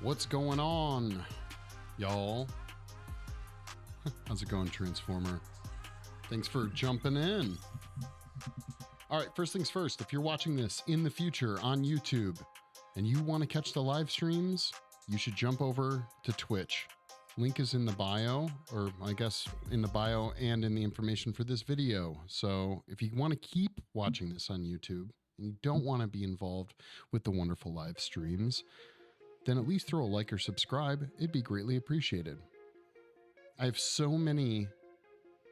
What's going on, y'all? How's it going, Transformer? Thanks for jumping in. All right, first things first, if you're watching this in the future on YouTube and you want to catch the live streams, you should jump over to Twitch. Link is in the bio, or I guess in the bio and in the information for this video. So if you want to keep watching this on YouTube and you don't want to be involved with the wonderful live streams, then at least throw a like or subscribe. It'd be greatly appreciated. I have so many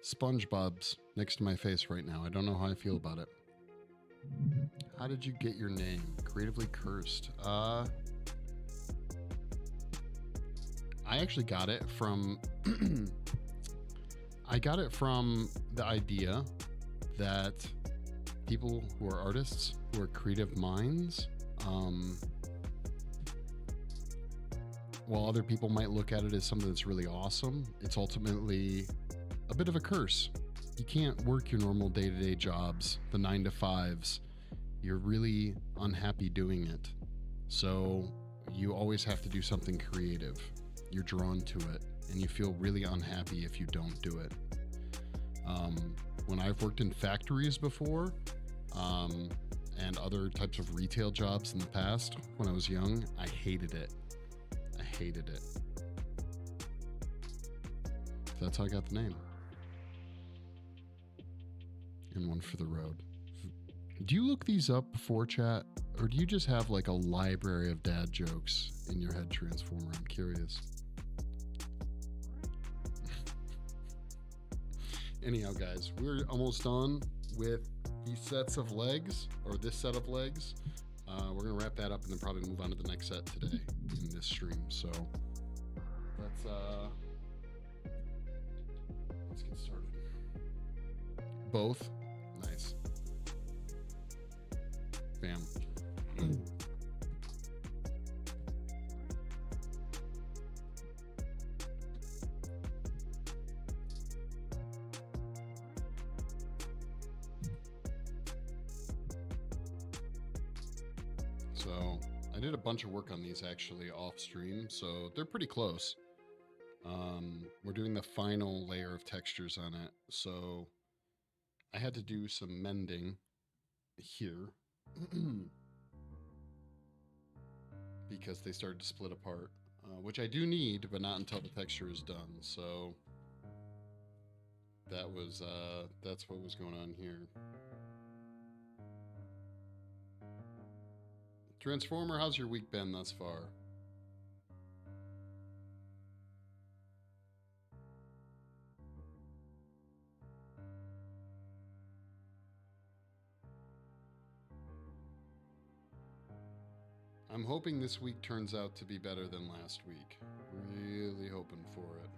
SpongeBobs next to my face right now. I don't know how I feel about it. How did you get your name? Creatively Cursed. I actually got it from I got it from the idea that people who are artists, who are creative minds, while other people might look at it as something that's really awesome, it's ultimately a bit of a curse. You can't work your normal day-to-day jobs, the 9-to-5s. You're really unhappy doing it. So you always have to do something creative. You're drawn to it, and you feel really unhappy if you don't do it. When I've worked in factories before, and other types of retail jobs in the past, when I was young, I hated it. I hated it. So that's how I got the name. And one for the road. Do you look these up before chat, or do you just have like a library of dad jokes in your head, Transformer? I'm curious. Anyhow, guys, we're almost done with these sets of legs, or this set of legs. We're going to wrap that up and then probably move on to the next set today in this stream. So let's get started. Both? Nice. Bam. So I did a bunch of work on these actually off stream, so they're pretty close. We're doing the final layer of textures on it, so I had to do some mending here because they started to split apart, which I do need, but not until the texture is done. So that was that's what was going on here. Transformer, how's your week been thus far? I'm hoping this week turns out to be better than last week. Really hoping for it.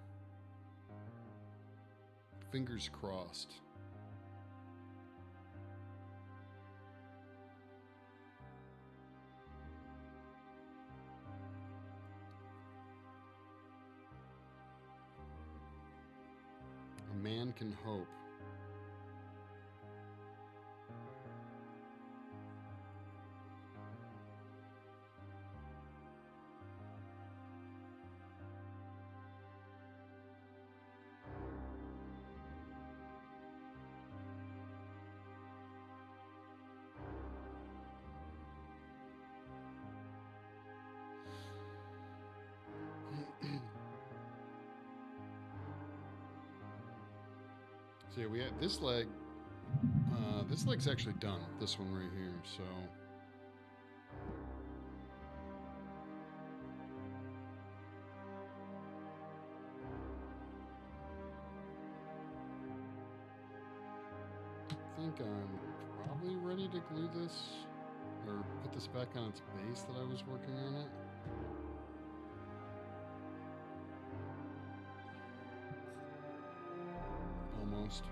Fingers crossed. A man can hope. So yeah, we have this leg. This leg's actually done. This one right here. So I think I'm probably ready to glue this or put this back on its base that I was working on it. Almost.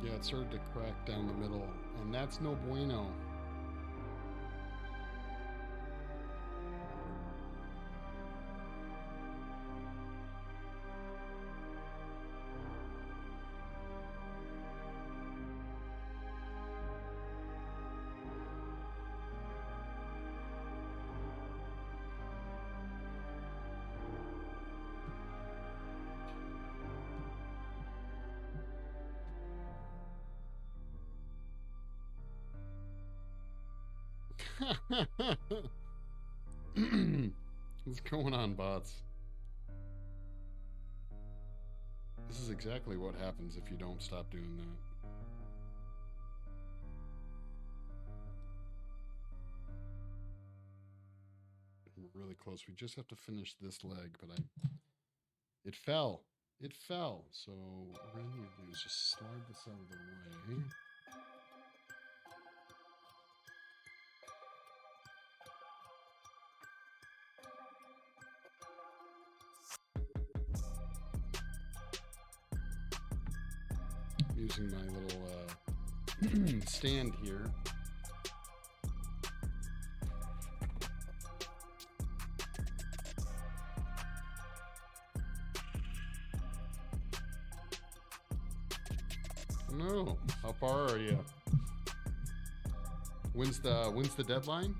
Yeah, it started to crack down the middle, and that's no bueno. What's going on, bots? This is exactly what happens if you don't stop doing that. We're really close. We just have to finish this leg, but it fell. It fell. So what we're gonna need to do is just slide this out of the way. Using my little stand here. No, how far are you? When's the deadline?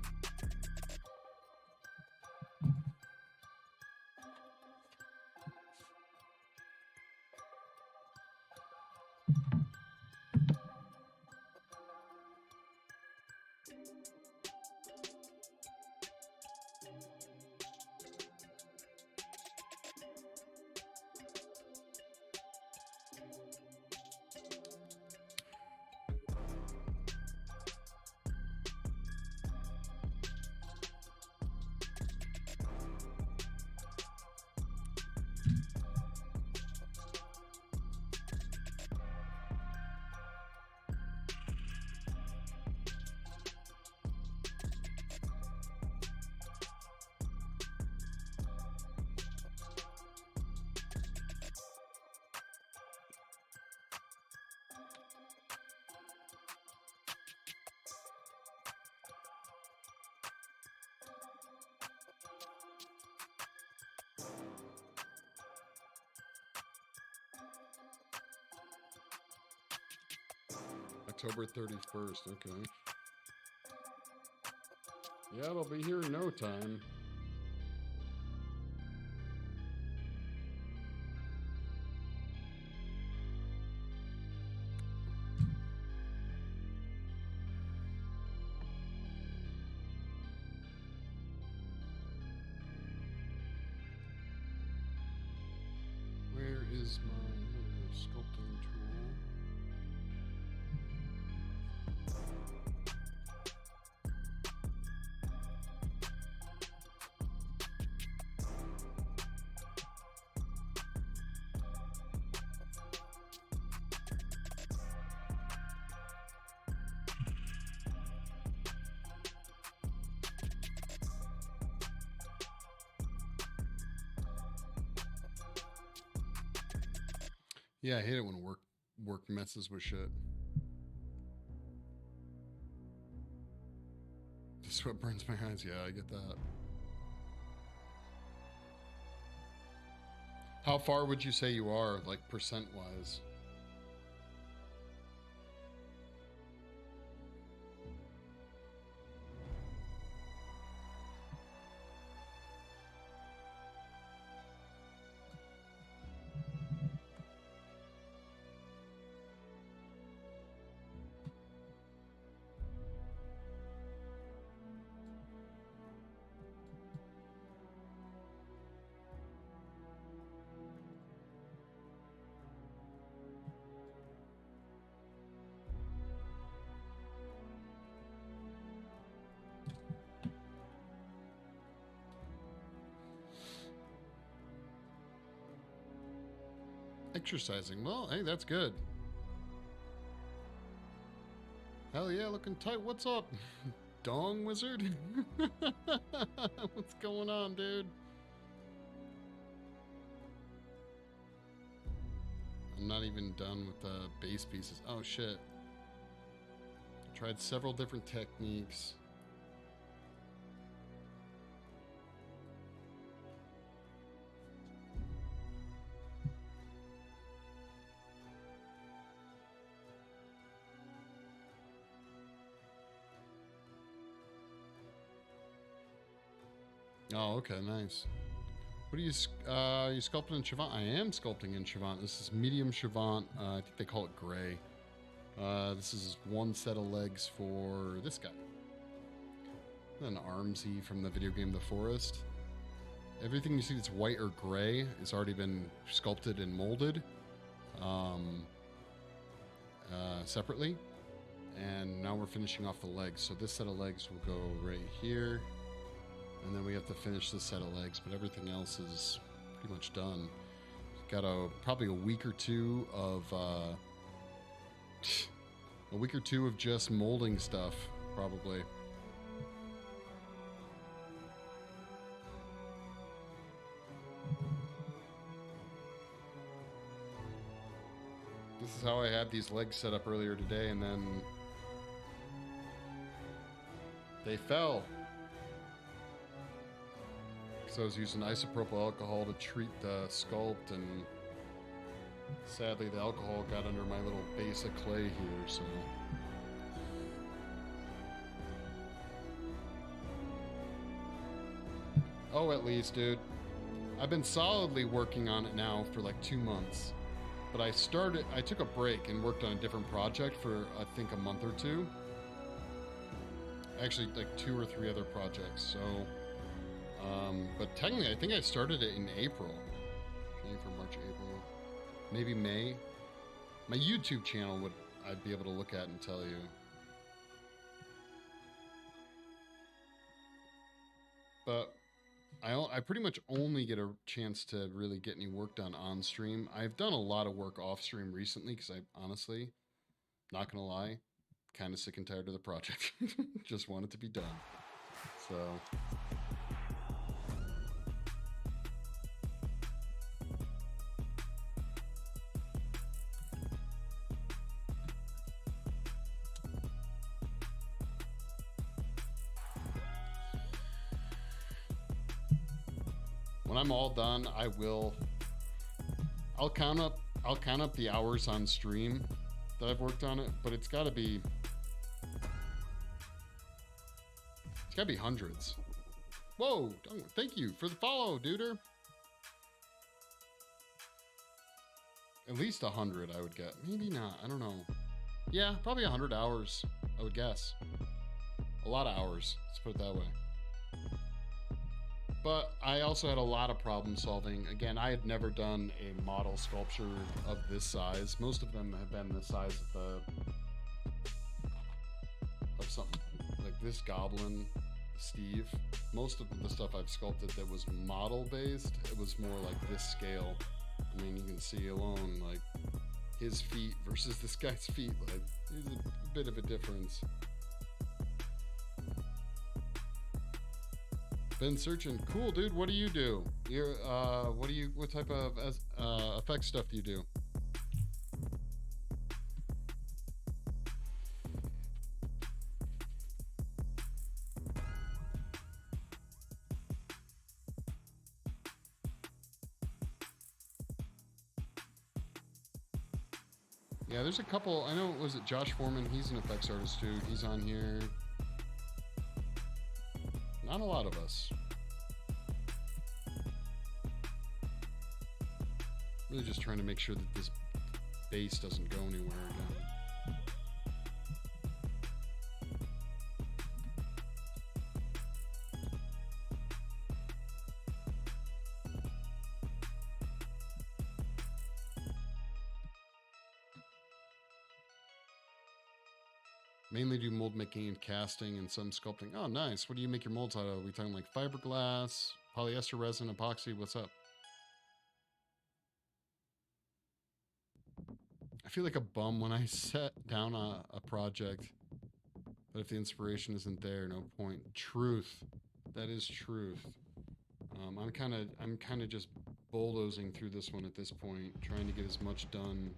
October 31st, okay. Yeah, it'll be here in no time. Where is my sculpting tool? Yeah, I hate it when work messes with shit. The sweat burns my eyes. Yeah, I get that. How far would you say you are, like percent-wise? Exercising. Well, hey, that's good. Hell yeah, looking tight. What's up, Dong Wizard? What's going on, dude? I'm not even done with the base pieces. Oh, shit. I tried several different techniques. Oh, okay, nice. What are you sculpting in Chavant? I am sculpting in Chavant. This is medium Chavant. I think they call it gray. This is one set of legs for this guy. An Armsy from the video game The Forest. Everything you see that's white or gray has already been sculpted and molded separately. And now we're finishing off the legs. So this set of legs will go right here. And then we have to finish this set of legs, but everything else is pretty much done. Got probably a week or two of just molding stuff, probably. This is how I had these legs set up earlier today, and then they fell. Because I was using isopropyl alcohol to treat the sculpt, and sadly the alcohol got under my little base of clay here, so. Oh, at least, dude. I've been solidly working on it now for like 2 months. But I took a break and worked on a different project for, I think, a month or two. Actually, like 2 or 3 other projects, so. But technically, I think I started it in April. January, March, April. Maybe May. My YouTube channel I'd be able to look at and tell you. But I pretty much only get a chance to really get any work done on stream. I've done a lot of work off stream recently because I honestly, not gonna lie, kind of sick and tired of the project. Just want it to be done. So. When I'm all done, I'll count up the hours on stream that I've worked on it, but it's gotta be hundreds. Whoa, thank you for the follow, duder. At least 100, I would get. Maybe not, I don't know. Yeah, probably 100 hours, I would guess. A lot of hours, let's put it that way. But I also had a lot of problem solving. Again, I had never done a model sculpture of this size. Most of them have been the size of something like this goblin, Steve. Most of the stuff I've sculpted that was model based, it was more like this scale. I mean, you can see alone, like his feet versus this guy's feet, like there's a bit of a difference. Been searching. Cool, dude. What do you do? You're what type of effect stuff do you do? Yeah, there's a couple. I know, was it Josh Foreman? He's an effects artist too. He's on here. Not a lot of us. Really just trying to make sure that this base doesn't go anywhere again. Mainly do mold making and casting and some sculpting. Oh, nice. What do you make your molds out of? Are we talking like fiberglass, polyester resin, epoxy? What's up? I feel like a bum when I set down a project, but if the inspiration isn't there, no point. Truth. That is truth. I'm kind of just bulldozing through this one at this point, trying to get as much done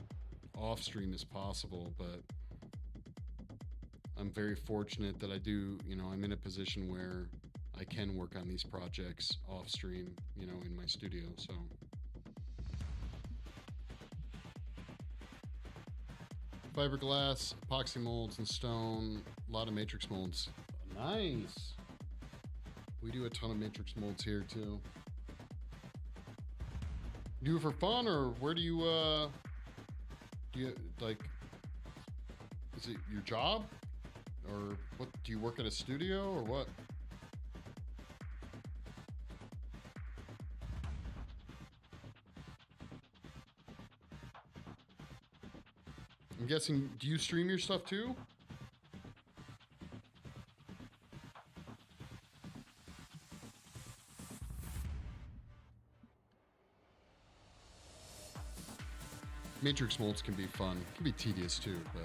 off stream as possible, but I'm very fortunate that I do, I'm in a position where I can work on these projects off stream, in my studio, so. Fiberglass, epoxy molds, and stone, a lot of matrix molds. Nice. We do a ton of matrix molds here too. Do it for fun, or where do you like, is it your job? Or what, do you work at a studio or what? I'm guessing, do you stream your stuff too? Matrix molds can be fun. It can be tedious too, but...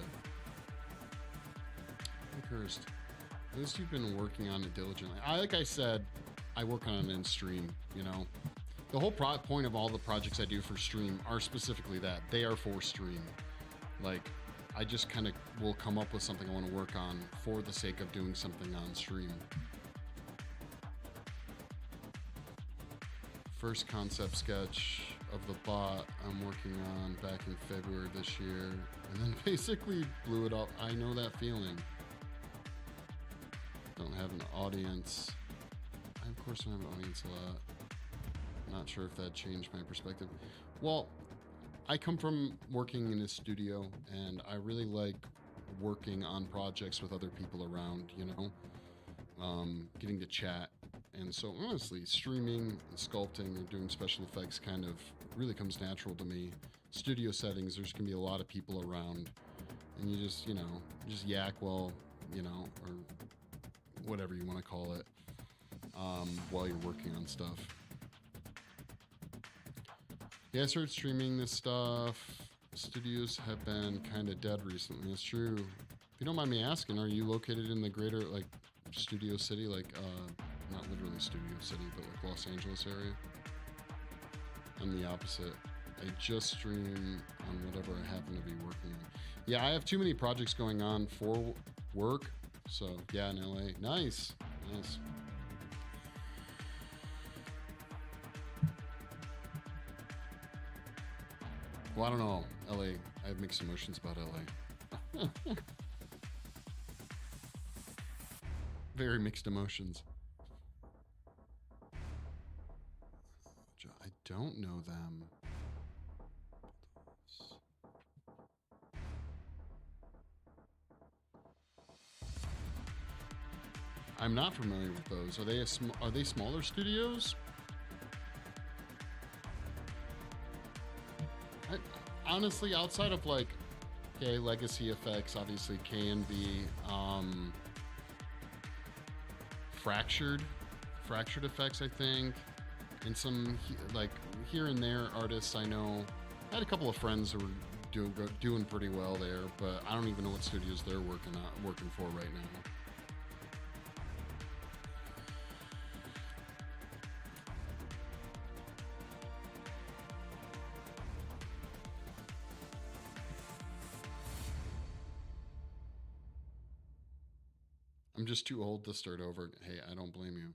Cursed. At least you've been working on it diligently. Like I said, I work on it in stream, you know? The whole point of all the projects I do for stream are specifically that. They are for stream. Like, I just kind of will come up with something I want to work on for the sake of doing something on stream. First concept sketch of the bot I'm working on back in February this year, and then basically blew it up. I know that feeling. Don't have an audience. I, of course, don't have an audience a lot. Not sure if that changed my perspective. Well, I come from working in a studio, and I really like working on projects with other people around, you know, getting to chat. And so honestly, streaming and sculpting or doing special effects kind of really comes natural to me. Studio settings, there's gonna be a lot of people around, and you just, you know, just yak while, you know, or whatever you want to call it, while you're working on stuff. Yeah, I started streaming this stuff. Studios have been kind of dead recently. It's true. If you don't mind me asking, are you located in the greater, like, Studio City, like, not literally Studio City, but like Los Angeles area? I'm the opposite. I just stream on whatever I happen to be working on. Yeah, I have too many projects going on for work. So yeah, in LA. Nice. Nice. Well, I don't know. LA. I have mixed emotions about LA. Very mixed emotions. I don't know them. I'm not familiar with those. Are they smaller studios? Honestly, outside of like, okay, Legacy Effects, obviously K&B, Fractured Effects, I think, and some like here and there artists I know. I had a couple of friends who were doing pretty well there, but I don't even know what studios they're working for right now. I'm just too old to start over. Hey, I don't blame you.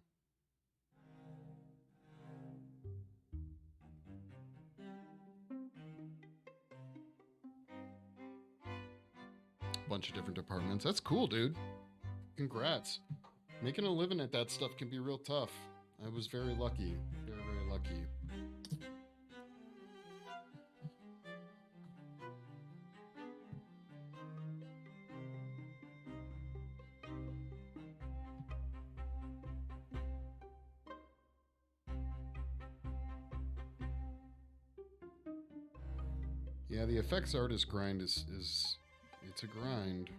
Bunch of different departments. That's cool, dude. Congrats. Making a living at that stuff can be real tough. I was very lucky. Very, very lucky. Yeah, the effects artist grind is it's a grind.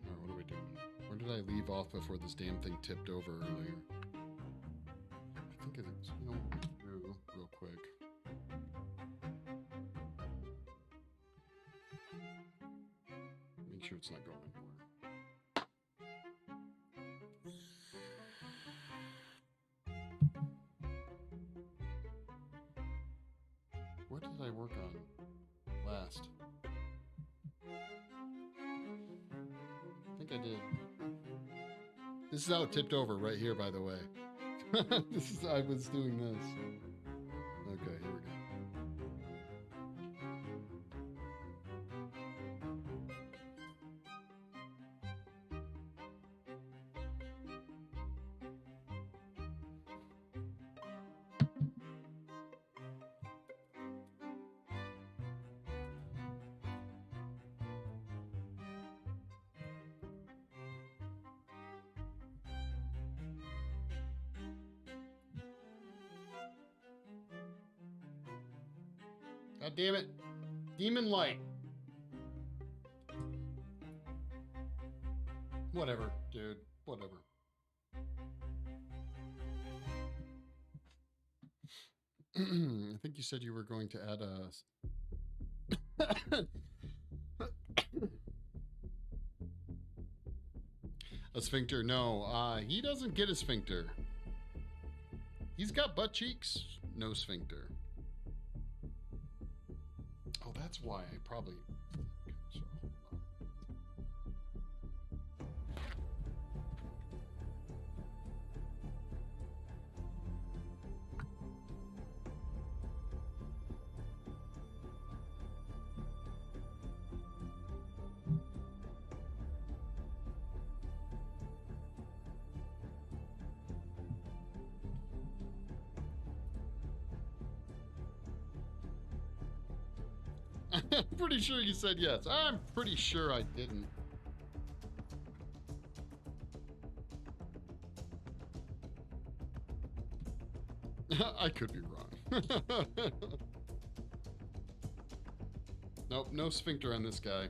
Alright, what are we doing? Where did I leave off before this damn thing tipped over earlier? I think it's, you know, real quick. Make sure it's not going anywhere. What did I work on last? I think I did. This is how it tipped over right here, by the way. I was doing this. Okay, here we go. God damn it. Demon light. Whatever, dude. Whatever. I think you said you were going to add a sphincter. No, he doesn't get a sphincter. He's got butt cheeks, no sphincter. Oh, that's why I probably... So, I'm pretty sure you said yes. I'm pretty sure I didn't. I could be wrong. Nope, no sphincter on this guy.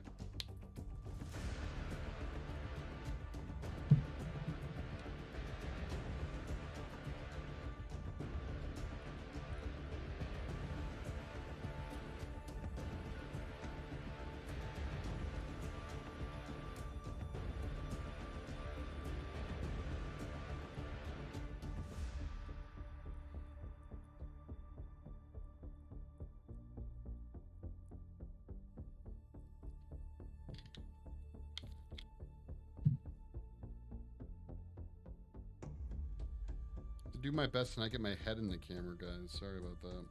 Do my best and I get my head in the camera, guys. Sorry about that.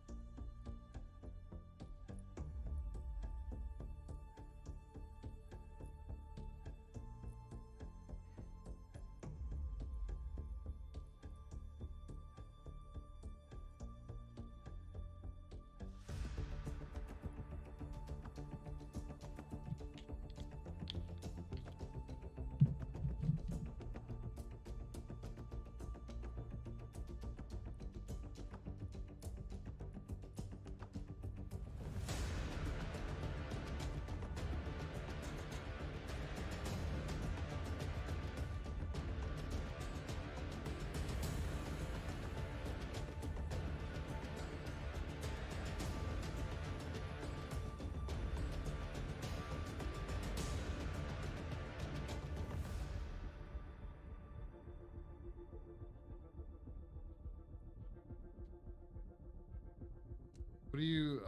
What do you,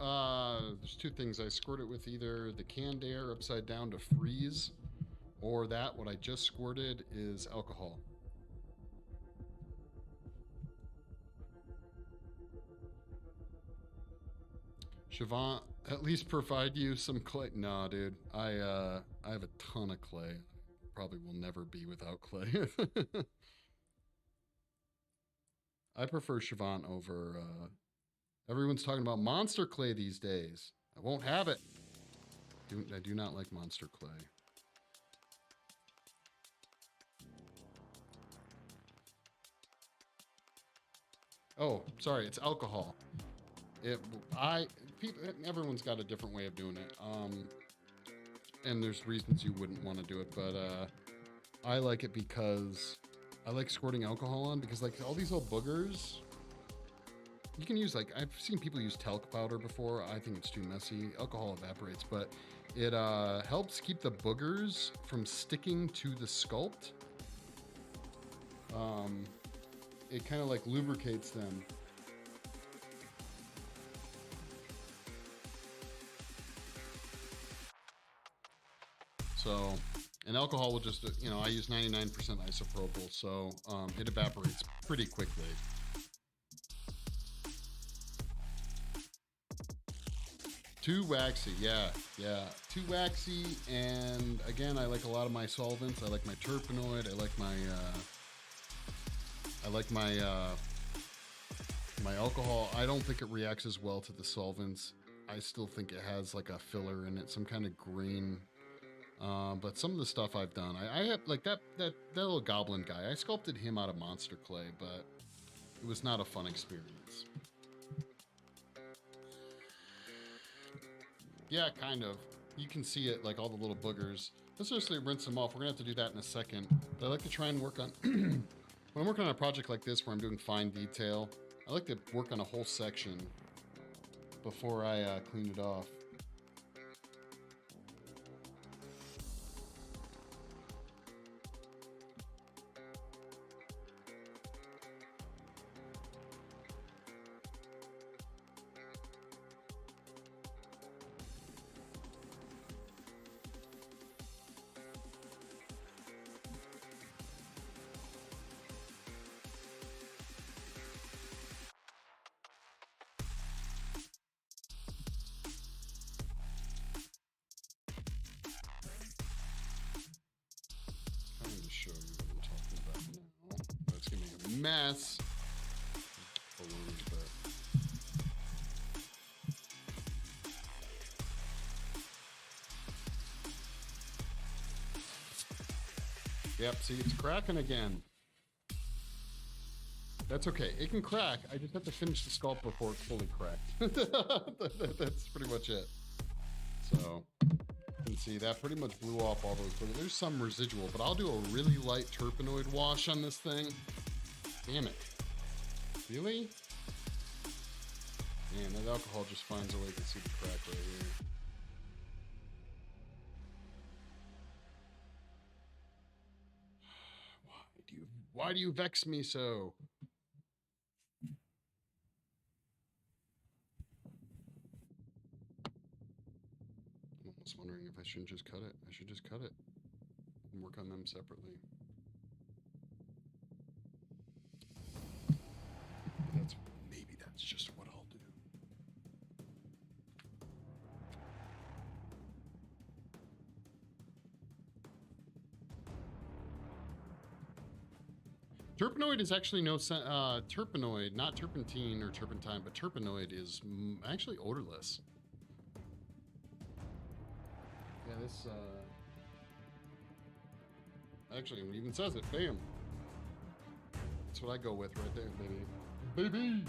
there's two things. I squirt it with either the canned air upside down to freeze, or that, what I just squirted is alcohol. Siobhan, at least provide you some clay. Nah, dude, I have a ton of clay. Probably will never be without clay. I prefer Siobhan over, everyone's talking about monster clay these days. I won't have it. I do not like monster clay. Oh, sorry, it's alcohol. Everyone's got a different way of doing it. And there's reasons you wouldn't want to do it, but I like it because I like squirting alcohol on, because like all these little boogers, you can use, like, I've seen people use talc powder before. I think it's too messy. Alcohol evaporates, but it helps keep the boogers from sticking to the sculpt. It kind of like lubricates them. So, and alcohol will just, I use 99% isopropyl, so it evaporates pretty quickly. Too waxy, yeah. Too waxy, and again, I like a lot of my solvents. I like my terpenoid. I like my alcohol. I don't think it reacts as well to the solvents. I still think it has like a filler in it, some kind of grain. But some of the stuff I've done, I have like that little goblin guy. I sculpted him out of monster clay, but it was not a fun experience. Yeah, kind of. You can see it, like all the little boogers. Let's just rinse them off. We're gonna have to do that in a second. But I like to try and work on, when I'm working on a project like this where I'm doing fine detail, I like to work on a whole section before I clean it off. Show you what I'm talking about now. That's gonna be a mess. A little bit. Yep, see, it's cracking again. That's okay. It can crack. I just have to finish the sculpt before it's fully cracked. That's pretty much it. So, you can see that pretty much blew off all those, but there's some residual, but I'll do a really light terpenoid wash on this thing. Damn it. Really? Man, that alcohol just finds a way to see the crack right here. Why do you vex me so? I'm almost wondering if I shouldn't just cut it. I should just cut it and work on them separately. Maybe that's just what I'll do. Terpenoid is actually no terpenoid, not turpentine or turpentine, but terpenoid is actually odorless. Yeah, this actually it even says it. Bam. That's what I go with right there, baby. Baby.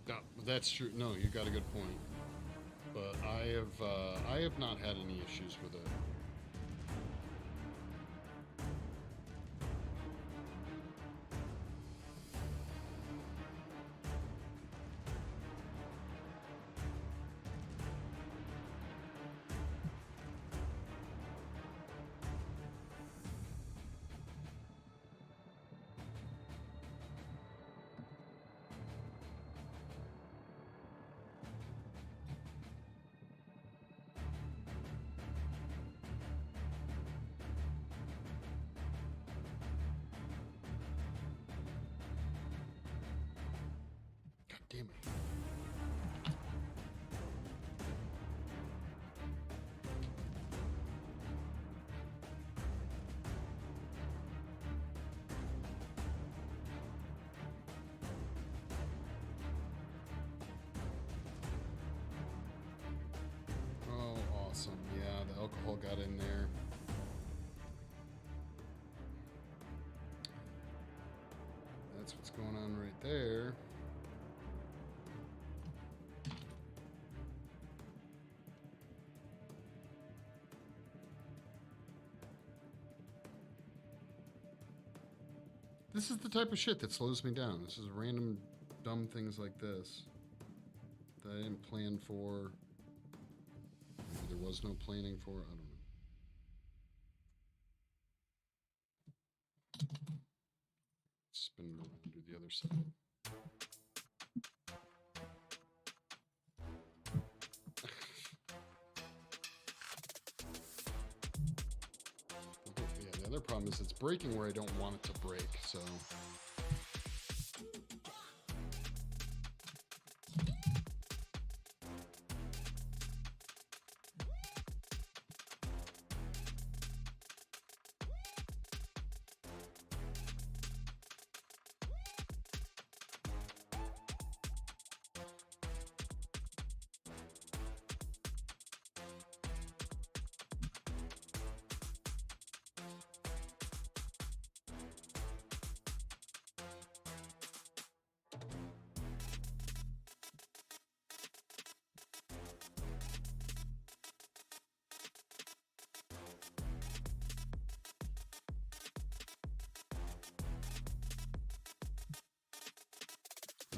No, that's true. No, you got a good point. But I have not had any issues with it. Damn it. Oh, awesome. Yeah, the alcohol got in there. That's what's going on right there. This is the type of shit that slows me down. This is random dumb things like this that I didn't plan for. Maybe there was no planning for. I don't know. Spin it around and do the other side. Yeah, the other problem is it's breaking where I don't want it to break, so.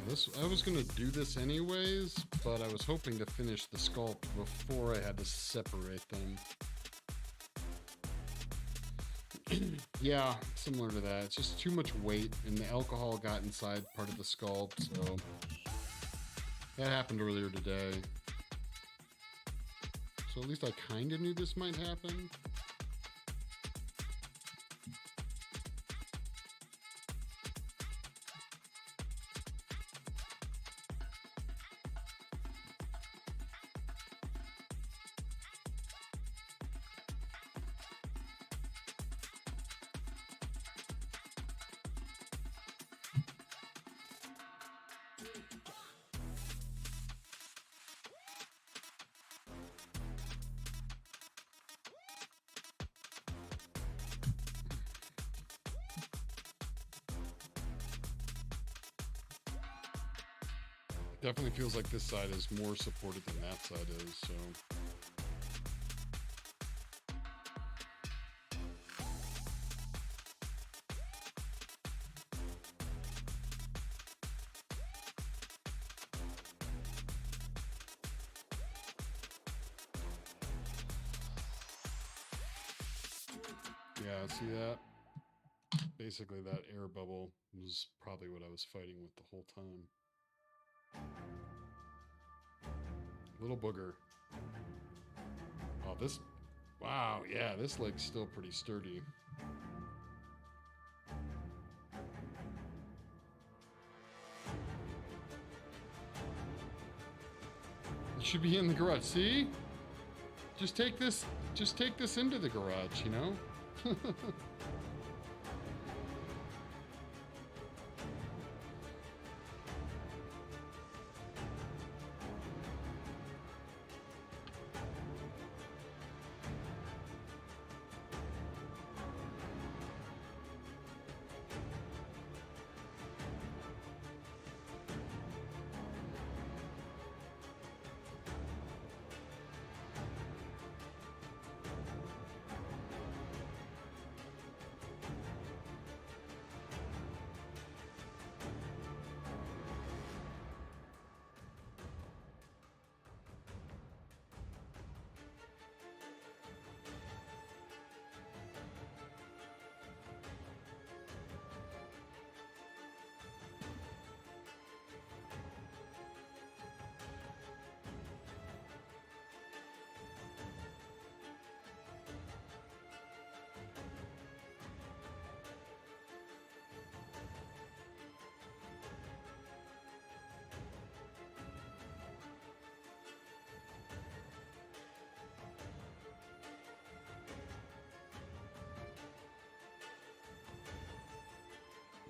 I was gonna do this anyways, but I was hoping to finish the sculpt before I had to separate them. Yeah, similar to that. It's just too much weight, and the alcohol got inside part of the sculpt, so that happened earlier today. So at least I kind of knew this might happen. Definitely feels like this side is more supported than that side is, so. Yeah, see that? Basically that air bubble was probably what I was fighting with the whole time. Little booger. Oh, this, wow, yeah, this leg's still pretty sturdy. It should be in the garage. See? Just take this into the garage, you know?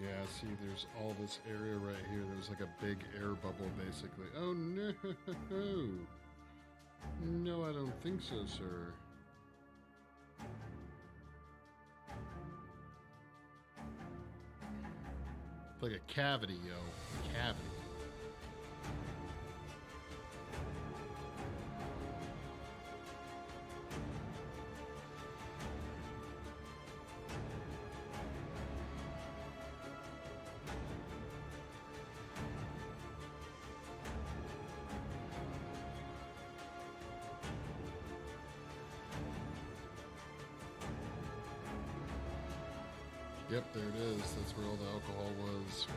Yeah, see, there's all this area right here. There's like a big air bubble, basically. Oh, no. No, I don't think so, sir. It's like a cavity, yo. A cavity. Yep, there it is. That's where all the alcohol was.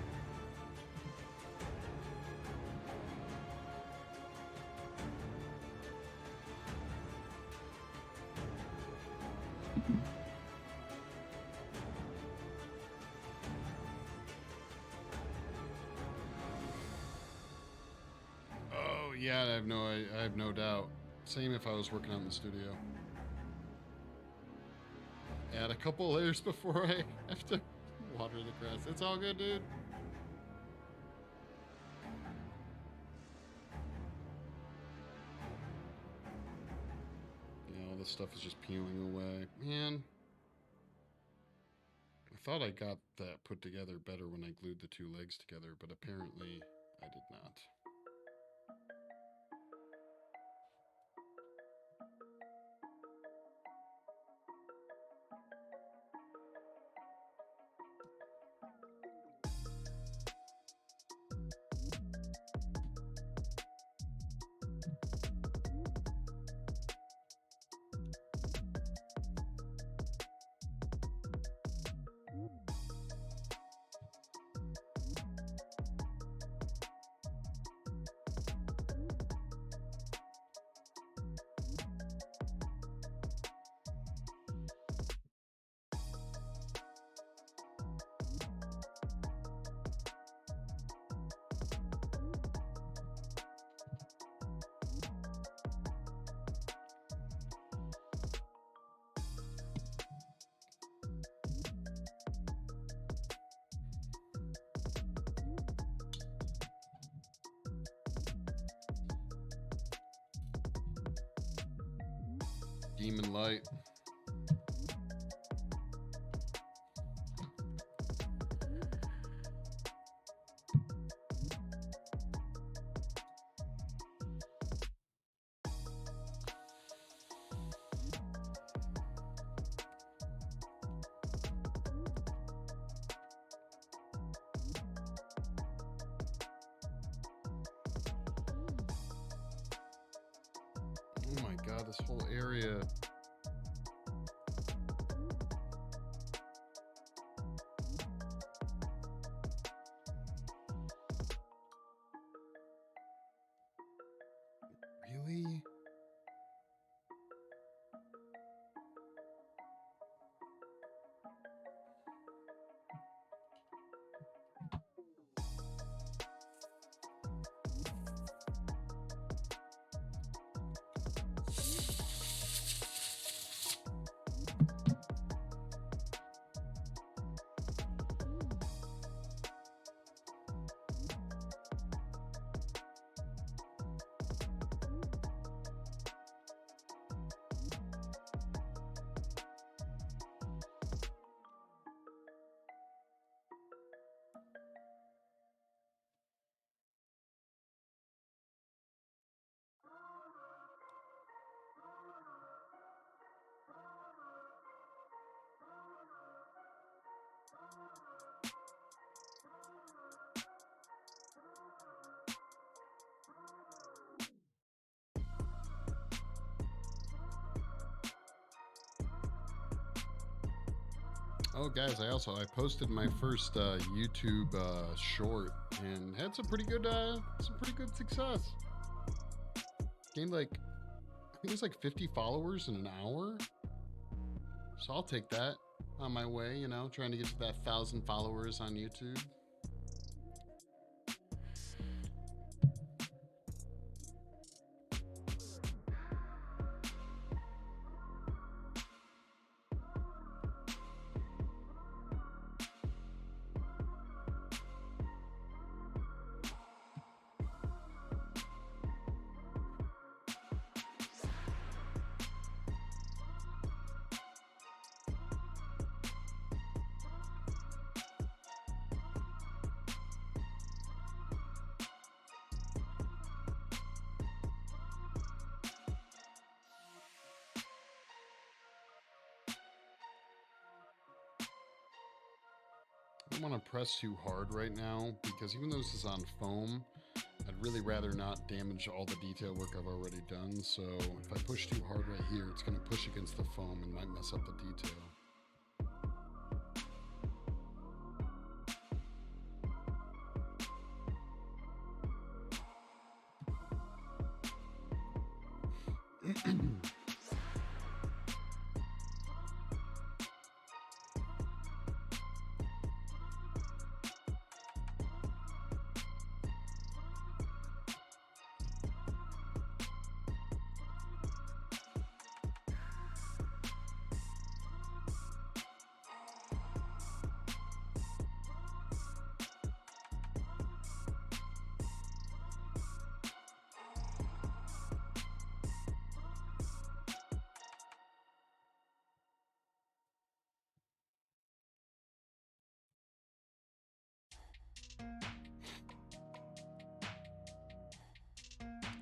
Oh yeah, I have no doubt. Same if I was working out in the studio. Add a couple layers before I have to water the grass. It's all good, dude. Yeah, all this stuff is just peeling away. Man, I thought I got that put together better when I glued the two legs together, but apparently I did not. demon light. Oh my god, this whole area. Really? Oh, guys, I posted my first YouTube short and had some pretty good success. Gained like, I think it's like 50 followers in an hour. So I'll take that on my way, you know, trying to get to that 1,000 followers on YouTube. I don't want to press too hard right now because even though this is on foam, I'd really rather not damage all the detail work I've already done. So if I push too hard right here, it's going to push against the foam and might mess up the detail.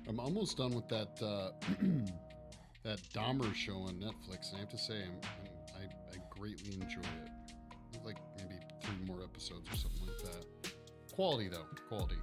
I'm almost done with that that Dahmer show on Netflix, and I have to say I greatly enjoy it. Like maybe 3 more episodes or something like that. Quality though, quality.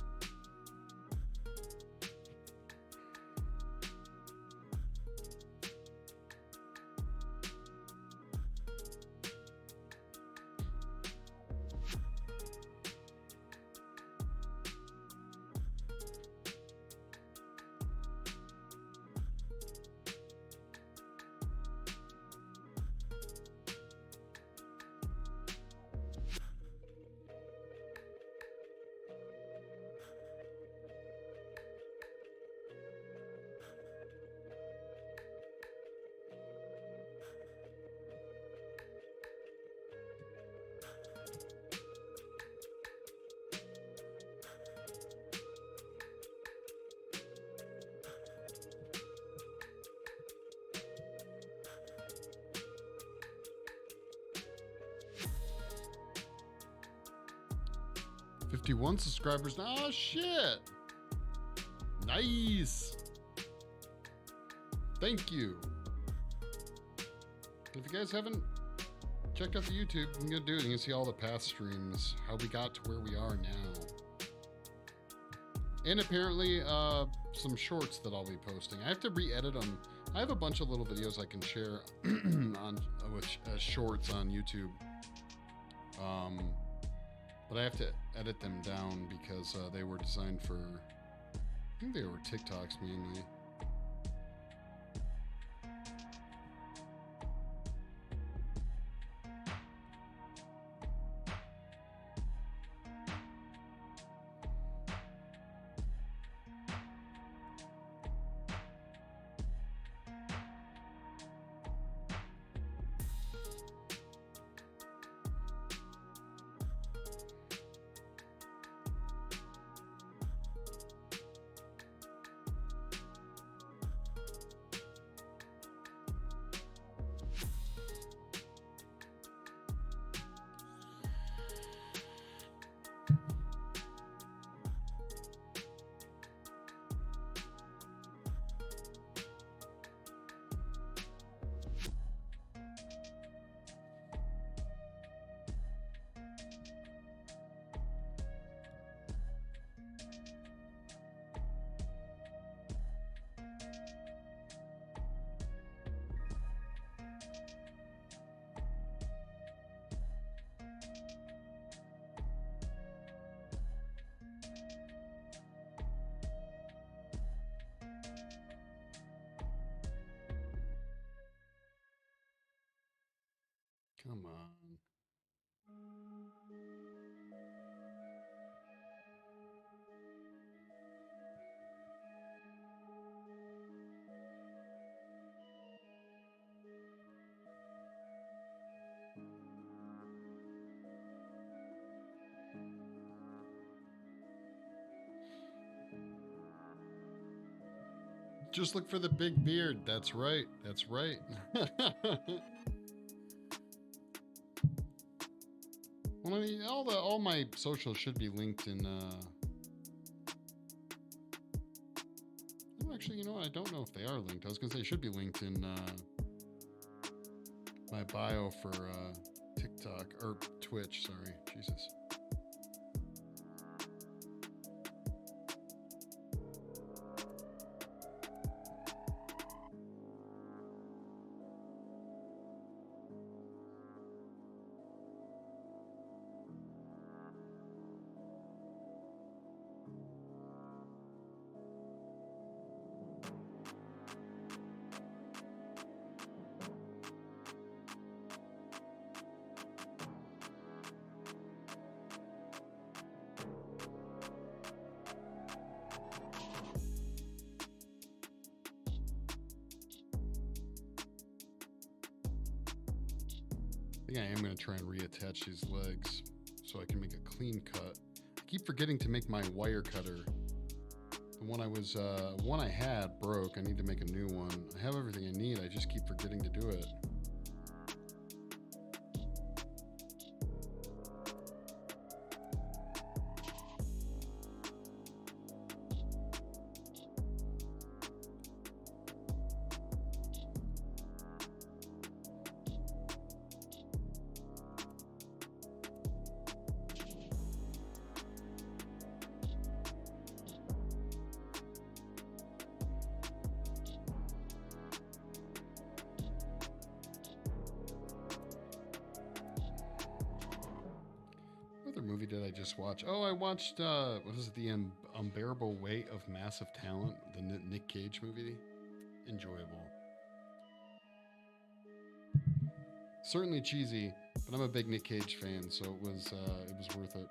51 subscribers now. Oh, shit. Nice. Thank you. If you guys haven't checked out the YouTube, you can go do it. You can see all the past streams, how we got to where we are now. And apparently some shorts that I'll be posting. I have to re-edit them. I have a bunch of little videos I can share with shorts on YouTube. But I have to edit them down because they were designed for, I think they were TikToks mainly. Come on. Just look for the big beard. That's right. That's right. Well, I mean, all my socials should be linked in. Oh, actually, you know what? I don't know if they are linked. I was gonna say should be linked in my bio for TikTok or Twitch. Sorry, Jesus. I think I am going to try and reattach these legs so I can make a clean cut. I keep forgetting to make my wire cutter. The one I had broke. I need to make a new one. I have everything I need. I just keep forgetting to do it. Movie did I just watch? Oh, I watched what is it, The Unbearable Weight of Massive Talent, the Nick Cage movie. Enjoyable. Certainly cheesy, but I'm a big Nick Cage fan, so it was worth it.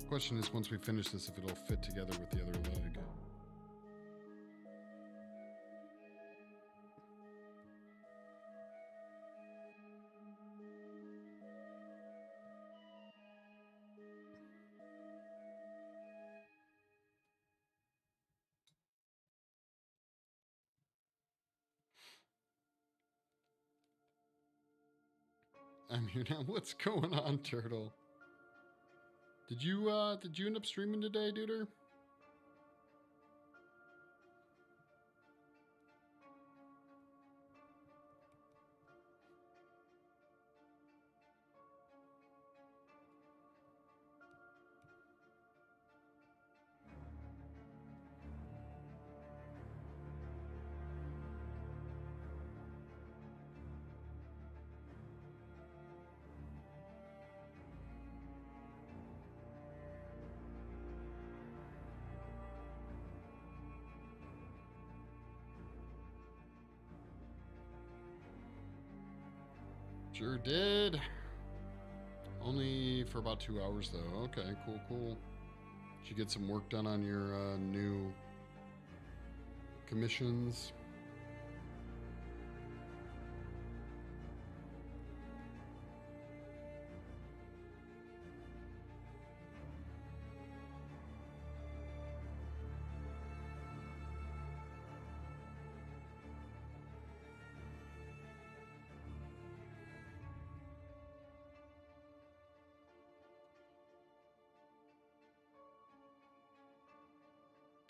Question is, once we finish this, if it'll fit together with the other leg. I'm here now. What's going on, Turtle? Did you end up streaming today, duder? Sure did. Only for about 2 hours, though. Okay, cool, cool. Did you get some work done on your new commissions?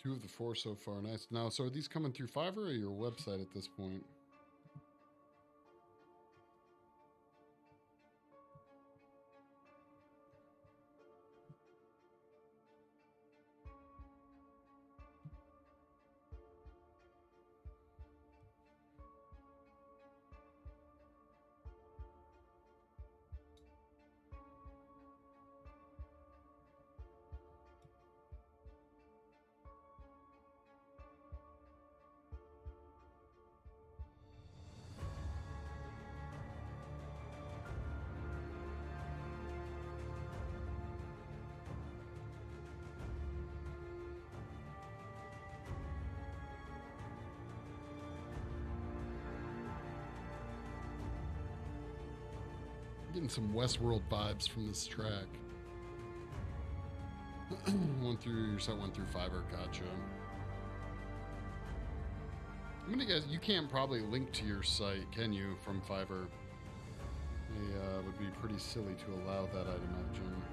Two of the 4 so far. Nice. Now, so are these coming through Fiverr or your website at this point? Getting some Westworld vibes from this track. Went through your site, went through Fiverr, gotcha. I'm gonna guess you can't probably link to your site, can you, from Fiverr? It would be pretty silly to allow that, I'd imagine.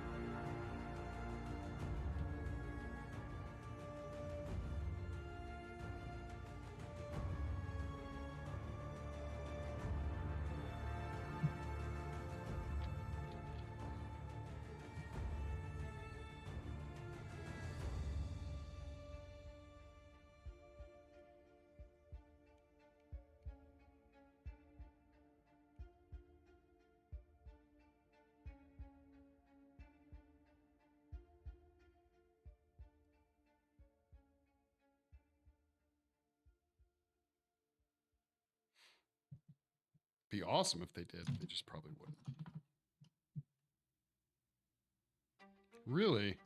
Be awesome if they did. They just probably wouldn't. Really?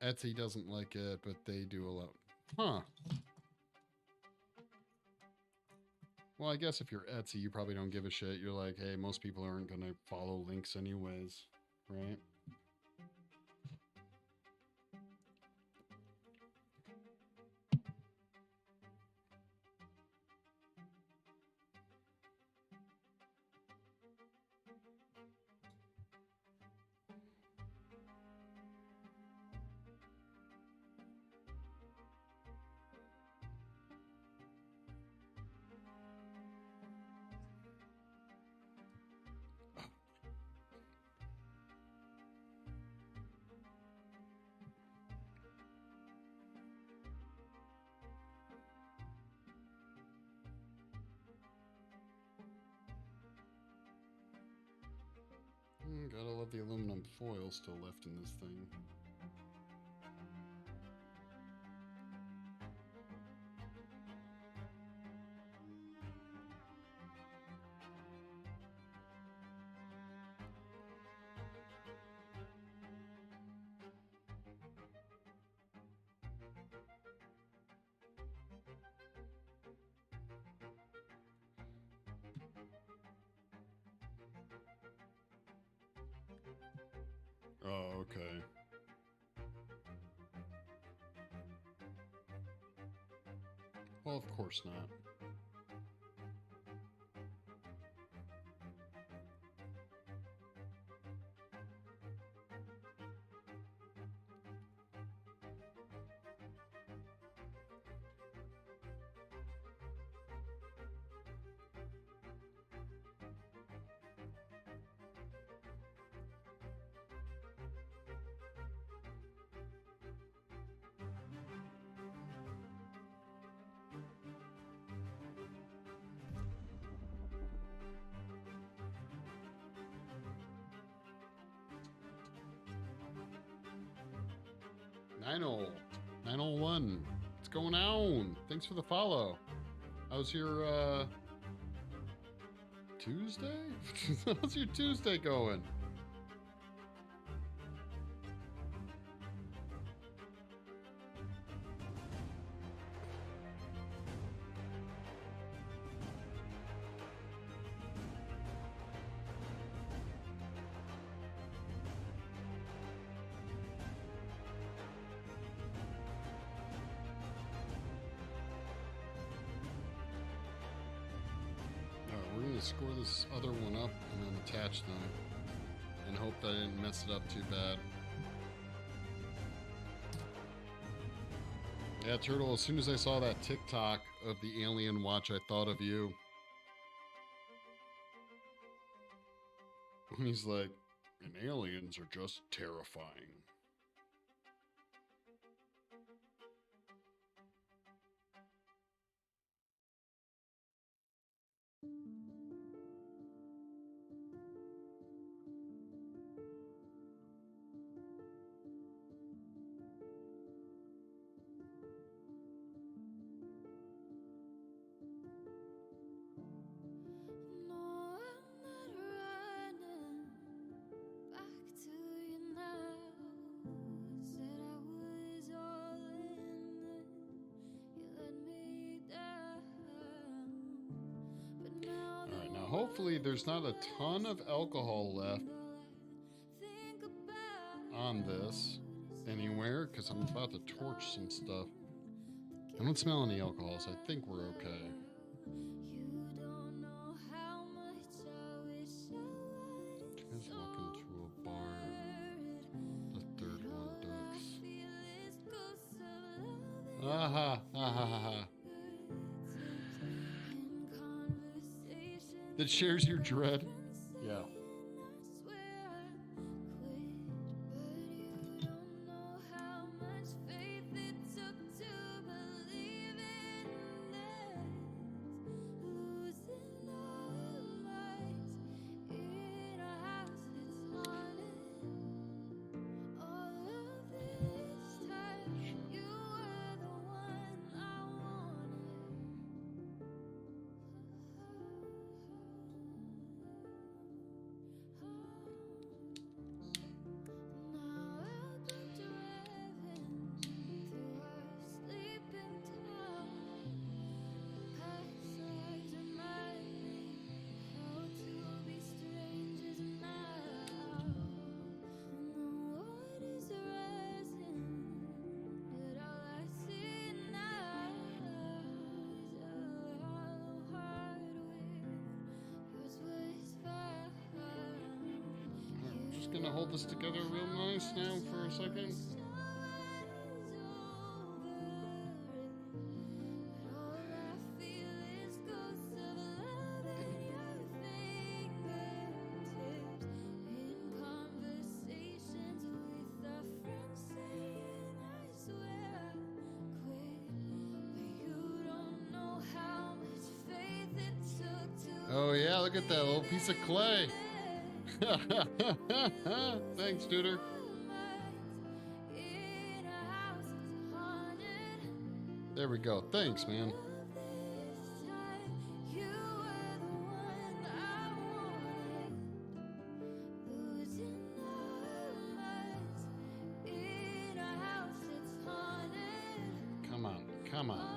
Etsy doesn't like it, but they do allow. Huh. Well, I guess if you're Etsy, you probably don't give a shit. You're like, hey, most people aren't going to follow links anyways, right? Gotta love the aluminum foil still left in this thing. Oh, okay. Well, of course not. 901. What's going on? Thanks for the follow. How's your Tuesday? How's your Tuesday going? We're going to score this other one up and then attach them and hope that I didn't mess it up too bad. Yeah, Turtle, as soon as I saw that TikTok of the alien watch, I thought of you. And he's like, and aliens are just terrifying. Hopefully there's not a ton of alcohol left on this anywhere, because I'm about to torch some stuff. I don't smell any alcohol, so I think we're okay. You guys walk into a bar, the third one ducks. Aha, aha, aha. That shares your dread? Yeah. Gonna hold this together real nice now for a second. Oh yeah, look at that little piece of clay. Thanks, Duder. There we go. Thanks, man. Come on, come on.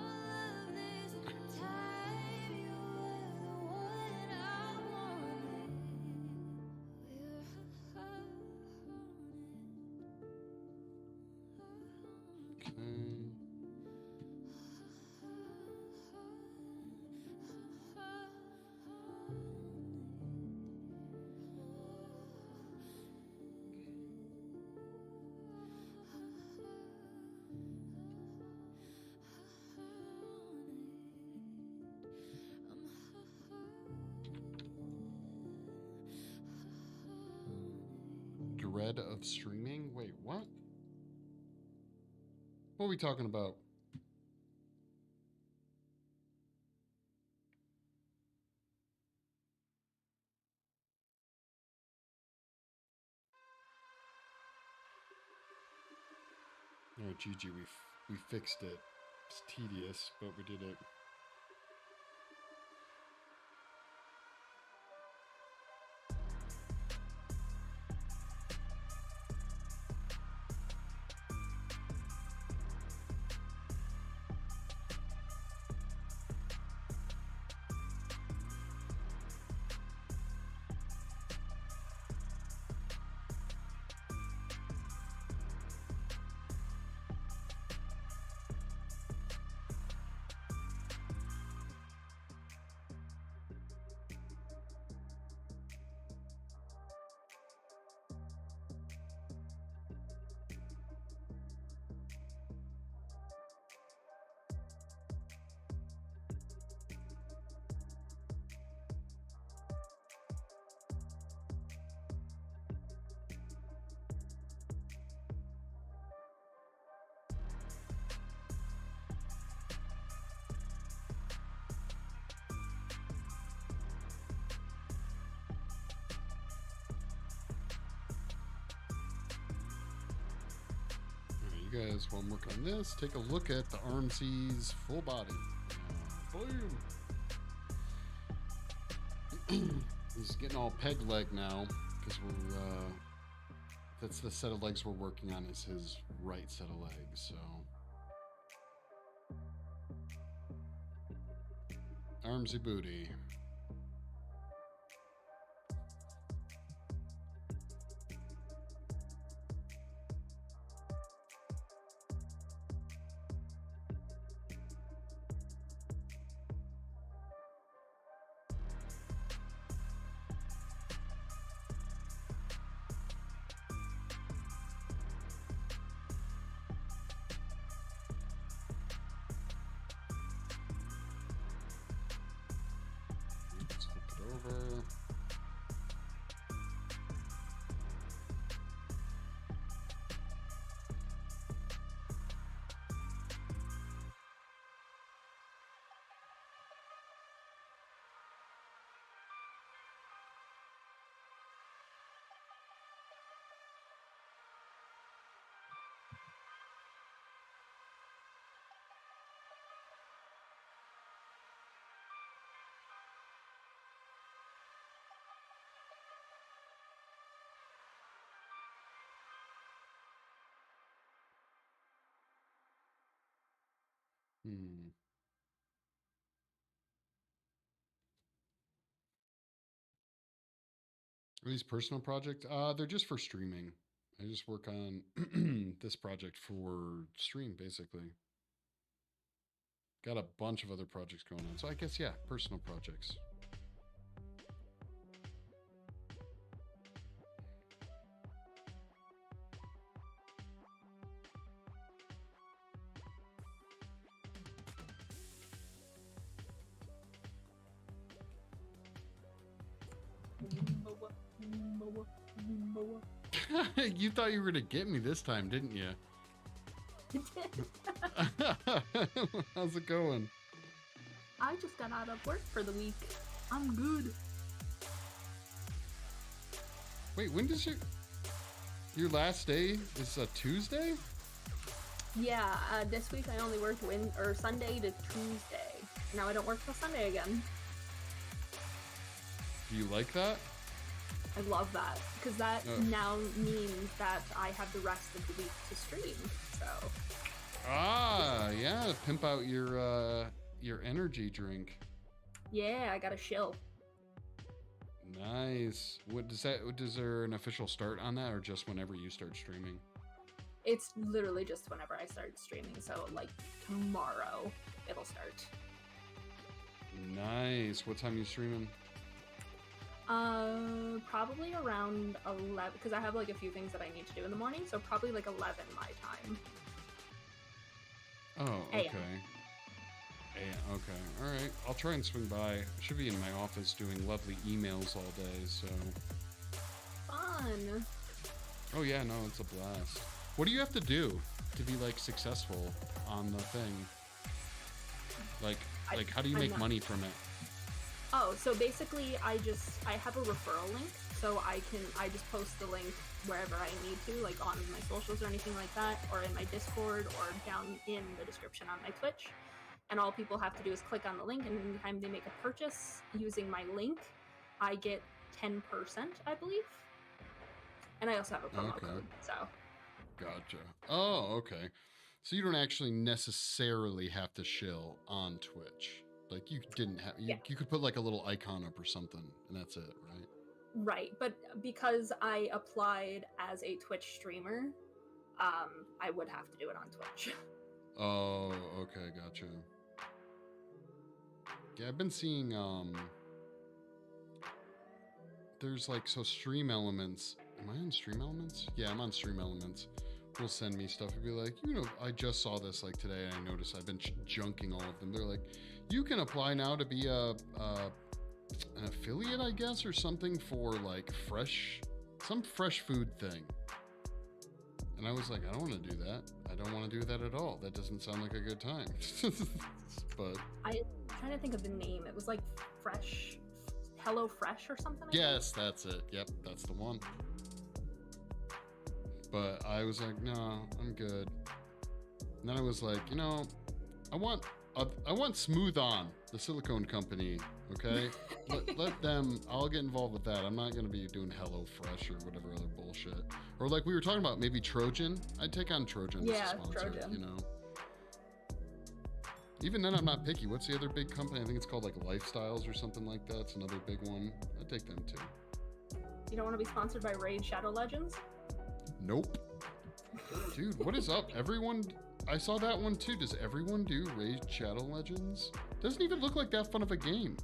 Dread of streaming? Wait, what? What are we talking about? Oh, GG, we fixed it. It's tedious, but we did it. Guys, while I'm working on this, take a look at the Armsy's full body. Boom! He's getting all peg leg now because that's the set of legs we're working on is his right set of legs. So Armsy booty. Are these personal projects? They're just for streaming. I just work on this project for stream, basically. Got a bunch of other projects going on. So I guess, yeah, personal projects. You thought you were going to get me this time, didn't you? How's it going? I just got out of work for the week. I'm good. Wait, when does your last day is a Tuesday? Yeah, this week I only worked Sunday to Tuesday. Now I don't work till Sunday again. Do you like that? I love that, because that now means that I have the rest of the week to stream, so. Yeah, pimp out your energy drink. Yeah, I got a shill. Nice. Is there an official start on that, or just whenever you start streaming? It's literally just whenever I start streaming, so like tomorrow it'll start. Nice. What time are you streaming? Probably around 11, because I have like a few things that I need to do in the morning, so probably like 11 my time. Oh, okay. Okay, all right. I'll try and swing by. I should be in my office doing lovely emails all day, so. Fun. Oh yeah, no, it's a blast. What do you have to do to be like successful on the thing? Like how do you make money from it? Oh, so basically I have a referral link, so I just post the link wherever I need to, like on my socials or anything like that, or in my Discord, or down in the description on my Twitch. And all people have to do is click on the link, and anytime they make a purchase using my link, I get 10%, I believe. And I also have a promo code, so. Gotcha. Oh, okay. So you don't actually necessarily have to shill on Twitch. Like you didn't have, you could put like a little icon up or something, and that's it, right? Right, but because I applied as a Twitch streamer, I would have to do it on Twitch. Oh, okay, gotcha. Yeah, I've been seeing, there's like, so Stream Elements, am I on Stream Elements? Yeah, I'm on Stream Elements. Will send me stuff and be like, you know, I just saw this like today, and I noticed I've been junking all of them. They're like, you can apply now to be an affiliate, I guess, or something for like some fresh food thing. And I was like, I don't want to do that. I don't want to do that at all. That doesn't sound like a good time. But I'm trying to think of the name. It was like Fresh, Hello Fresh or something. Yes, that's it. Yep, that's the one. But I was like, no, I'm good. And then I was like, you know, I want Smooth On, the silicone company, okay? let them, I'll get involved with that. I'm not going to be doing Hello Fresh or whatever other bullshit. Or like we were talking about, maybe Trojan. I'd take on Trojan as a sponsor, Trojan. You know? Even then, I'm not picky. What's the other big company? I think it's called like Lifestyles or something like that. It's another big one. I'd take them too. You don't want to be sponsored by Raid Shadow Legends? Nope. Dude, what is up? Everyone, I saw that one too. Does everyone do Raid Shadow Legends? Doesn't even look like that fun of a game.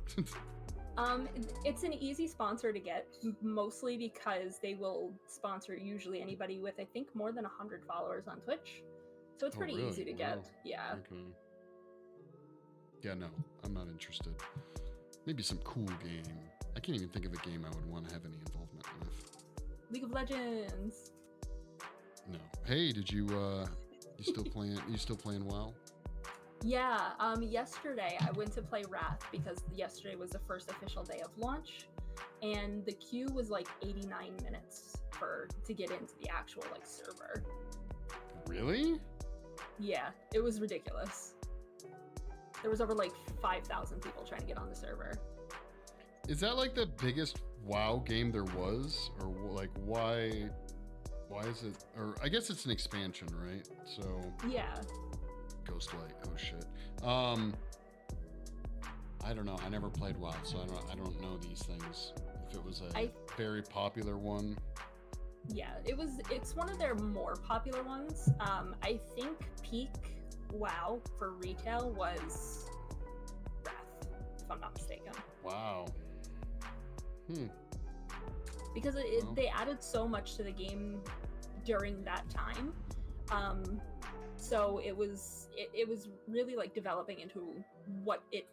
It's an easy sponsor to get, mostly because they will sponsor usually anybody with, I think, more than 100 followers on Twitch. So it's pretty really? easy to get. Yeah. Okay. Yeah, no, I'm not interested. Maybe some cool game. I can't even think of a game I would want to have any involvement with. League of Legends. No. Hey, did you still playing WoW? Yeah, yesterday I went to play Wrath because yesterday was the first official day of launch, and the queue was like 89 minutes to get into the actual like server. Really? Yeah, it was ridiculous. There was over like 5,000 people trying to get on the server. Is that like the biggest WoW game there was, or like why is it? Or I guess it's an expansion, right? So yeah. Ghostlight. Oh shit. I don't know. I never played WoW, so I don't know these things. If it was a very popular one. Yeah, it's one of their more popular ones. I think peak WoW for retail was Wrath, if I'm not mistaken. Wow. Because they added so much to the game during that time. So it was really like developing into what it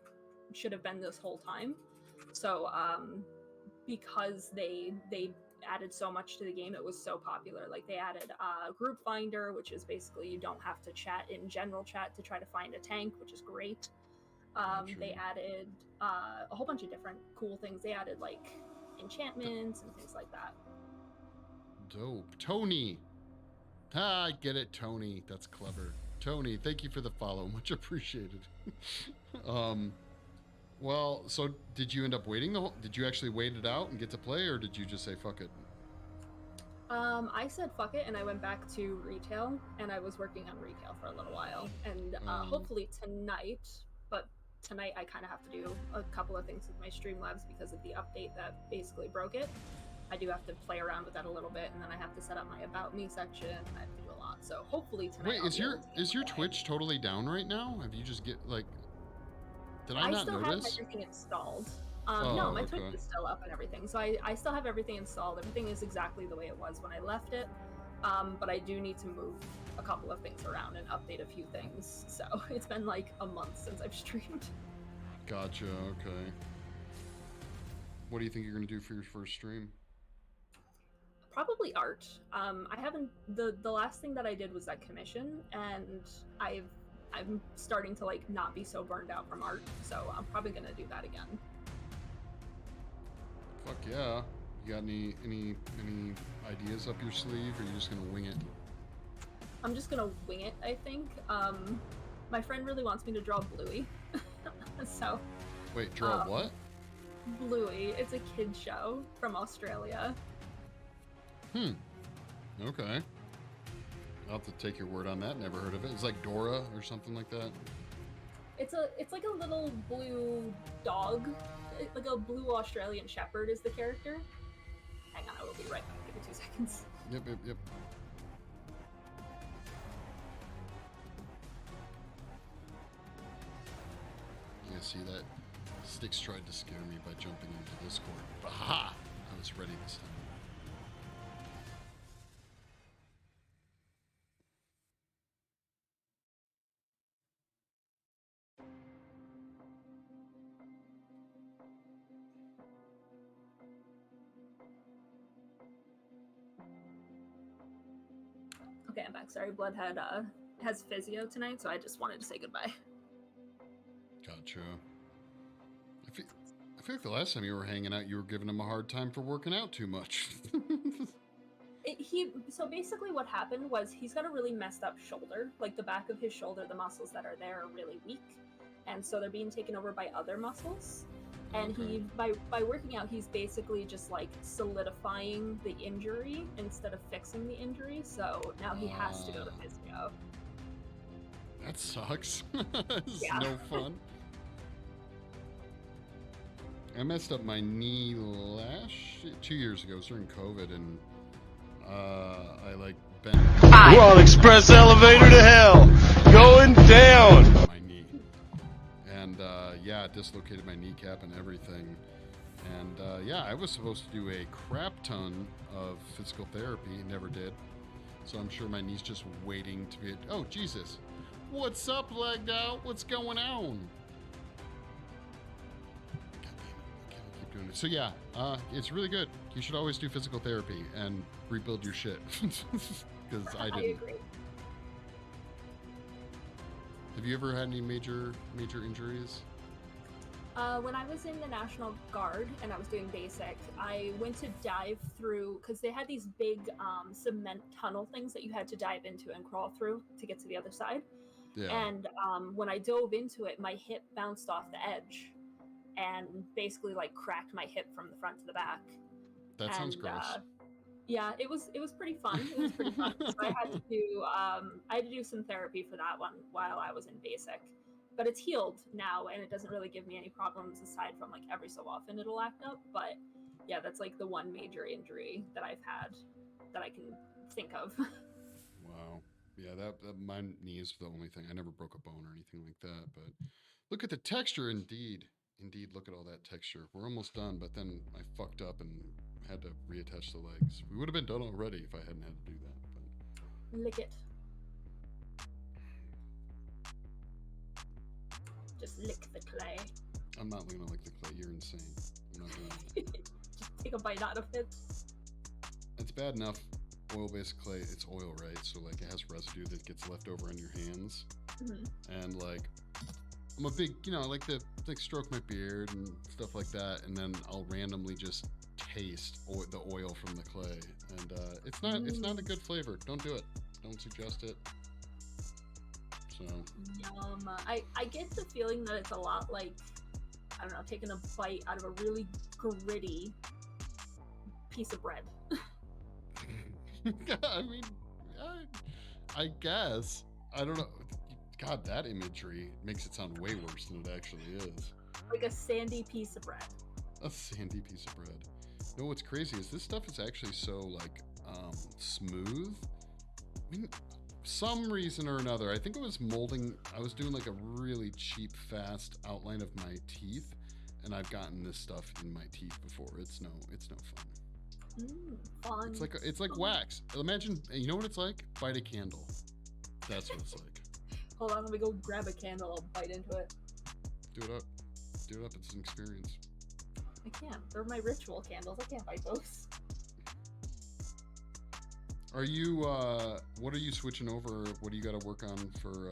should have been this whole time. So because they added so much to the game, it was so popular. Like they added group finder, which is basically you don't have to chat in general chat to try to find a tank, which is great. They added a whole bunch of different cool things. They added like enchantments and things like that. Dope. Tony. I get it, Tony. That's clever. Tony, thank you for the follow. Much appreciated. Well, so did you end up waiting did you actually wait it out and get to play, or did you just say fuck it? I said fuck it, and I went back to retail, and I was working on retail for a little while, and hopefully tonight, but tonight I kind of have to do a couple of things with my Streamlabs because of the update that basically broke it. I do have to play around with that a little bit, and then I have to set up my About Me section, and I have to do a lot. So hopefully tonight. Wait, is your Twitch totally down right now? Have you just did I not still notice? have everything installed. No, my Twitch is still up and everything. So I still have everything installed. Everything is exactly the way it was when I left it. But I do need to move a couple of things around and update a few things. So it's been like a month since I've streamed. Gotcha, okay. What do you think you're going to do for your first stream? Probably art. I haven't, the last thing that I did was that commission, and I'm starting to like not be so burned out from art, so I'm probably gonna do that again. Fuck yeah. You got any ideas up your sleeve, or are you just gonna wing it? I'm just gonna wing it, I think. My friend really wants me to draw Bluey. So Wait, draw what? Bluey. It's a kid show from Australia. Okay. I'll have to take your word on that. Never heard of it. It's like Dora or something like that. It's like a little blue dog. Like a blue Australian shepherd is the character. Hang on, I will be right back. Give me 2 seconds. Yep. Yeah, see that? Sticks tried to scare me by jumping into Discord. But ha! I was ready this time. Okay, I'm back. Sorry, Blood has physio tonight, so I just wanted to say goodbye. Gotcha. I feel like the last time you were hanging out, you were giving him a hard time for working out too much. So basically what happened was he's got a really messed up shoulder. Like the back of his shoulder, the muscles that are there are really weak. And so they're being taken over by other muscles. And Okay. by working out, he's basically just like solidifying the injury instead of fixing the injury. So now he has to go to physio. That sucks. It's Yeah. no fun. I messed up my knee 2 years ago. It was during COVID, and I like bent We're on express elevator to hell, going down. my knee, and yeah, dislocated my kneecap and everything. And yeah, I was supposed to do a crap ton of physical therapy, never did. So I'm sure my knee's just waiting to be. Oh Jesus, what's up, legged out? What's going on? Doing it. So yeah, it's really good. You should always do physical therapy and rebuild your shit, because I didn't. I agree. Have you ever had any major injuries? When I was in the National Guard and I was doing basic, I went to dive through because they had these big cement tunnel things that you had to dive into and crawl through to get to the other side. Yeah. And when I dove into it, my hip bounced off the edge and basically like cracked my hip from the front to the back. That sounds gross. Yeah, it was pretty fun. It was pretty fun. So I had to do some therapy for that one while I was in basic. But it's healed now and it doesn't really give me any problems aside from like every so often it'll act up. But yeah, that's like the one major injury that I've had that I can think of. Wow. Yeah, that my knee is the only thing. I never broke a bone or anything like that. But look at the texture, indeed. Look at all that texture. We're almost done, but then I fucked up and had to reattach the legs. We would have been done already if I hadn't had to do that. But Lick it. Just lick the clay. I'm not gonna lick the clay. You're insane. I'm not doing it. Just take a bite out of it. It's bad enough. Oil-based clay, it's oil, right? So like it has residue that gets left over on your hands. Mm-hmm. And like I'm a big, I like to like stroke my beard and stuff like that, and then I'll randomly just taste the oil from the clay, and it's not a good flavor. Don't do it. Don't suggest it. So Yum. I get the feeling that it's a lot like, I don't know, taking a bite out of a really gritty piece of bread. I mean, I guess. I don't know. God, that imagery makes it sound way worse than it actually is. Like a sandy piece of bread. A sandy piece of bread. No, what's crazy is this stuff is actually so like smooth. I mean, some reason or another, I think it was molding. I was doing like a really cheap, fast outline of my teeth, and I've gotten this stuff in my teeth before. It's no fun. Fun. It's like wax. Imagine, you know what it's like? Bite a candle. That's what it's like. Hold on, let me go grab a candle. I'll bite into it. Do it up. It's an experience. I can't. They're my ritual candles. I can't bite those. Are you, what are you switching over? What do you got to work on for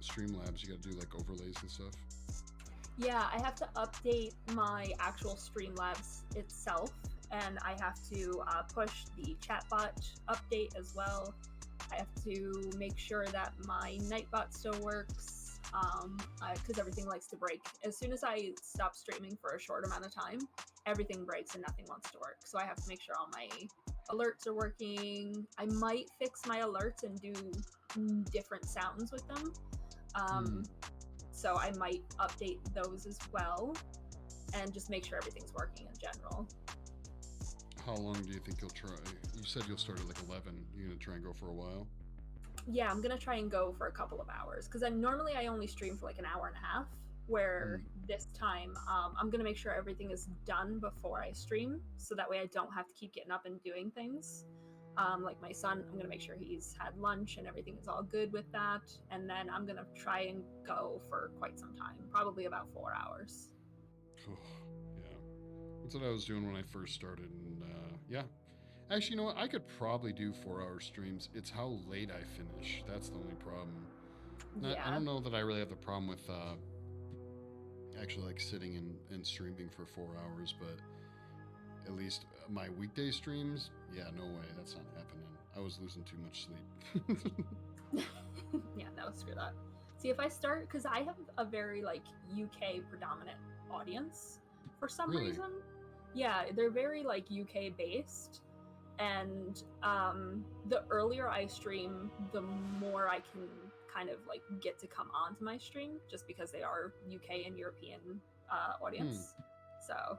Streamlabs? You got to do like overlays and stuff? Yeah, I have to update my actual Streamlabs itself, and I have to push the chatbot update as well. I have to make sure that my Nightbot still works, because everything likes to break. As soon as I stop streaming for a short amount of time, everything breaks and nothing wants to work. So I have to make sure all my alerts are working. I might fix my alerts and do different sounds with them. So I might update those as well and just make sure everything's working in general. How long do you think you'll try? You said you'll start at like 11. You're going to try and go for a while? Yeah, I'm going to try and go for a couple of hours because normally I only stream for like an hour and a half, where this time I'm going to make sure everything is done before I stream so that way I don't have to keep getting up and doing things. Like my son, I'm gonna make sure he's had lunch and everything is all good with that, and then I'm gonna try and go for quite some time, probably about 4 hours. Yeah, that's what I was doing when I first started, and yeah. Actually, you know what? I could probably do 4-hour streams. It's how late I finish. That's the only problem. Yeah. I don't know that I really have the problem with actually like sitting and streaming for 4 hours, but at least my weekday streams, yeah, no way, that's not happening. I was losing too much sleep. Yeah, no, screw that. See, if I start, because I have a very like UK predominant audience for some reason. Yeah, they're very like UK based, and the earlier I stream, the more I can kind of like get to come onto my stream, just because they are UK and European audience. So.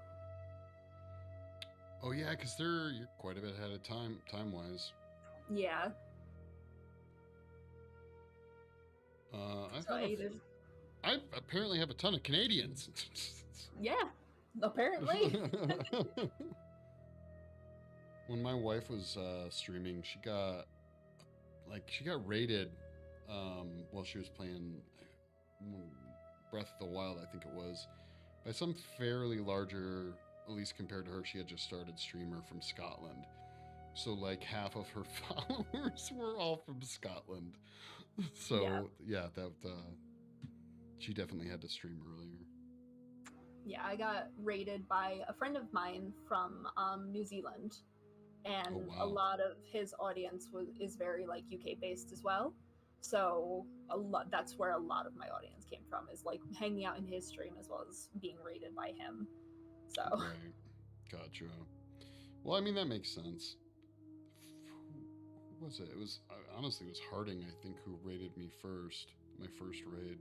Oh yeah, because you're quite a bit ahead of time wise. Yeah. I apparently have a ton of Canadians. Yeah, apparently. When my wife was streaming, she got raided while she was playing Breath of the Wild, I think it was, by some fairly larger, at least compared to her, she had just started streamer from Scotland. So like half of her followers were all from Scotland. So yeah, that she definitely had to stream earlier. Yeah, I got raided by a friend of mine from New Zealand, and a lot of his audience is very like UK based as well. So that's where a lot of my audience came from, is like hanging out in his stream as well as being raided by him. So right, gotcha. Well, I mean, that makes sense. Who was it? It was honestly, it was Harding, I think, who raided me first. My first raid.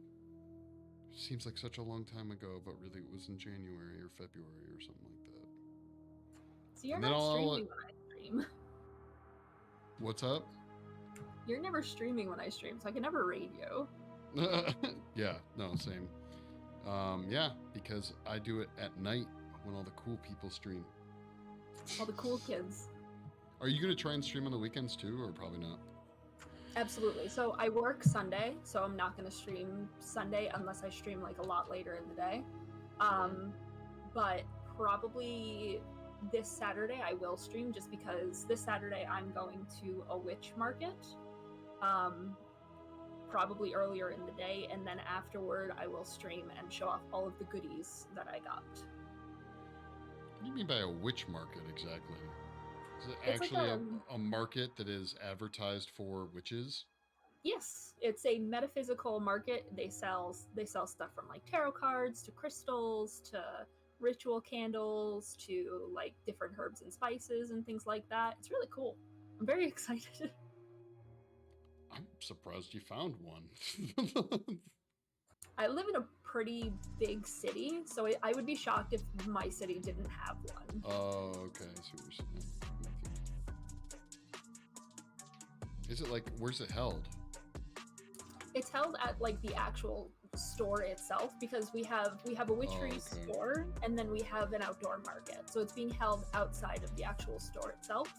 Seems like such a long time ago, but really it was in January or February or something like that. So you're not streaming when I stream. What's up? You're never streaming when I stream, so I can never raid you. Yeah, no, same. Yeah, because I do it at night when all the cool people stream. All the cool kids. Are you going to try and stream on the weekends too, or probably not? Absolutely. So I work Sunday, so I'm not going to stream Sunday unless I stream like a lot later in the day. But probably this Saturday I will stream, just because this Saturday I'm going to a witch market. Probably earlier in the day, and then afterward I will stream and show off all of the goodies that I got. What do you mean by a witch market exactly? Is it It's actually like a market that is advertised for witches? Yes, it's a metaphysical market. They sell stuff from like tarot cards to crystals to ritual candles to like different herbs and spices and things like that. It's really cool. I'm very excited. I'm surprised you found one. I live in a pretty big city, so I would be shocked if my city didn't have one. Oh, okay. I see what you're saying. Is it like, where's it held? It's held at like the actual store itself, because we have a witchery store, and then we have an outdoor market. So it's being held outside of the actual store itself.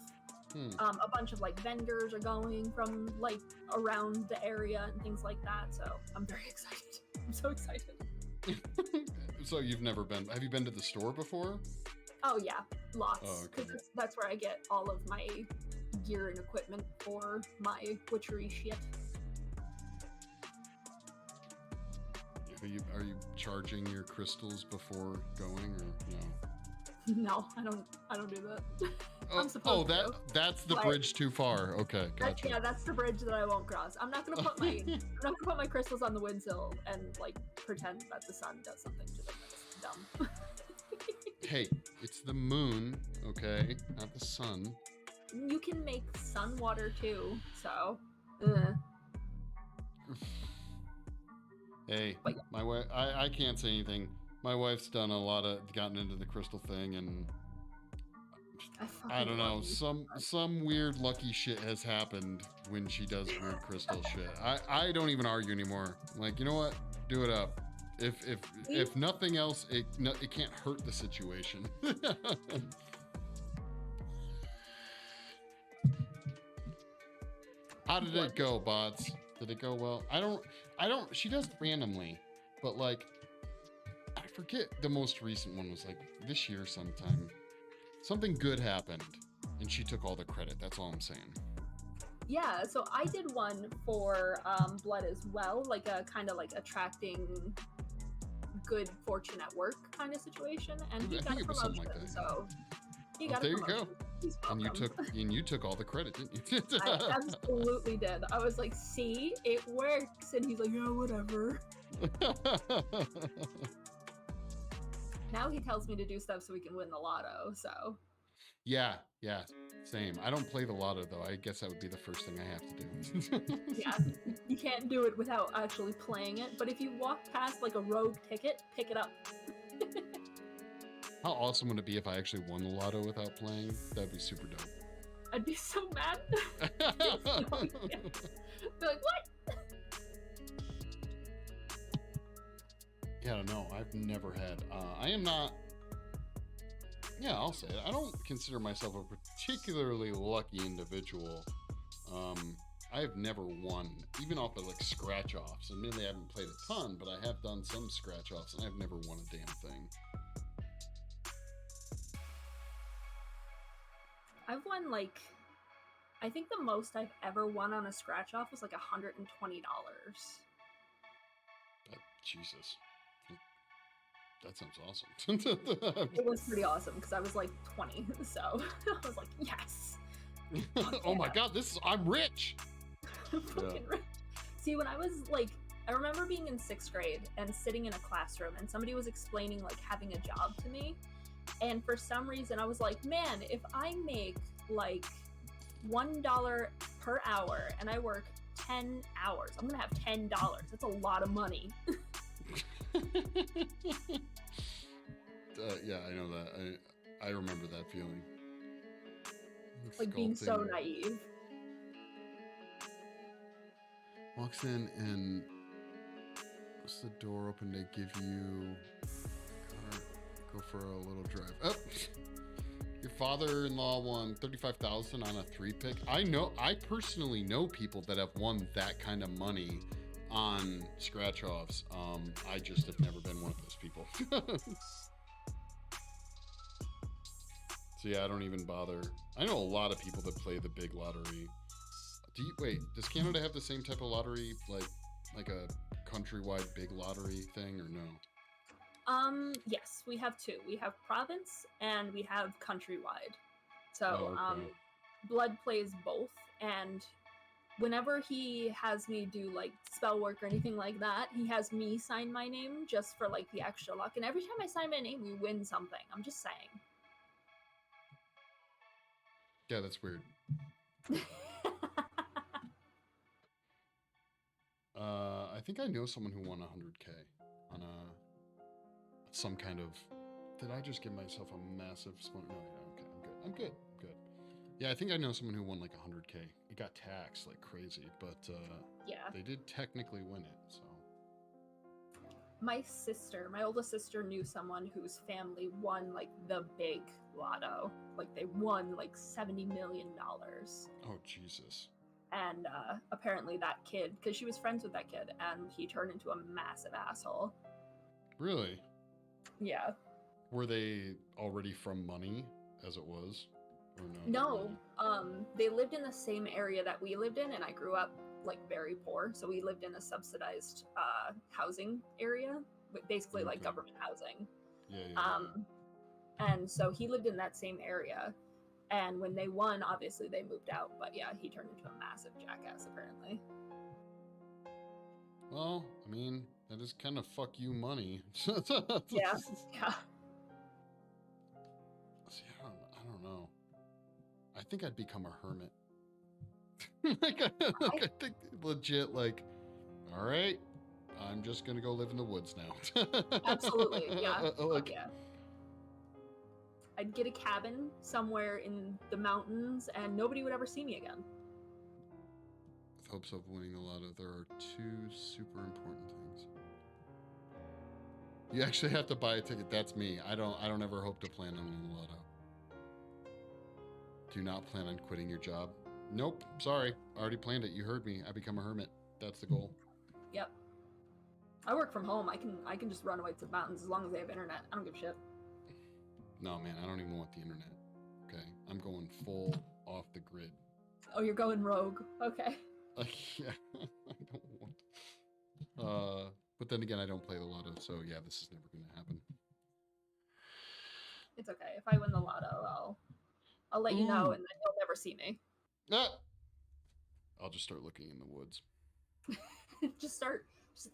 A bunch of like vendors are going from like around the area and things like that. So I'm very excited. I'm so excited. So you've never been? Have you been to the store before? Oh yeah, lots. Oh, okay. That's where I get all of my gear and equipment for my witchery shit. Yeah, Are you charging your crystals before going, or no? No, I don't do that. I'm supposed to. That's the bridge too far. Okay, gotcha. Yeah, that's the bridge that I won't cross. I'm not gonna put my crystals on the windsill and like pretend that the sun does something to them. That's dumb. Hey, it's the moon, okay, not the sun. You can make sun water too, so. Hey, but yeah. My wife. I can't say anything. My wife's gotten into the crystal thing, and I don't know. Some weird lucky shit has happened when she does weird crystal shit. I don't even argue anymore. I'm like, you know what? Do it up. If nothing else, it can't hurt the situation. How did it go, bots? Did it go well? I don't. She does it randomly, but like, I forget the most recent one was like this year sometime. Something good happened, and she took all the credit. That's all I'm saying. Yeah, so I did one for blood as well, like a kind of like attracting good fortune at work kind of situation, and he got a promotion. Like that, so he got a promotion. There you go. And you took all the credit, didn't you? I absolutely did. I was like, "See, it works," and he's like, "Yeah, whatever." Now he tells me to do stuff so we can win the lotto. So. Yeah, same. I don't play the lotto though. I guess that would be the first thing I have to do. Yeah, you can't do it without actually playing it. But if you walk past like a rogue ticket, pick it up. How awesome would it be if I actually won the lotto without playing? That'd be super dope. I'd be so mad. Be like, what? Yeah, I don't know. I've never had. I am not. Yeah, I'll say it. I don't consider myself a particularly lucky individual. I've never won, even off of like scratch offs. Admittedly, I haven't played a ton, but I have done some scratch offs, and I've never won a damn thing. I've won like, I think the most I've ever won on a scratch off was like $120. Jesus. That sounds awesome. It was pretty awesome because I was like 20, so I was like, yes. Oh my god, I'm rich. Fucking rich. See, when I was like, I remember being in 6th grade and sitting in a classroom and somebody was explaining like having a job to me, and for some reason I was like, man, if I make like $1 per hour and I work 10 hours, I'm gonna have $10. That's a lot of money. Yeah, I know that. I remember that feeling. Like being so naive. Walks in and what's the door open to give you? Go for a little drive. Oh, your father-in-law won $35,000 on a 3-pick. I personally know people that have won that kind of money on scratch offs. I just have never been one of those people. So yeah, I don't even bother. I know a lot of people that play the big lottery. Does Canada have the same type of lottery, like a countrywide big lottery thing, or no? Yes, we have two. We have province and we have countrywide. So okay. Blood plays both, and whenever he has me do like spell work or anything like that, he has me sign my name just for like the extra luck. And every time I sign my name, we win something. I'm just saying. Yeah, that's weird. I think I know someone who won 100K on some kind of. Did I just give myself a massive spoon? No, yeah, okay, I'm good. Yeah, I think I know someone who won like 100K. It got taxed like crazy, but yeah, they did technically win it. So my oldest sister knew someone whose family won like the big lotto. Like they won like $70 million. Oh, Jesus. And apparently that kid, because she was friends with that kid, and he turned into a massive asshole. Really? Yeah. Were they already from money as it was? Or no. They lived in the same area that we lived in, and I grew up like very poor, so we lived in a subsidized housing area, basically like government housing. And so he lived in that same area, and when they won, obviously they moved out, but yeah, he turned into a massive jackass apparently. Well, I mean, that is kind of fuck you money. Yeah. See, I don't know. I think I'd become a hermit. I think legit, like, all right, I'm just gonna go live in the woods now. Absolutely, yeah. Like, yeah. I'd get a cabin somewhere in the mountains, and nobody would ever see me again. With hopes of winning the lotto, there are two super important things. You actually have to buy a ticket. That's me. I don't ever hope to plan on winning the lotto. Do not plan on quitting your job. Nope. Sorry. I already planned it. You heard me. I become a hermit. That's the goal. Yep. I work from home. I can just run away to the mountains as long as they have internet. I don't give a shit. No, man. I don't even want the internet. Okay. I'm going full off the grid. Oh, you're going rogue. Okay. Yeah. I don't want... But then again, I don't play the lotto, so yeah, this is never going to happen. It's okay. If I win the lotto, I'll let you know, and then you'll never see me. Ah! I'll just start looking in the woods. Just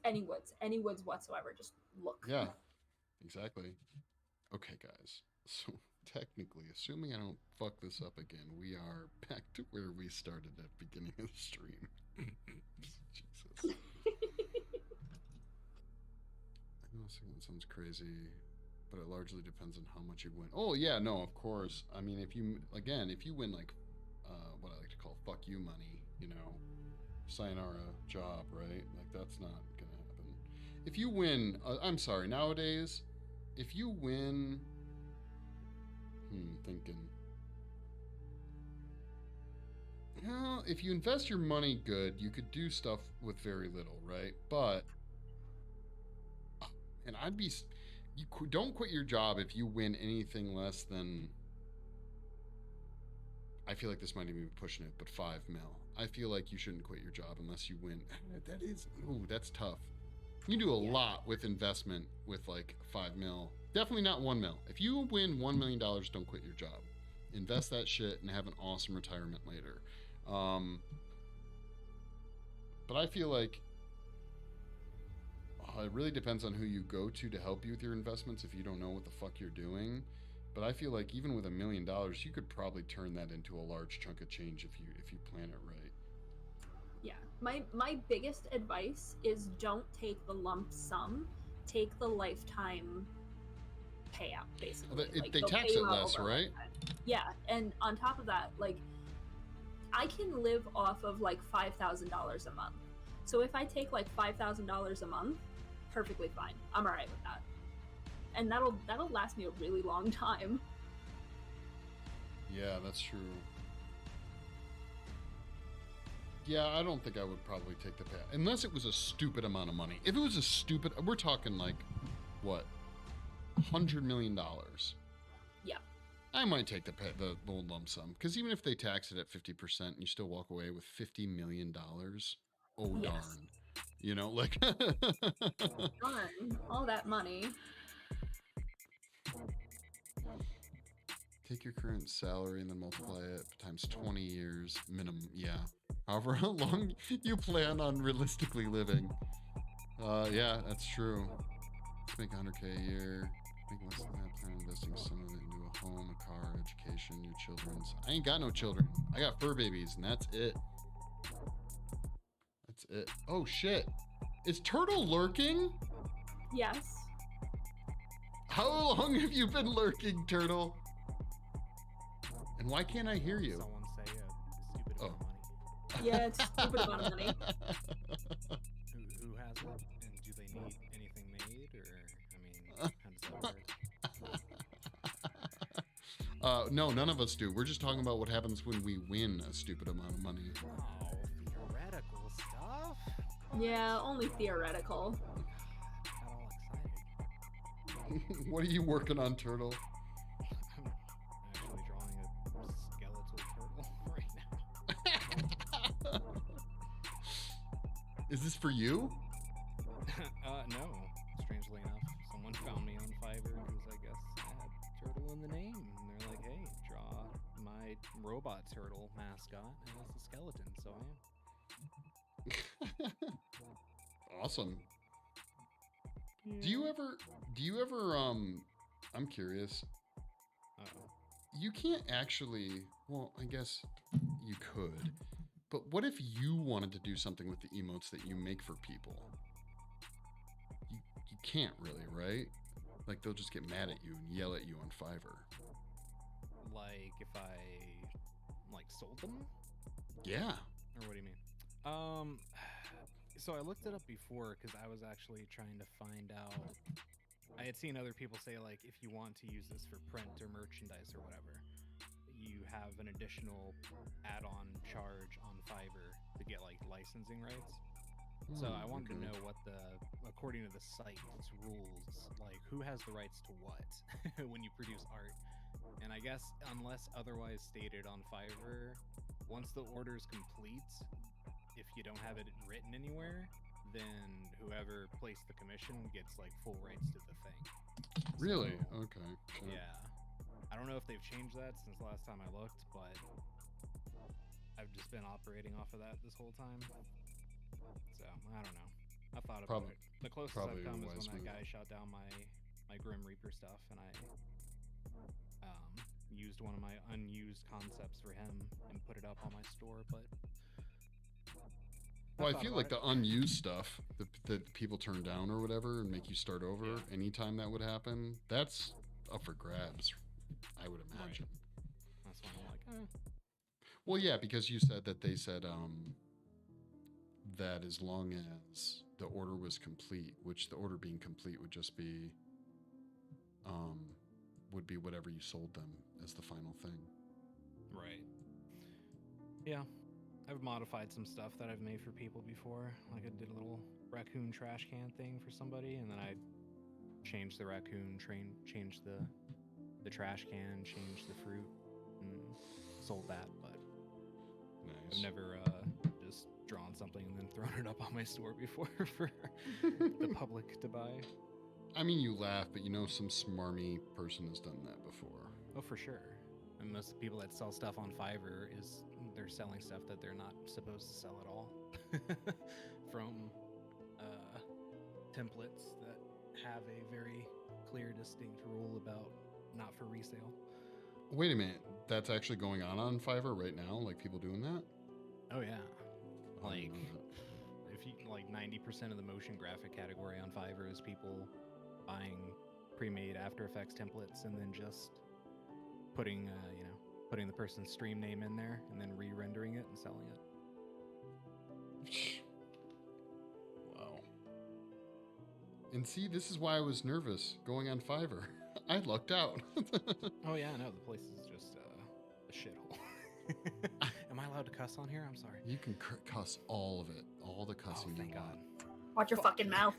any woods whatsoever. Just look. Yeah, exactly. Okay, guys. So technically, assuming I don't fuck this up again, we are back to where we started at the beginning of the stream. Jesus. I know that sounds crazy, but it largely depends on how much you win. Oh yeah, no, of course. I mean, if you win like what I like to call fuck you money, you know, sayonara job, right? Like that's not gonna happen. If you win, I'm sorry, nowadays, if you win, thinking. Well, if you invest your money good, you could do stuff with very little, right? But, and don't quit your job if you win anything less than, I feel like this might even be pushing it, but 5 mil. I feel like you shouldn't quit your job unless you win. That's tough. You can do a lot with investment with like 5 mil. Definitely not 1 mil. If you win $1 million, don't quit your job. Invest that shit and have an awesome retirement later. But I feel like it really depends on who you go to help you with your investments if you don't know what the fuck you're doing. But I feel like even with $1 million, you could probably turn that into a large chunk of change if you plan it right. Yeah. My biggest advice is don't take the lump sum. Take the lifetime payout, basically. They tax it less, right? Yeah, and on top of that, like, I can live off of like $5,000 a month. So if I take like $5,000 a month, perfectly fine. I'm all right with that, and that'll last me a really long time. Yeah, that's true. Yeah, I don't think I would probably take the payout unless it was a stupid amount of money. If it was a stupid, we're talking like what, $100 million. Yeah. I might take the old lump sum, because even if they tax it at 50% and you still walk away with $50 million, oh yes. darn. You know, like darn, all that money. Take your current salary and then multiply it times 20 years minimum. Yeah. However long you plan on realistically living. Yeah, that's true. Let's make 100K a year. Make less than that, plan investing some of it into a home, a car, education, your children's. I ain't got no children. I got fur babies, and that's it. That's it. Oh shit. Is Turtle lurking? Yes. How long have you been lurking, Turtle? And why can't I hear you? Someone say a stupid amount of money. Yeah, it's a stupid amount of money. Who has it? And do they need anything made? Or, I mean, how does that work? No, none of us do. We're just talking about what happens when we win a stupid amount of money. Oh, theoretical stuff? Yeah, only theoretical. Got all excited. What are you working on, Turtle? I'm actually drawing a skeletal turtle right now. Is this for you? No. Strangely enough, someone found me on Fiverr because I guess I had turtle in the name. And they're like, hey, draw my robot turtle mascot as a skeleton. So I am. Awesome. Do you ever, I'm curious, Uh-oh. you can't actually, well, I guess you could, but what if you wanted to do something with the emotes that you make for people? You can't really, right? Like they'll just get mad at you and yell at you on Fiverr. Like if I sold them? Yeah. Or what do you mean? So I looked it up before because I was actually trying to find out. I had seen other people say like if you want to use this for print or merchandise or whatever, you have an additional add-on charge on Fiverr to get like licensing rights. So I wanted to know what according to the site's rules, like who has the rights to what when you produce art. And I guess unless otherwise stated on Fiverr, once the order is complete, if you don't have it written anywhere, then whoever placed the commission gets like full rights to the thing. Really? So, okay. Sure. Yeah. I don't know if they've changed that since the last time I looked, but I've just been operating off of that this whole time. So I don't know. I thought about it. The closest I've come is when that guy shot down my Grim Reaper stuff, and I used one of my unused concepts for him and put it up on my store. But well, I feel like the unused stuff that people turn down or whatever and make you start over anytime that would happen, that's up for grabs, I would imagine. Right. That's why I'm like, Well, yeah, because you said that they said that as long as the order was complete, which the order being complete would just be whatever you sold them as the final thing. Right. Yeah. I've modified some stuff that I've made for people before. Like I did a little raccoon trash can thing for somebody, and then I changed the raccoon, changed the trash can, changed the fruit, and sold that. But nice. I've never just drawn something and then thrown it up on my store before for the public to buy. I mean, you laugh, but you know some smarmy person has done that before. Oh, for sure. And most people that sell stuff on Fiverr they're selling stuff that they're not supposed to sell at all. From templates that have a very clear, distinct rule about not for resale. Wait a minute. That's actually going on Fiverr right now? Like people doing that? Oh, yeah. Like, if you, like 90% of the motion graphic category on Fiverr is people buying pre-made After Effects templates and then just putting the person's stream name in there and then re-rendering it and selling it. Wow. And see, this is why I was nervous going on Fiverr. I lucked out. Oh yeah, no, the place is just a shithole. Am I allowed to cuss on here? I'm sorry. You can cuss all of it, all the cussing thank you want. Watch your fucking mouth.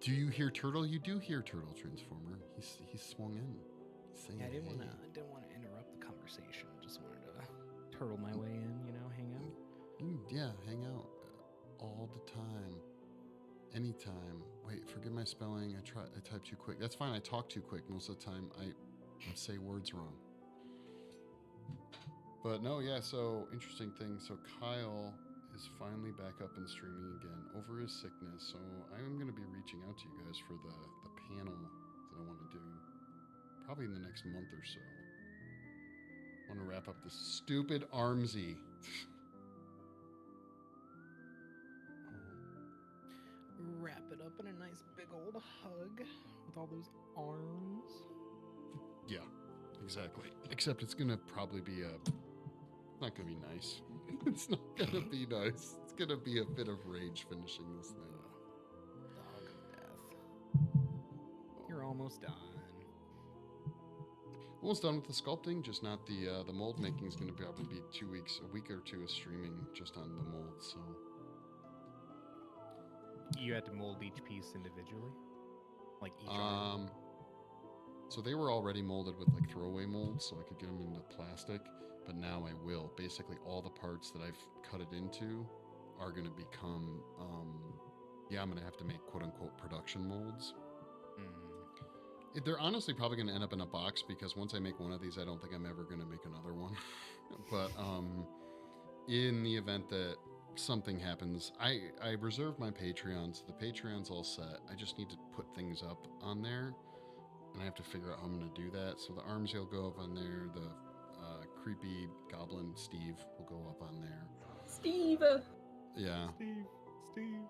Do you hear Turtle? You do hear Turtle, Transformer. He's swung in. Yeah, I didn't want to interrupt the conversation. Just wanted to turtle my way in, hang out. Yeah, hang out all the time, anytime. Wait, forgive my spelling. I type too quick. That's fine. I talk too quick most of the time. I say words wrong. But no, yeah. So interesting thing. So Kyle is finally back up and streaming again over his sickness. So I'm going to be reaching out to you guys for the panel that I want to do. Probably in the next month or so. I want to wrap up this stupid Armsy. Wrap it up in a nice big old hug with all those arms. Yeah, exactly. Except it's going to probably be not going to be nice. It's not going to be nice. It's going to be a bit of rage finishing this thing. The hug of death. You're almost done. Almost done with the sculpting, just not the mold making is going to probably be a week or two of streaming just on the mold. So you had to mold each piece individually, like each arm. So they were already molded with like throwaway molds, so I could get them into plastic. But now I will. Basically, all the parts that I've cut it into are going to become, I'm going to have to make quote unquote production molds. They're honestly probably going to end up in a box because once I make one of these, I don't think I'm ever going to make another one. But in the event that something happens, I reserve my Patreon, so the Patreon's all set. I just need to put things up on there, and I have to figure out how I'm going to do that. So the Armsy will go up on there. The creepy goblin Steve will go up on there. Steve. Yeah. Steve.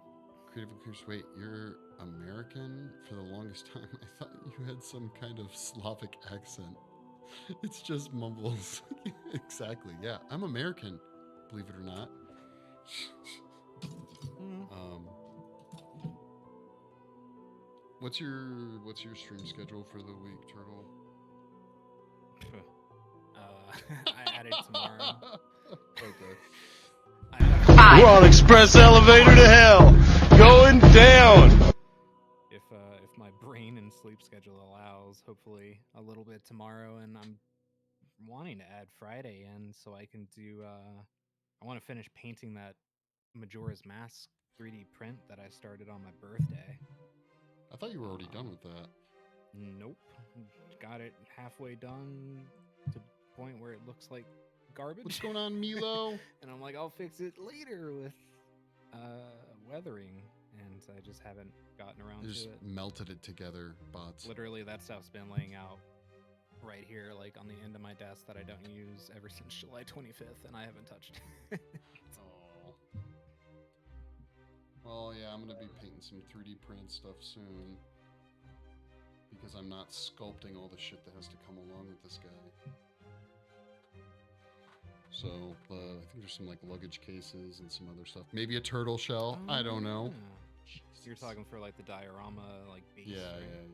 Creative Curse. Wait, you're American? For the longest time, I thought you had some kind of Slavic accent. It's just mumbles. Exactly. Yeah, I'm American. Believe it or not. What's your stream schedule for the week, Turtle? I added tomorrow. Okay. We're on express elevator to hell, going down. If my brain and sleep schedule allows, hopefully a little bit tomorrow, and I'm wanting to add Friday in so I can do. I want to finish painting that Majora's Mask 3D print that I started on my birthday. I thought you were already done with that. Nope. Got it halfway done to the point where it looks like garbage. What's going on, Milo? And I'm like, I'll fix it later with weathering, and I just haven't gotten around Just to it. melted it together, bots. Literally, that stuff's been laying out right here, like on the end of my desk that I don't use ever since July 25th, and I haven't touched it. Oh. Well, yeah, I'm gonna be painting some 3D print stuff soon because I'm not sculpting all the shit that has to come along with this guy. So I think there's some like luggage cases and some other stuff. Maybe a turtle shell. I don't know. Yeah. You're talking for like the diorama, like base. Yeah, right? yeah.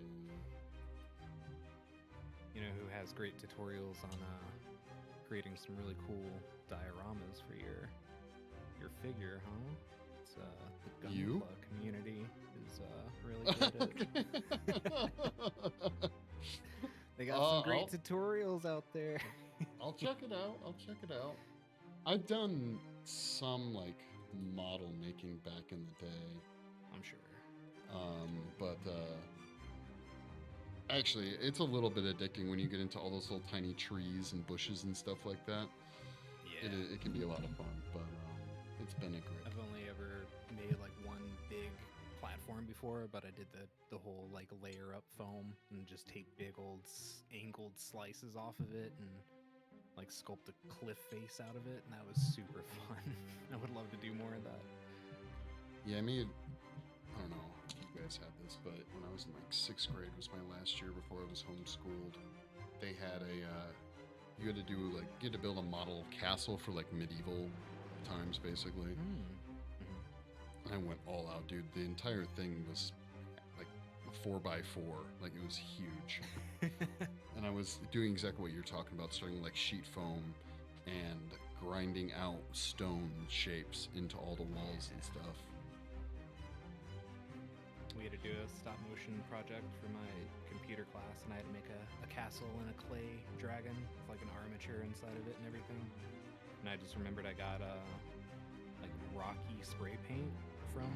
You know who has great tutorials on creating some really cool dioramas for your figure, huh? It's the You? Gunpla community is really good at. They got some great tutorials out there. I'll check it out. I've done some like model making back in the day. I'm sure. But actually, it's a little bit addicting when you get into all those little tiny trees and bushes and stuff like that. Yeah. It can be a lot of fun, but it's been a great. I've only ever made like one big platform before, but I did the whole like layer up foam and just take big old angled slices off of it and like sculpt a cliff face out of it, and that was super fun. I would love to do more of that. Yeah, I don't know if you guys had this, but when I was in like 6th grade was my last year before I was homeschooled. They had you had to build a model castle for like medieval times, basically. And I went all out, dude. The entire thing was like a 4x4, like it was huge. And I was doing exactly what you're talking about, starting like sheet foam and grinding out stone shapes into all the walls and stuff. We had to do a stop motion project for my computer class, and I had to make a castle and a clay dragon with like an armature inside of it and everything. And I just remembered I got like rocky spray paint from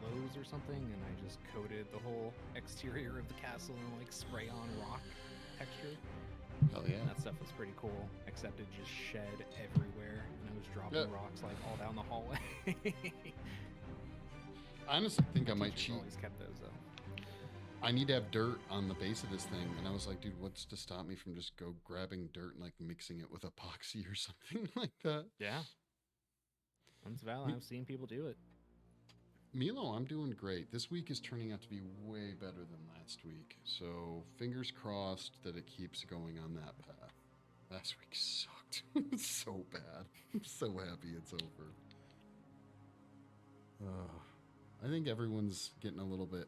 Lowe's or something, and I just coated the whole exterior of the castle in like spray on rock texture. Hell yeah. And that stuff was pretty cool, except it just shed everywhere, and I was dropping rocks like all down the hallway. I honestly think I might cheat. Always kept those up. I need to have dirt on the base of this thing, and I was like, dude, what's to stop me from just grabbing dirt and like mixing it with epoxy or something like that? Yeah, that's valid. I've seen people do it. Milo, I'm doing great. This week is turning out to be way better than last week, so fingers crossed that it keeps going on that path. Last week sucked. So bad. I'm so happy it's over. I think everyone's getting a little bit,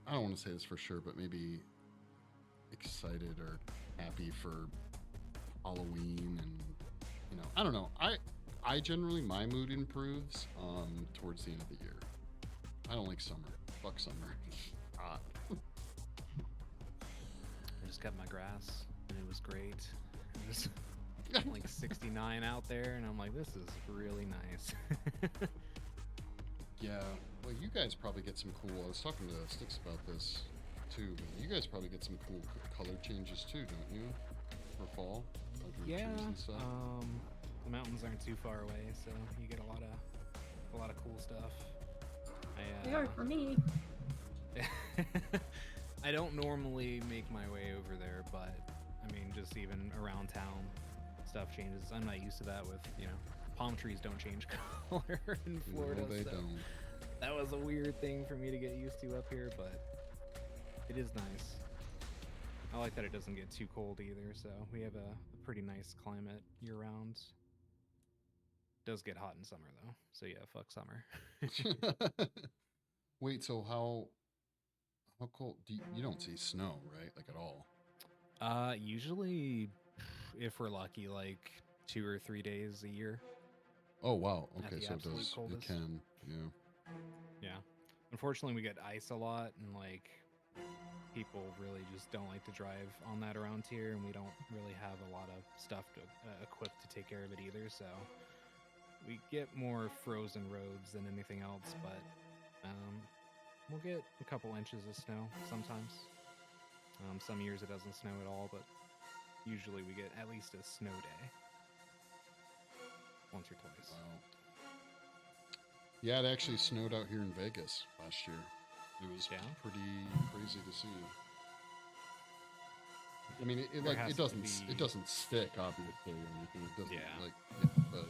I don't want to say this for sure, but maybe excited or happy for Halloween, and I don't know. I generally, my mood improves towards the end of the year. I don't like summer. Fuck summer. Hot. I just cut my grass, and it was great. It was like 69 out there, and I'm like, this is really nice. Yeah, well, you guys probably get some cool. I was talking to Sticks about this too. But you guys probably get some cool color changes too, don't you? For fall, like your Yeah, trees and stuff. the mountains aren't too far away, so you get a lot of cool stuff. They are for me. I don't normally make my way over there, but I mean, just even around town, stuff changes. I'm not used to that with, palm trees don't change color in Florida. No, they so don't. that was a weird thing for me to get used to up here, but it is nice. I like that it doesn't get too cold either, so we have a pretty nice climate year round. It does get hot in summer though, so yeah, fuck summer. Wait, so how cold? You don't see snow, right? Like at all? Usually, if we're lucky, like 2 or 3 days a year. Oh wow. At Okay, the so it absolute does. It coldest. can. Yeah. Yeah. Unfortunately, we get ice a lot, and like people really just don't like to drive on that around here, and we don't really have a lot of stuff to equipped to take care of it either. So we get more frozen roads than anything else, but we'll get a couple inches of snow sometimes. Some years it doesn't snow at all, but usually we get at least a snow day once or twice. Wow. Yeah, it actually snowed out here in Vegas last year. It was Yeah? pretty crazy to see. I mean, it There like has it to doesn't be- it doesn't stick obviously or anything. It doesn't Yeah. like yeah, but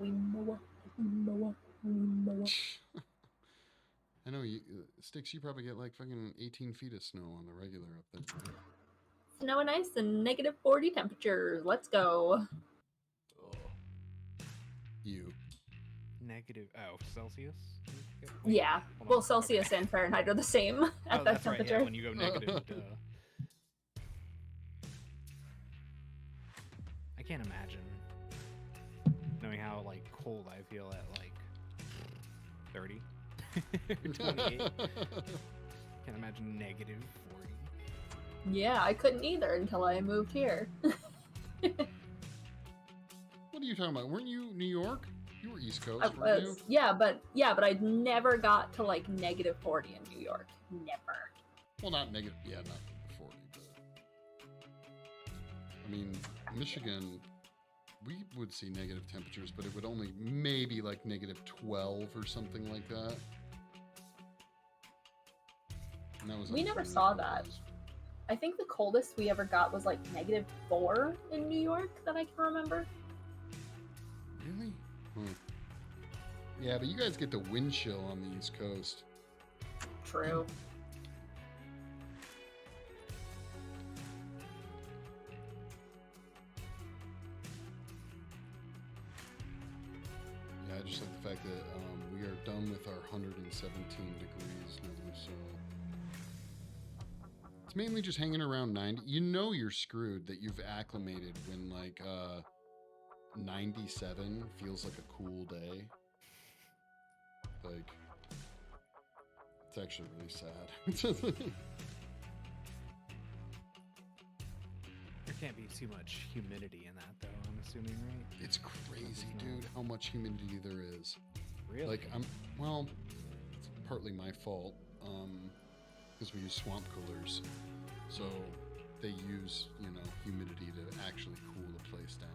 We mow, we mow, we mow. I know you Sticks. You probably get like fucking 18 feet of snow on the regular up there. Right? Snow and ice and negative 40 temperatures. Let's go. You. Negative, Celsius? Yeah. Hold Well, on. Celsius Okay. and Fahrenheit are the same at Oh, that that's right. temperature. Yeah, when you go negative, duh. I can't imagine knowing how like cold I feel at like 30 or 28. Can't imagine negative 40. Yeah, I couldn't either until I moved here. What are you talking about? Weren't you New York? You were East Coast, I weren't you? was, yeah, but I never got to like negative 40 in New York. Never. Well, not negative. Yeah, not 40, but I mean, Michigan, we would see negative temperatures, but it would only maybe like negative 12 or something like that. And that was We never unfair saw for that. us. I think the coldest we ever got was like negative 4 in New York that I can remember. Really? Yeah, but you guys get the wind chill on the East Coast. True. Yeah, I just like the fact that we are done with our 117 degrees now, so it's mainly just hanging around 90. You know you're screwed that you've acclimated when like 97 feels like a cool day. Like, it's actually really sad. There can't be too much humidity in that, though, I'm assuming, right? It's crazy, dude, how much humidity there is. Really? Like, well, it's partly my fault, because we use swamp coolers. So they use, humidity to actually cool the place down.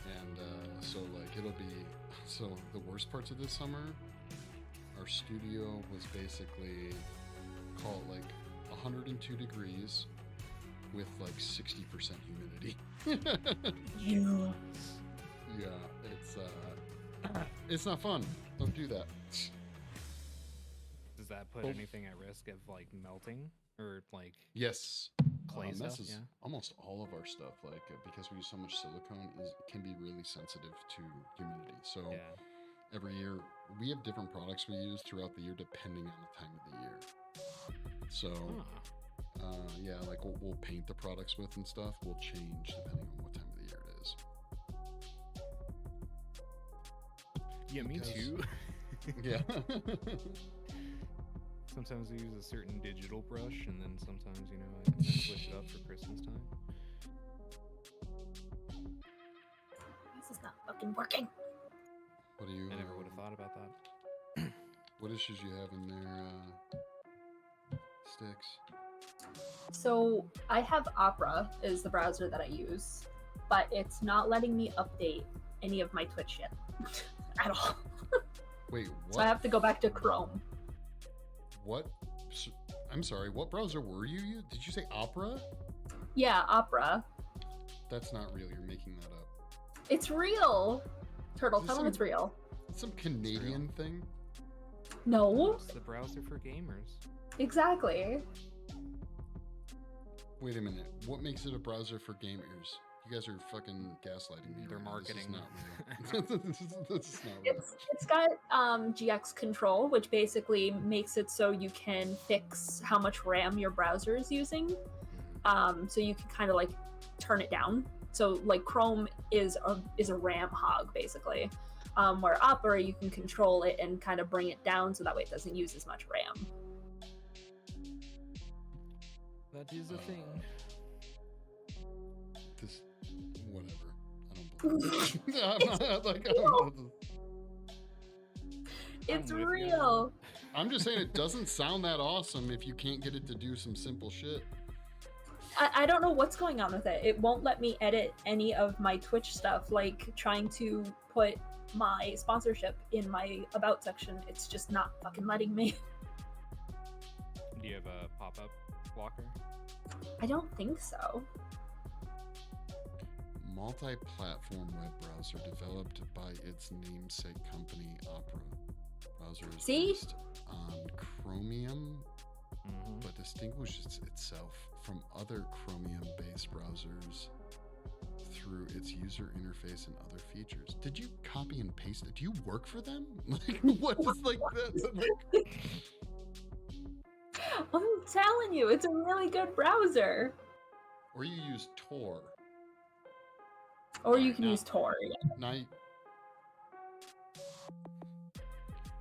And so, like, so the worst parts of this summer, our studio was basically, call it like 102 degrees with like 60% humidity. You. Yeah, it's not fun. Don't do that. Does that put Oh. anything at risk of like melting or like Yes. clay stuff? messes Yeah. almost all of our stuff, like because we use so much silicone, can be really sensitive to humidity. So Yeah. every year we have different products we use throughout the year depending on the time of the year. So Huh. yeah, like we'll paint the products with and stuff will change depending on what time of the year it is. Yeah, me Because- too. Yeah. Sometimes I use a certain digital brush, and then sometimes, I switch it up for Christmas time. This is not fucking working. What do you? I never would have thought about that. What issues you have in there, Sticks? So I have Opera is the browser that I use, but it's not letting me update any of my Twitch yet at all. Wait, what? So I have to go back to Chrome. What? I'm sorry. What browser were you using? Did you say Opera? Yeah, Opera. That's not real. You're making that up. It's real. Turtle, Is tell this them it's real. Some Canadian thing? No, It's the browser for gamers. exactly. Wait a minute. What makes it a browser for gamers? You guys are fucking gaslighting me. They're right now. marketing. This is not real. This is not real. It's got GX control, which basically makes it so you can fix how much RAM your browser is using. So you can kind of like turn it down. So like Chrome is a RAM hog basically, where Opera you can control it and kind of bring it down so that way it doesn't use as much RAM. That is a thing. This, whatever. I don't believe it. I'm not, like, I'm, It's with you. real. I'm just saying it doesn't sound that awesome if you can't get it to do some simple shit. I don't know what's going on with it. It won't let me edit any of my Twitch stuff, like trying to put my sponsorship in my about section. It's just not fucking letting me. Do you have a pop-up blocker? I don't think so. Multi-platform web browser developed by its namesake company, Opera. Browser is See? based on Chromium, Mm-hmm. but distinguishes itself from other Chromium-based browsers through its user interface and other features. Did you copy and paste it? Do you work for them? Like, what is like that? Like, I'm telling you, it's a really good browser. or you use Tor? Or you Alright, can now- use Tor. Yeah. Now,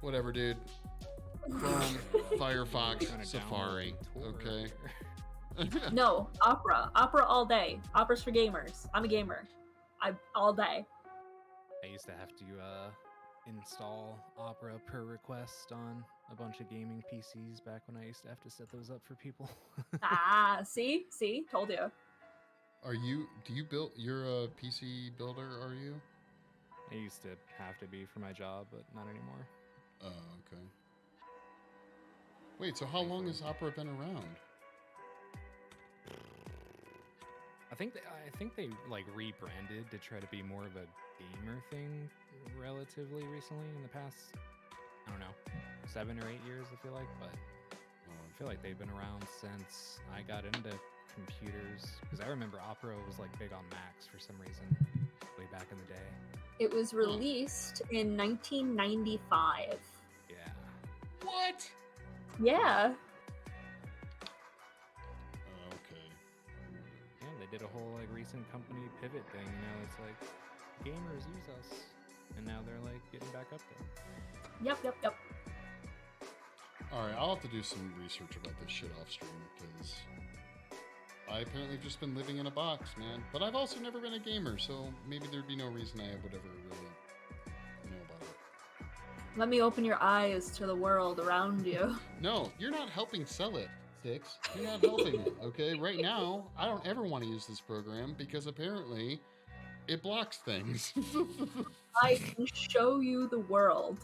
whatever, dude. Chrome, Firefox, Trying to Safari. download Tor Okay. here. No, Opera. Opera all day. Opera's for gamers. I'm a gamer. All day. I used to have to install Opera per request on a bunch of gaming PCs back when I used to have to set those up for people. See, told you. Do you build? You're a PC builder, are you? I used to have to be for my job, but not anymore. Oh, okay. Wait, so how long has Opera been around? I think they like rebranded to try to be more of a gamer thing relatively recently in the past, I don't know, 7 or 8 years I feel like, but I feel like they've been around since I got into computers, because I remember Opera was like big on Macs for some reason way back in the day. It was released in 1995. Yeah. What? Yeah. Okay. Yeah, they did a whole like recent company pivot thing, it's like gamers use us, and now they're like getting back up there. Yep. All right, I'll have to do some research about this shit off stream because I apparently have just been living in a box, man. But I've also never been a gamer, so maybe there'd be no reason I would ever really know about it. Let me open your eyes to the world around you. No, you're not helping sell it, Sticks. You're not helping it, okay? Right now, I don't ever want to use this program because apparently it blocks things. I can show you the world.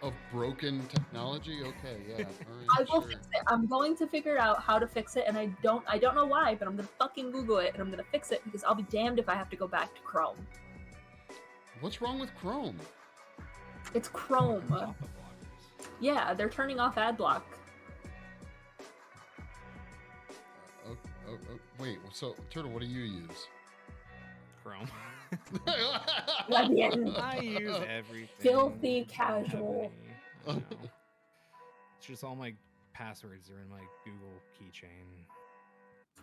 Of broken technology? Okay, yeah. All right, I will sure. fix it. I'm going to figure out how to fix it, and I don't know why, but I'm gonna fucking Google it and I'm gonna fix it because I'll be damned if I have to go back to Chrome. What's wrong with Chrome? It's Chrome. Pop-up blockers. Yeah, they're turning off ad block. Wait, so Turtle, what do you use? Chrome. Lesbian. I use everything. Filthy I don't have casual. any, I know. It's just all my passwords are in my Google keychain.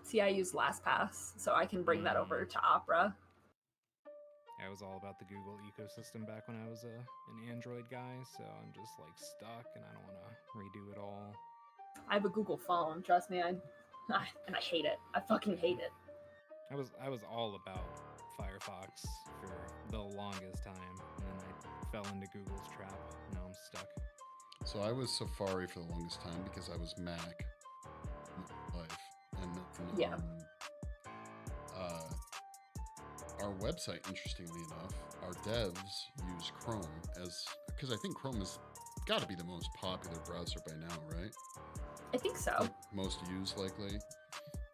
See, I use LastPass, so I can bring that over to Opera. I was all about the Google ecosystem back when I was an Android guy, so I'm just like stuck, and I don't want to redo it all. I have a Google phone. Trust me, and I hate it. I fucking hate it. I was all about Firefox for the longest time, and then I fell into Google's trap. Now I'm stuck. So I was Safari for the longest time because I was Mac life, and then, Yeah. our website, interestingly enough, our devs use Chrome because I think Chrome has got to be the most popular browser by now, right? I think so. Like most used, likely.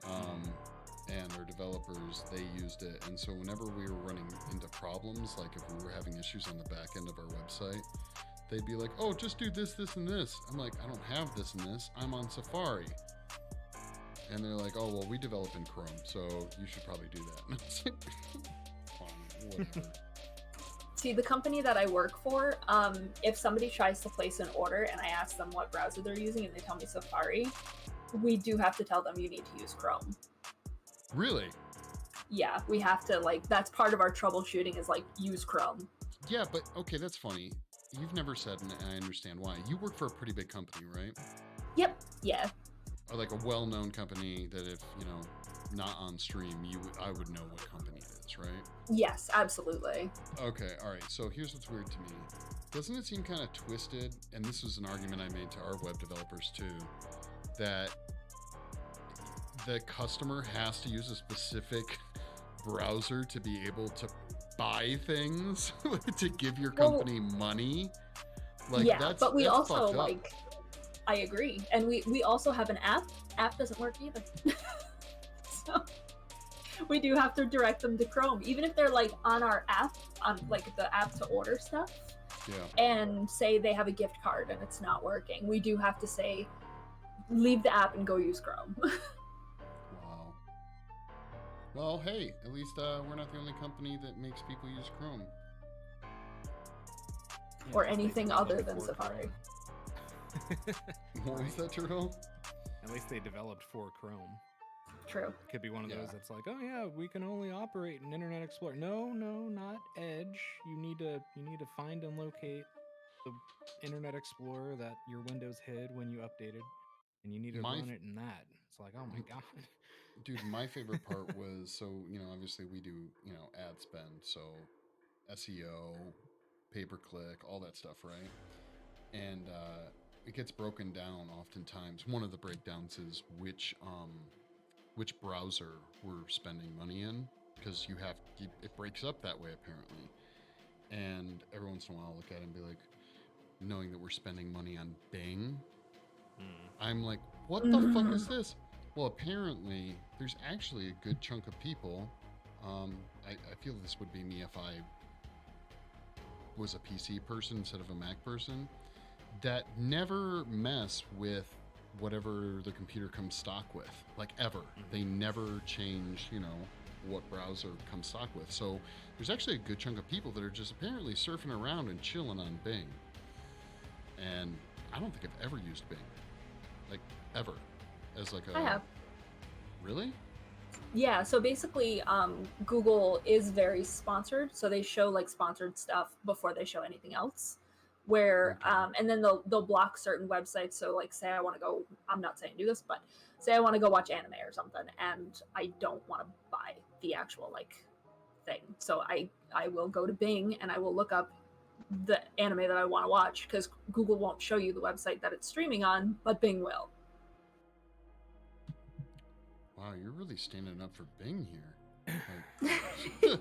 And our developers, they used it. And so whenever we were running into problems, like if we were having issues on the back end of our website, they'd be like, oh, just do this, this, and this. I'm like, I don't have this and this. I'm on Safari. And they're like, oh, well, we develop in Chrome, so you should probably do that. And I was like, fine, whatever. See, the company that I work for, if somebody tries to place an order and I ask them what browser they're using and they tell me Safari, we do have to tell them you need to use Chrome. Really? Yeah, we have to, like, that's part of our troubleshooting is, like, use Chrome. Yeah, but okay, that's funny. You've never said, and I understand why. You work for a pretty big company, right? Yep, yeah. Or like a well-known company that if, not on stream, I would know what company it is, right? Yes, absolutely. Okay, all right. So here's what's weird to me. Doesn't it seem kind of twisted, and this was an argument I made to our web developers too, that the customer has to use a specific browser to be able to buy things to give your company money? Like, yeah, but we that's also, fucked up. like, I agree. And we also have an app. App doesn't work either. So we do have to direct them to Chrome, even if they're like on our app, on like the app to order stuff. Yeah. And say they have a gift card and it's not working. We do have to say, leave the app and go use Chrome. Wow. Well, hey, at least we're not the only company that makes people use Chrome. Yeah, Or at least they anything developed other than for Safari. Chrome. What was that, Turtle? At least they developed for Chrome. True. Could be one of Yeah. those that's like, oh yeah, we can only operate in Internet Explorer. No, not Edge. You need to find and locate the Internet Explorer that your Windows hid when you updated, and you need to run it in that. It's like, oh my god. Dude, my favorite part was, so, obviously we do, ad spend, so SEO, pay-per-click, all that stuff, right? And it gets broken down oftentimes. One of the breakdowns is which browser we're spending money in, because it breaks up that way apparently. And every once in a while I'll look at it and be like, knowing that we're spending money on Bing, I'm like, what the fuck is this? Well, apparently there's actually a good chunk of people. I feel this would be me if I was a PC person instead of a Mac person, that never mess with whatever the computer comes stock with, like ever. They never change, what browser comes stock with. So there's actually a good chunk of people that are just apparently surfing around and chilling on Bing. And I don't think I've ever used Bing, like ever, as like a. I have. Really? Yeah, so basically, Google is very sponsored, so they show like sponsored stuff before they show anything else. Where and then they'll block certain websites. So like, say I want to go, I'm not saying do this, but say I want to go watch anime or something, and I don't want to buy the actual like thing. So I will go to Bing and I will look up the anime that I want to watch, because Google won't show you the website that it's streaming on, but Bing will. Wow, you're really standing up for Bing here.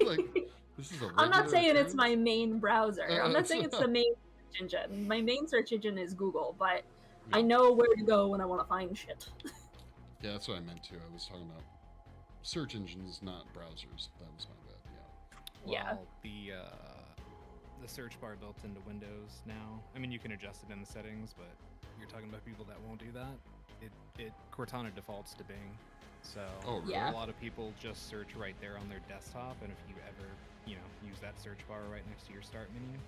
Like, this is a I'm not regular saying it's occurrence? my main browser. I'm not saying it's the main search engine. My main search engine is Google, but I know where to go when I want to find shit. Yeah, that's what I meant too. I was talking about search engines, not browsers. That was my bad. Yeah. Well, the search bar built into Windows now. I mean, you can adjust it in the settings, but you're talking about people that won't do that. It Cortana defaults to Bing. So Oh, really? Yeah. a lot of people just search right there on their desktop, and if you ever, use that search bar right next to your start menu,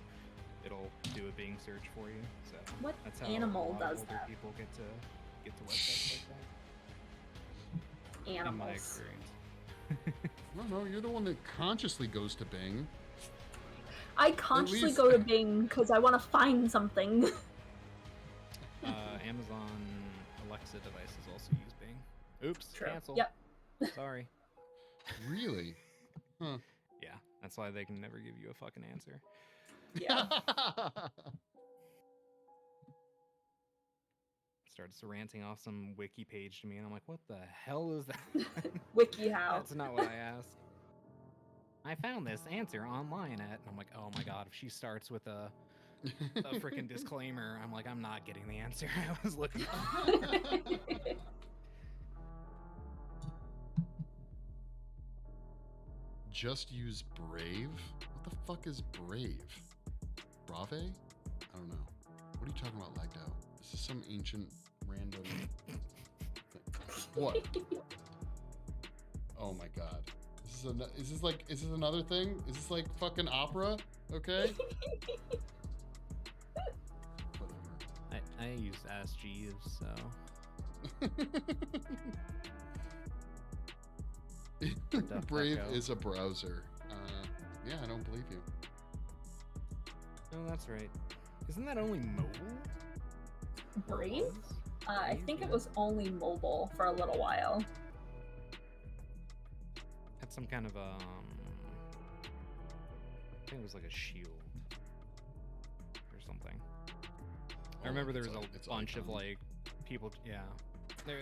it'll do a Bing search for you. So What that's how animal a lot of does older that? people get to websites like that. In my Animals. experience. No, you're the one that consciously goes to Bing. I consciously least- go to Bing because I want to find something. Amazon Alexa devices also use Bing. Oops, True. cancel. Yep. Sorry. Really? Huh. Yeah, that's why they can never give you a fucking answer. Yeah. Started ranting off some wiki page to me, and I'm like, what the hell is that? WikiHow. That's not what I asked. I found this answer online at, and I'm like, oh my god, if she starts with a freaking disclaimer, I'm like, I'm not getting the answer I was looking for. Just use Brave? What the fuck is Brave? Brave? I don't know. What are you talking about, lagged out? This is some ancient random thing. What? Oh my god. Is this another thing? Is this like fucking opera? Okay. Whatever. I use Ask Jeeves, so Brave DuckDuckGo. is a browser. Yeah, I don't believe you. Oh, that's right. Isn't that only mobile? Brave? I Brave, think it yeah. was only mobile for a little while. Had some kind of I think it was like a shield or something. I remember there was a bunch of like people. Yeah.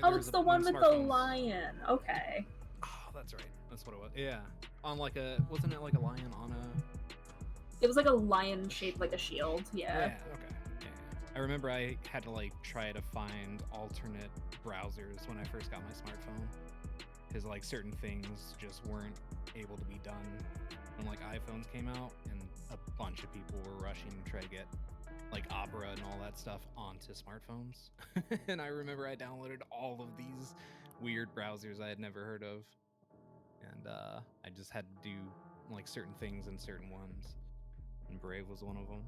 Oh, it's the one with the lion. Okay. Oh, that's right. That's what it was. Yeah. On like wasn't it like a lion on a? It was like a lion shaped like a shield. Yeah. Yeah. Okay. Yeah. I remember I had to like try to find alternate browsers when I first got my smartphone, because like certain things just weren't able to be done when like iPhones came out, and a bunch of people were rushing to try to get like Opera and all that stuff onto smartphones. And I remember I downloaded all of these weird browsers I had never heard of, and I just had to do like certain things in certain ones, and Brave was one of them.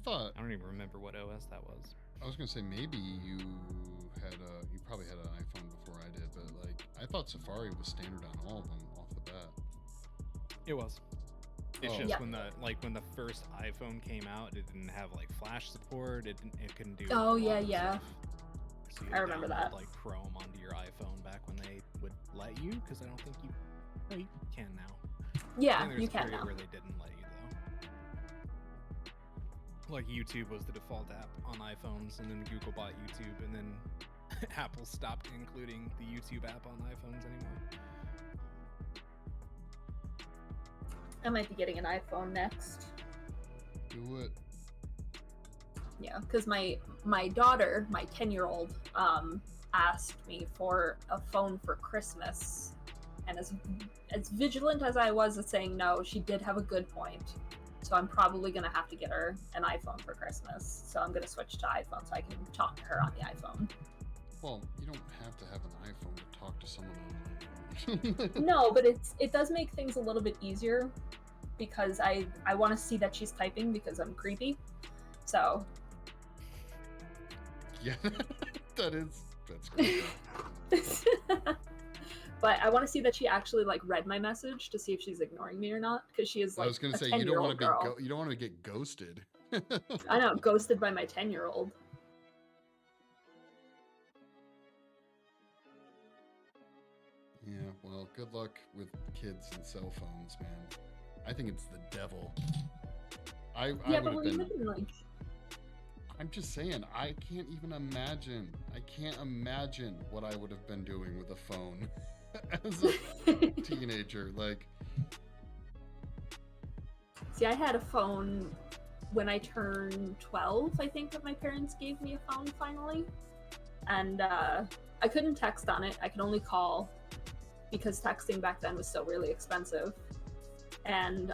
I don't even remember what OS that was. I was gonna say maybe you probably had an iPhone before I did, but like I thought Safari was standard on all of them off the bat. It was. It's Oh. just Yeah. when the first iPhone came out, it didn't have like flash support. It couldn't do. Oh, a yeah, lot of yeah. stuff. So you I remember download, that. Like Chrome onto your iPhone back when they would let you, because I don't think you. No, you can now. I Yeah, think there's you a can period now. where they didn't let you though. Like YouTube was the default app on iPhones, and then Google bought YouTube, and then Apple stopped including the YouTube app on iPhones anymore. I might be getting an iPhone next. Do it. Yeah, because my daughter, my 10-year-old, asked me for a phone for Christmas, and as vigilant as I was at saying no, she did have a good point. So I'm probably gonna have to get her an iPhone for Christmas. So I'm gonna switch to iPhone so I can talk to her on the iPhone. Well, you don't have to have an iPhone to talk to someone on an iPhone. No, but it does make things a little bit easier, because I want to see that she's typing because I'm creepy. So Yeah, that's great. but I want to see that she actually like read my message to see if she's ignoring me or not, because she is like I was gonna a say you don't 10-year-old want to girl. you don't want to get ghosted. I know, ghosted by my 10-year-old. Yeah, well, good luck with kids and cell phones, man. I think it's the devil. I Yeah, would but have we're been. even like I'm just saying, I can't even imagine. I can't imagine what I would have been doing with a phone as a teenager. Like, see, I had a phone when I turned 12, I think, that my parents gave me a phone finally. And I couldn't text on it. I could only call, because texting back then was still really expensive. And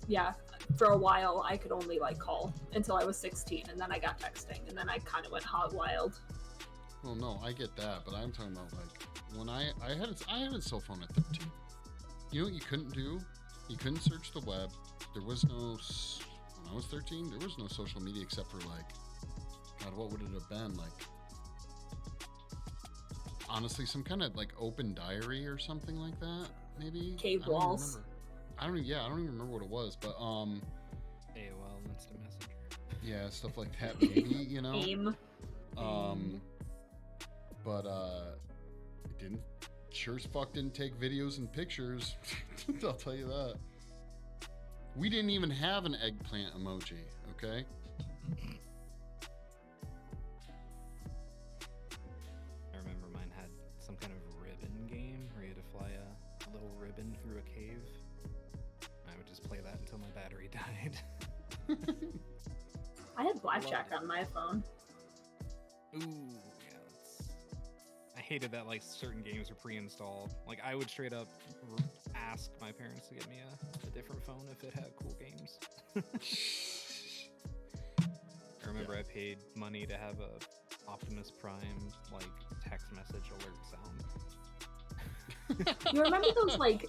yeah, for a while I could only like call until I was 16, and then I got texting, and then I kind of went hog wild. well, no, I get that, but I'm talking about like when I had a cell phone at 13. You know what you couldn't do? You couldn't search the web. There was no when I was 13. There was no social media except for like, God, what would it have been like? Honestly, some kind of like open diary or something like that maybe? Cave I don't even walls. remember. I don't even remember what it was, but AOL Instant Messenger. yeah, stuff like that maybe, you know. AIM. But it didn't sure as fuck didn't take videos and pictures. I'll tell you that. We didn't even have an eggplant emoji, okay? I remember mine had some kind of ribbon game where you had to fly a little ribbon through a cave. I would just play that until my battery died. I had blackjack on my phone. Ooh, yeah. I hated that like certain games were pre-installed. Like I would straight up ask my parents to get me a different phone if it had cool games. I remember I paid money to have a Optimus Prime like text message alert sound. You remember those like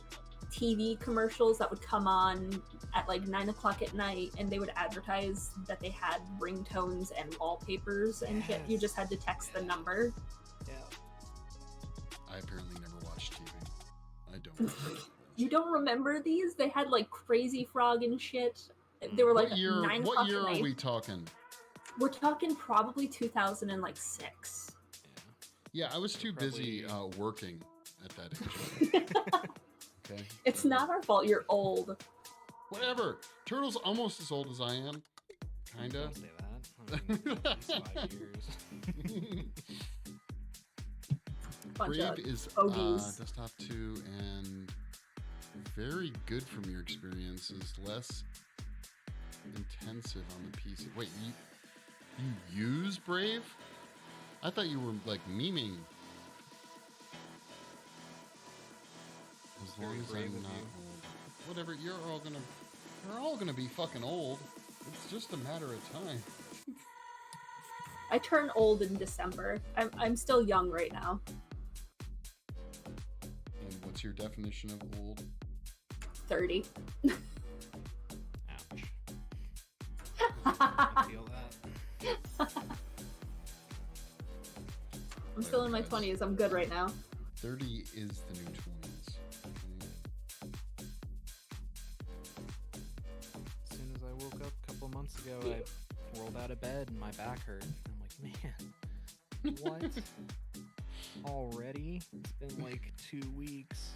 TV commercials that would come on at like 9 o'clock at night, and they would advertise that they had ringtones and wallpapers and shit? You just had to text the number. Yeah. I apparently never watched TV. I don't. You don't remember these? They had like Crazy Frog and shit. They were like What year? 9 What o'clock year at are night. we talking? We're talking probably 2006. Yeah, I was too busy Probably- working at that age. Okay. It's not our fault. You're old. Whatever. Turtle's almost as old as I am. Kinda. Don't say that. I mean, at least 5 years. Bunch Brave of is fogies. desktop 2 and very good from your experiences. Less intensive on the PC. Wait, you use Brave? I thought you were like memeing. As long Very as brave I'm of not you. old. Whatever, you're all gonna be fucking old. It's just a matter of time. I turn old in December. I'm still young right now. And what's your definition of old? 30. Ouch. I feel that. I'm still in my 20s. I'm good right now. 30 is the new 20s. Okay? As soon as I woke up a couple months ago, I rolled out of bed and my back hurt. I'm like, man, what? Already? It's been like 2 weeks.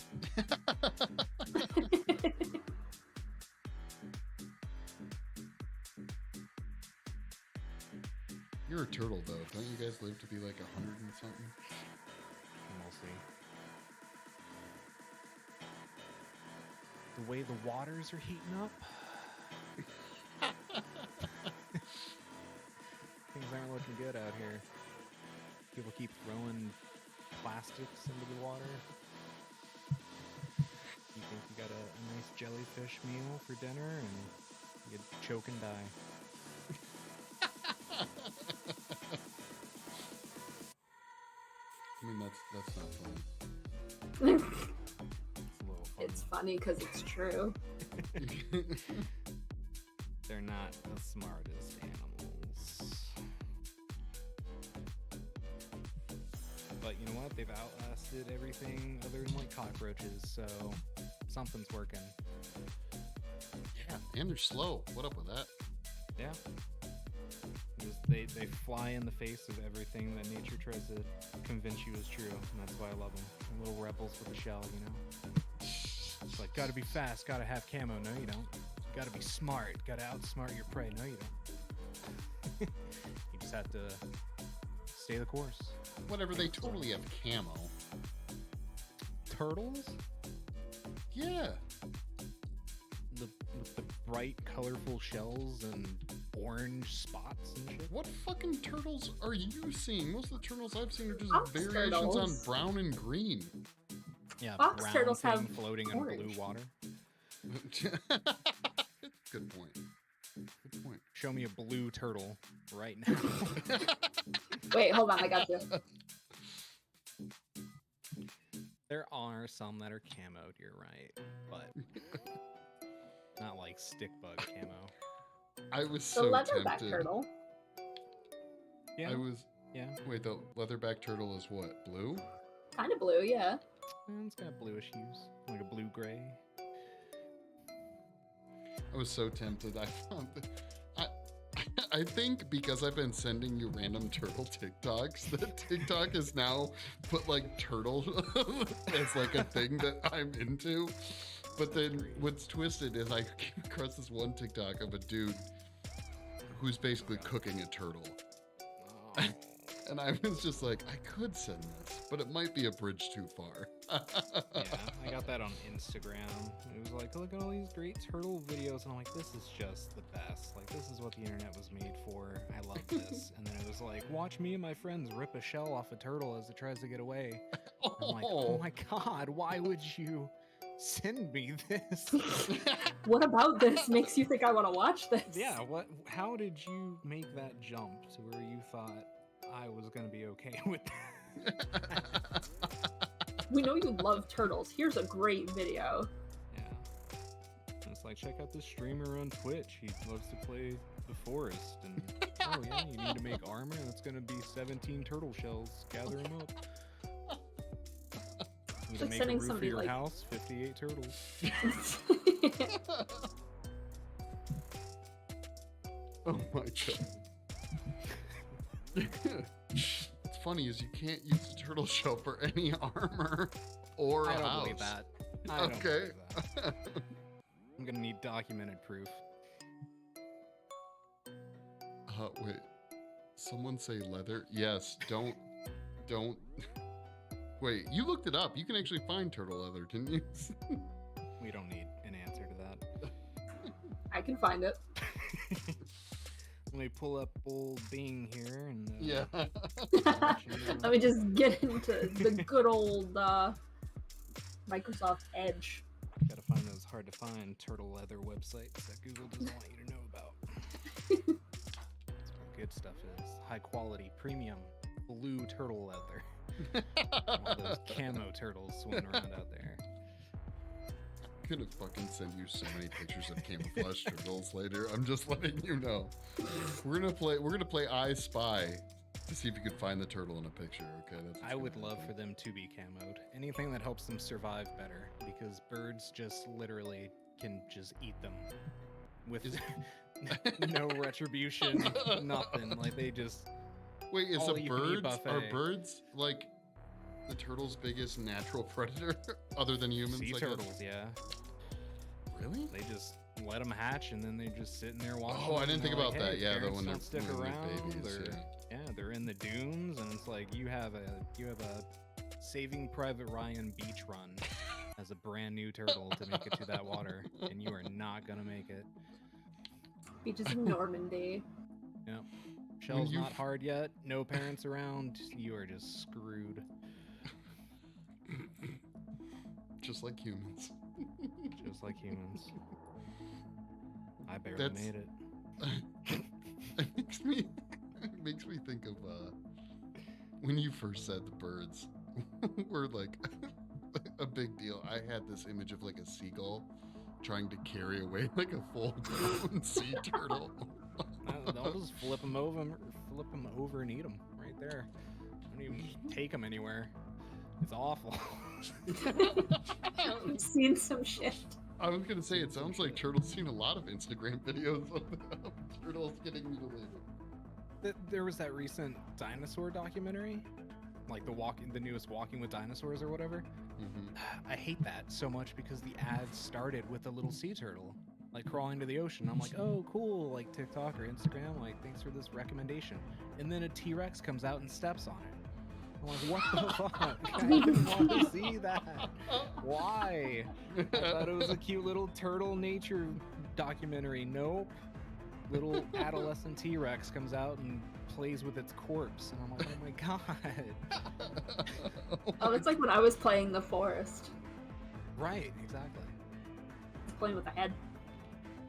You're a turtle, though. Don't you guys live to be like 100 and something? We'll see. The way the waters are heating up. Things aren't looking good out here. People keep throwing plastics into the water. You think you got a nice jellyfish meal for dinner and you choke and die. I mean, that's not funny. It's a little funny. It's funny because it's true. They're not the smartest animals. But you know what? They've outlasted everything other than like cockroaches, so something's working. Yeah, and they're slow. What up with that? Yeah. They fly in the face of everything that nature tries to convince you is true, and that's why I love them. They're little rebels with a shell, you know? It's like, gotta be fast, gotta have camo. No, you don't. Gotta be smart, gotta outsmart your prey. No, you don't. You just have to stay the course. Whatever, they totally have camo. Turtles? Yeah. With the bright, colorful shells and orange spots and shit? What fucking turtles are you seeing? Most of the turtles I've seen are just Box variations turtles. on brown and green. Yeah, Box brown turtles thing have floating in orange. blue water. Good point. Good point. Show me a blue turtle right now. Wait, hold on. I got you. There are some that are camoed, you're right, but not like stick bug camo. I was The so leatherback tempted. turtle. Yeah, I was. yeah. Wait, the leatherback turtle is what? Blue? Kind of blue, yeah. It's got bluish hues. like a blue-gray. I was so tempted. I think because I've been sending you random turtle TikToks, that TikTok has now put like turtle as like a thing that I'm into. But then what's twisted is I came across this one TikTok of a dude who's basically cooking a turtle. Oh. And I was just like, I could send this, but it might be a bridge too far. Yeah, I got that on Instagram. It was like, look at all these great turtle videos. And I'm like, this is just the best. Like, this is what the internet was made for. I love this. And then it was like, watch me and my friends rip a shell off a turtle as it tries to get away. And I'm like, oh my God, why would you send me this? What about this makes you think I want to watch this? Yeah, how did you make that jump to where you thought I was going to be okay with that? We know you love turtles. Here's a great video. Yeah. And it's like, check out this streamer on Twitch. He loves to play the forest. And, oh yeah, you need to make armor? That's going to be 17 turtle shells. Gather them up. You need to Like make a sending roof of somebody, your like- house? 58 turtles. Oh my God. What's funny is you can't use a turtle shell for any armor or I a don't house. believe that. I don't Okay. believe that. I'm going to need documented proof. Wait. Someone say leather? Yes. Don't. Wait, you looked it up. You can actually find turtle leather, didn't you? We don't need an answer to that. I can find it. Let me pull up old Bing here and Yeah. Let me just get into the good old Microsoft Edge. Gotta find those hard to find turtle leather websites that Google doesn't want you to know about. That's what good stuff is. High quality, premium, blue turtle leather. All those camo turtles swimming around out there. I'm gonna fucking send you so many pictures of camouflage turtles later. I'm just letting you know. We're gonna play I Spy to see if you can find the turtle in a picture. Okay, that's what's I gonna would love happen. for them to be camoed. Anything that helps them survive better, because birds just literally can just eat them with Is- no retribution, nothing. Like they just Wait, is all a you can eat birds are buffet. birds like the turtle's biggest natural predator other than humans? sea I guess? turtles, yeah. Really? They just let them hatch and then they're just sitting there watching. Oh, I them, didn't think and they're about like, that. "Hey, Yeah, the parents when they're don't stick when they're around. babies. Or, Yeah. they're in the dunes, and it's like you have a Saving Private Ryan beach run as a brand new turtle to make it to that water, and you are not gonna make it. Beaches of Normandy. Yep. Shell's you not f- hard yet. No parents around. You are just screwed. Just like humans. Just like humans. I barely That's- made it. It makes me think of when you first said the birds were like a big deal. I had this image of like a seagull trying to carry away like a full-grown sea turtle. They'll just flip them over and eat them right there. Don't even take them anywhere. It's awful. I've seen some shit. I was gonna say, it sounds like Turtle's seen a lot of Instagram videos of turtles getting mutilated. There was that recent dinosaur documentary, like the newest Walking with Dinosaurs or whatever. Mm-hmm. I hate that so much because the ad started with a little sea turtle, like crawling to the ocean. I'm like, oh, cool, like TikTok or Instagram, like thanks for this recommendation. And then a T-Rex comes out and steps on it. I'm like, what the fuck? I didn't want to see that. Why? I thought it was a cute little turtle nature documentary. Nope. Little adolescent T-Rex comes out and plays with its corpse. And I'm like, oh my god. Oh, it's like when I was playing The Forest. Right, exactly. I was playing with the head.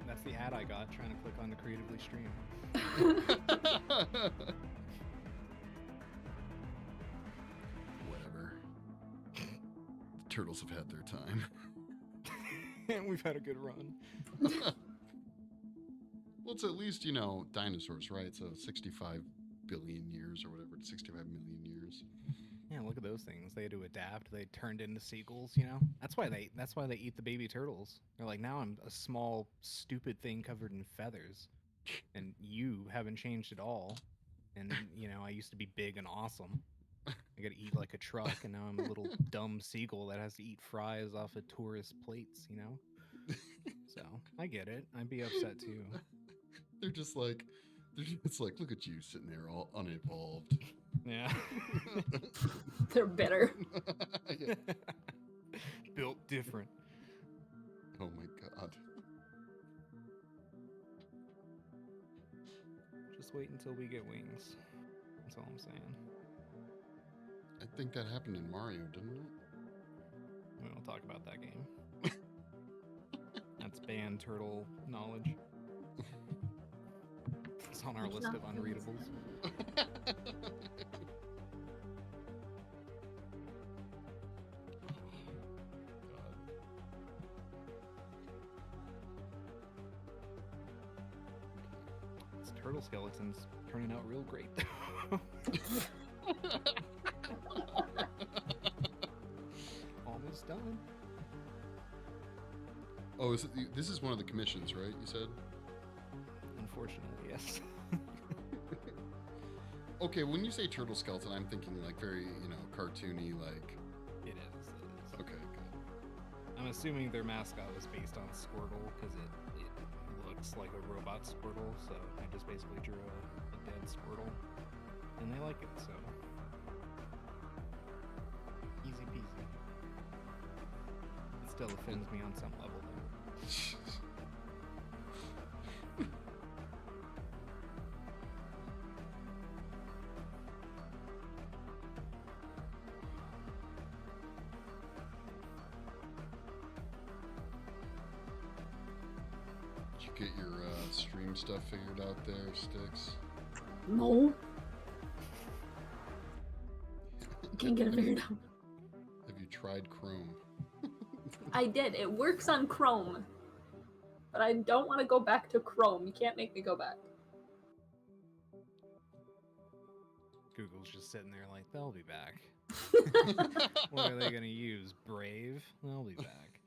That's the ad I got trying to click on to creatively stream. Whatever. The turtles have had their time. And we've had a good run. Well, it's at least, dinosaurs, right? So 65 billion years or whatever, 65 million years. Yeah, look at those things. They had to adapt. They turned into seagulls. You know, that's why they eat the baby turtles. They're like, now I'm a small, stupid thing covered in feathers, and you haven't changed at all. And you know, I used to be big and awesome. I got to eat like a truck, and now I'm a little dumb seagull that has to eat fries off of tourist plates. You know, so I get it. I'd be upset too. They're just like, look at you sitting there all unevolved. Yeah. They're bitter. Yeah. Built different. Oh my god. Just wait until we get wings. That's all I'm saying. I think that happened in Mario, didn't it? We won't talk about that game. That's banned turtle knowledge. It's on our list of unreadables. This turtle skeleton's turning out real great. Almost done. Oh, this is one of the commissions, right? You said? Unfortunately, yes. Okay, when you say turtle skeleton, I'm thinking like very, cartoony, like... It is. Okay, good. I'm assuming their mascot was based on Squirtle, because it looks like a robot Squirtle, so I just basically drew a dead Squirtle. And they like it, so... Easy peasy. It still offends me on some level, though. Did you get your stream stuff figured out there, Sticks? No. I can't get it figured out. Have you tried Chrome? I did. It works on Chrome. But I don't want to go back to Chrome. You can't make me go back. Google's just sitting there like, they'll be back. What are they going to use? Brave? They'll be back.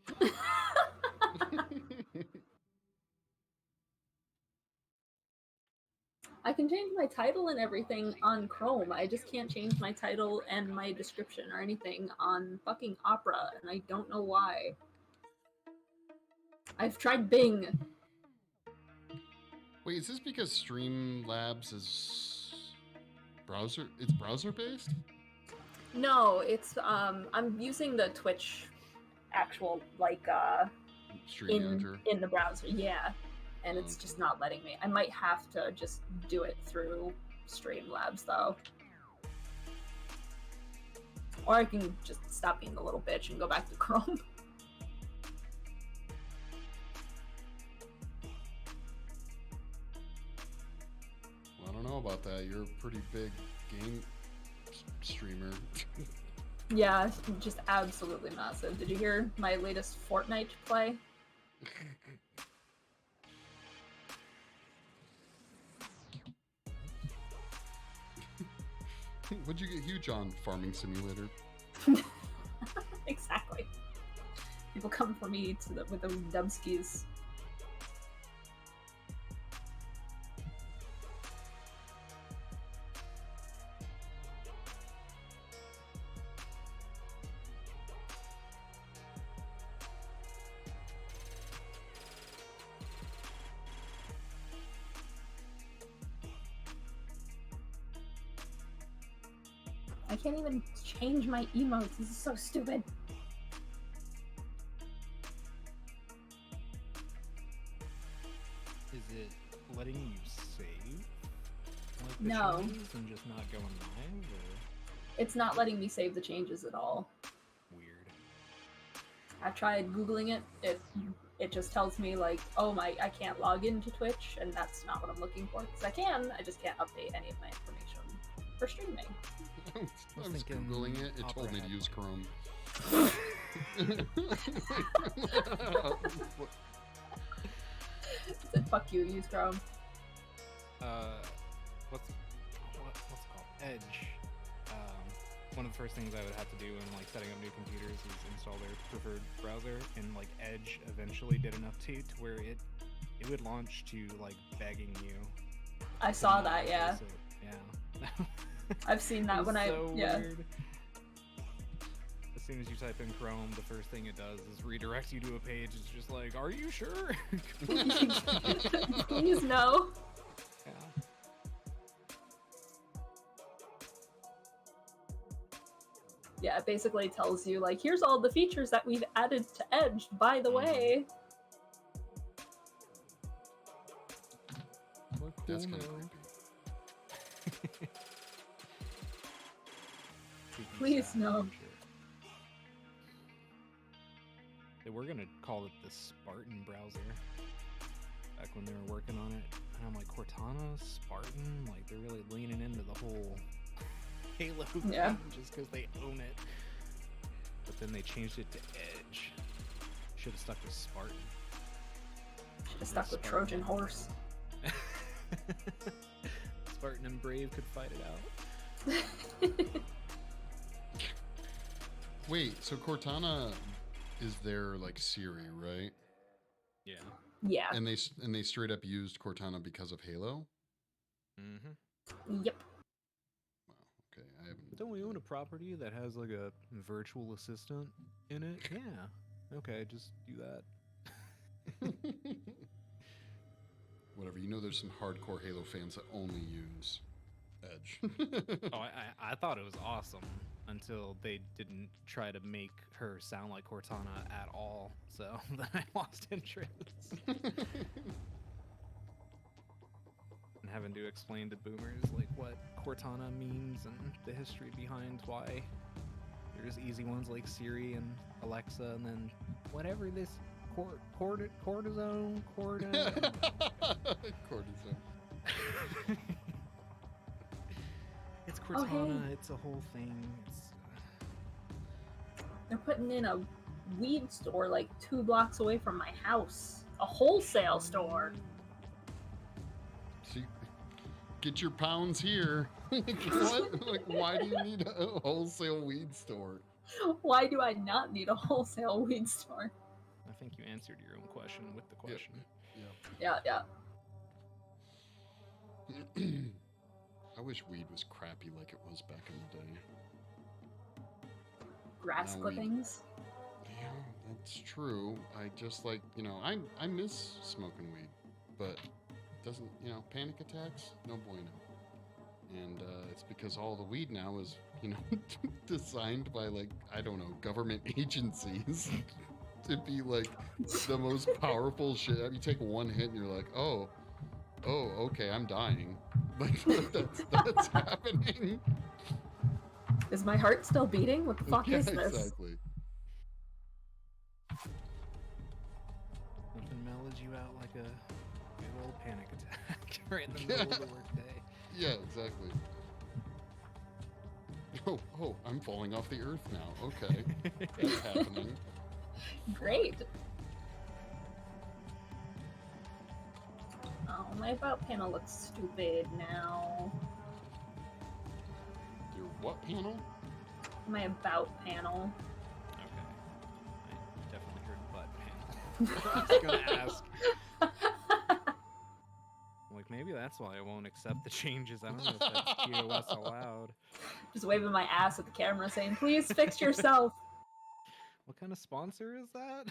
I can change my title and everything on Chrome. I just can't change my title and my description or anything on fucking Opera, and I don't know why. I've tried Bing. Wait, is this because Streamlabs is it's browser based? No, it's I'm using the Twitch actual Stream manager. in the browser, yeah. And it's just not letting me. I might have to just do it through Streamlabs though. Or I can just stop being the little bitch and go back to Chrome. Well, I don't know about that. You're a pretty big game streamer. Yeah, just absolutely massive. Did you hear my latest Fortnite play? What'd you get huge on? Farming Simulator? Exactly. People come for me with those dubskis. I can't even change my emotes. This is so stupid. Is it letting you save? Like the No. changes and just not going live? Or? It's not letting me save the changes at all. Weird. I've tried Googling it. It just tells me like, oh I can't log into Twitch, and that's not what I'm looking for. Because I just can't update any of my information for streaming. I was Googling it. It told me to use Chrome. It said, fuck you, use Chrome. What's it called? Edge. one of the first things I would have to do when like setting up new computers is install their preferred browser, and like Edge eventually did enough to where it would launch to like begging you. I saw that, yeah. So, yeah. I've seen that when Weird. As soon as you type in Chrome, the first thing it does is redirect you to a page. It's just like, are you sure? Please no. Yeah. Yeah, it basically tells you, like, here's all the features that we've added to Edge, by the way. That's kind of creepy. Please no. They were gonna call it the Spartan browser back when they were working on it, and I'm like, Cortana, Spartan, like they're really leaning into the whole Halo thing just because they own it. But then they changed it to Edge. Should have stuck with Spartan. Should have stuck with Trojan Horse. Spartan and Brave could fight it out. Wait, so Cortana is their like Siri, right? Yeah. Yeah. And they straight up used Cortana because of Halo? Mm-hmm. Yep. Wow, okay. I haven't. Don't we own a property that has like a virtual assistant in it? Yeah. Okay, just do that. Whatever. You know, there's some hardcore Halo fans that only use Edge. Oh, I thought it was awesome until they didn't try to make her sound like Cortana at all. So then I lost interest. And having to explain to boomers like what Cortana means and the history behind why there's easy ones like Siri and Alexa, and then whatever this cortisone. Cortisone. It's Cortana. It's a whole thing. They're putting in a weed store like 2 blocks away from my house. A wholesale store. See, get your pounds here. What? Like, why do you need a wholesale weed store? Why do I not need a wholesale weed store? I think you answered your own question with the question. Yeah. I wish weed was crappy like it was back in the day. Grass Now clippings. Yeah, that's true. I just like, I miss smoking weed, but doesn't, panic attacks, no bueno. And it's because all the weed now is, designed by like, I don't know, government agencies to be like the most powerful shit. You take one hit and you're like, oh, okay, I'm dying. Like that's happening. Is my heart still beating? What the fuck is this? Exactly. Nothing mellows you out like a big old panic attack right in the middle of the workday. Yeah, exactly. Oh, I'm falling off the earth now. Okay, that's happening. Great. Oh, my about panel looks stupid now. Your what panel? My about panel. Okay. I definitely heard butt panel. I was gonna ask. Like, maybe that's why I won't accept the changes. I don't know if that's POS allowed. Just waving my ass at the camera saying, please fix yourself. What kind of sponsor is that?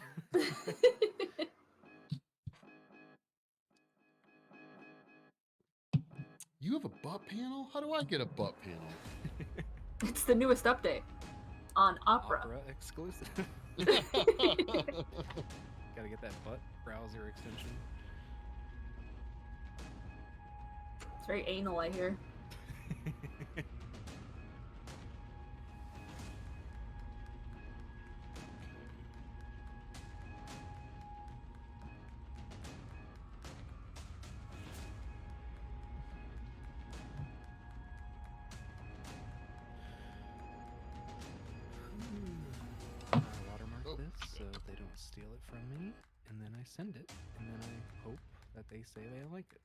You have a butt panel? How do I get a butt panel? It's the newest update on Opera. Opera exclusive. Yeah. Gotta get that butt browser extension. It's very anal, I hear. Watermark this so they don't steal it from me, and then I send it, and then I hope that they say they like it.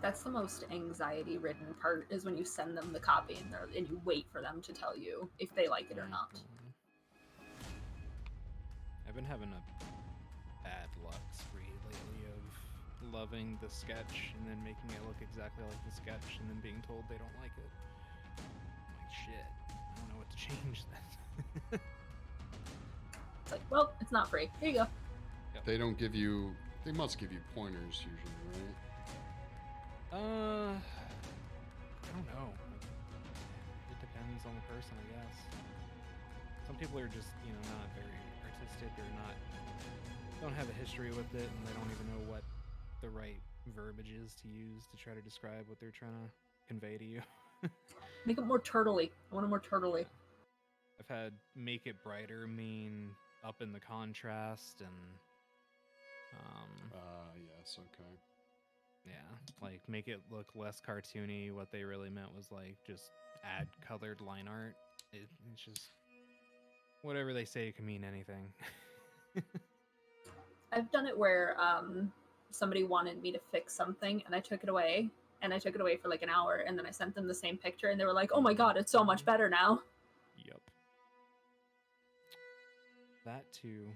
That's the most anxiety-ridden part, is when you send them the copy and you wait for them to tell you if they like it or not. I've been having a bad luck spree lately of loving the sketch and then making it look exactly like the sketch and then being told they don't like it. I'm like, shit, I don't know what to change then. It's like, well, it's not free. Here you go. Yep. They don't give you. They must give you pointers usually, right? I don't know. It depends on the person, I guess. Some people are just, not very artistic or don't have a history with it, and they don't even know what the right verbiage is to use to try to describe what they're trying to convey to you. Make it more turtley. I want it more turtley. I've had make it brighter mean up in the contrast and yes, okay. yeah, like make it look less cartoony. What they really meant was like just add colored line art. It's just whatever they say can mean anything. I've done it where somebody wanted me to fix something and I took it away. And I took it away for like an hour, and then I sent them the same picture, and they were like, "Oh my god, it's so much better now." Yep. That too.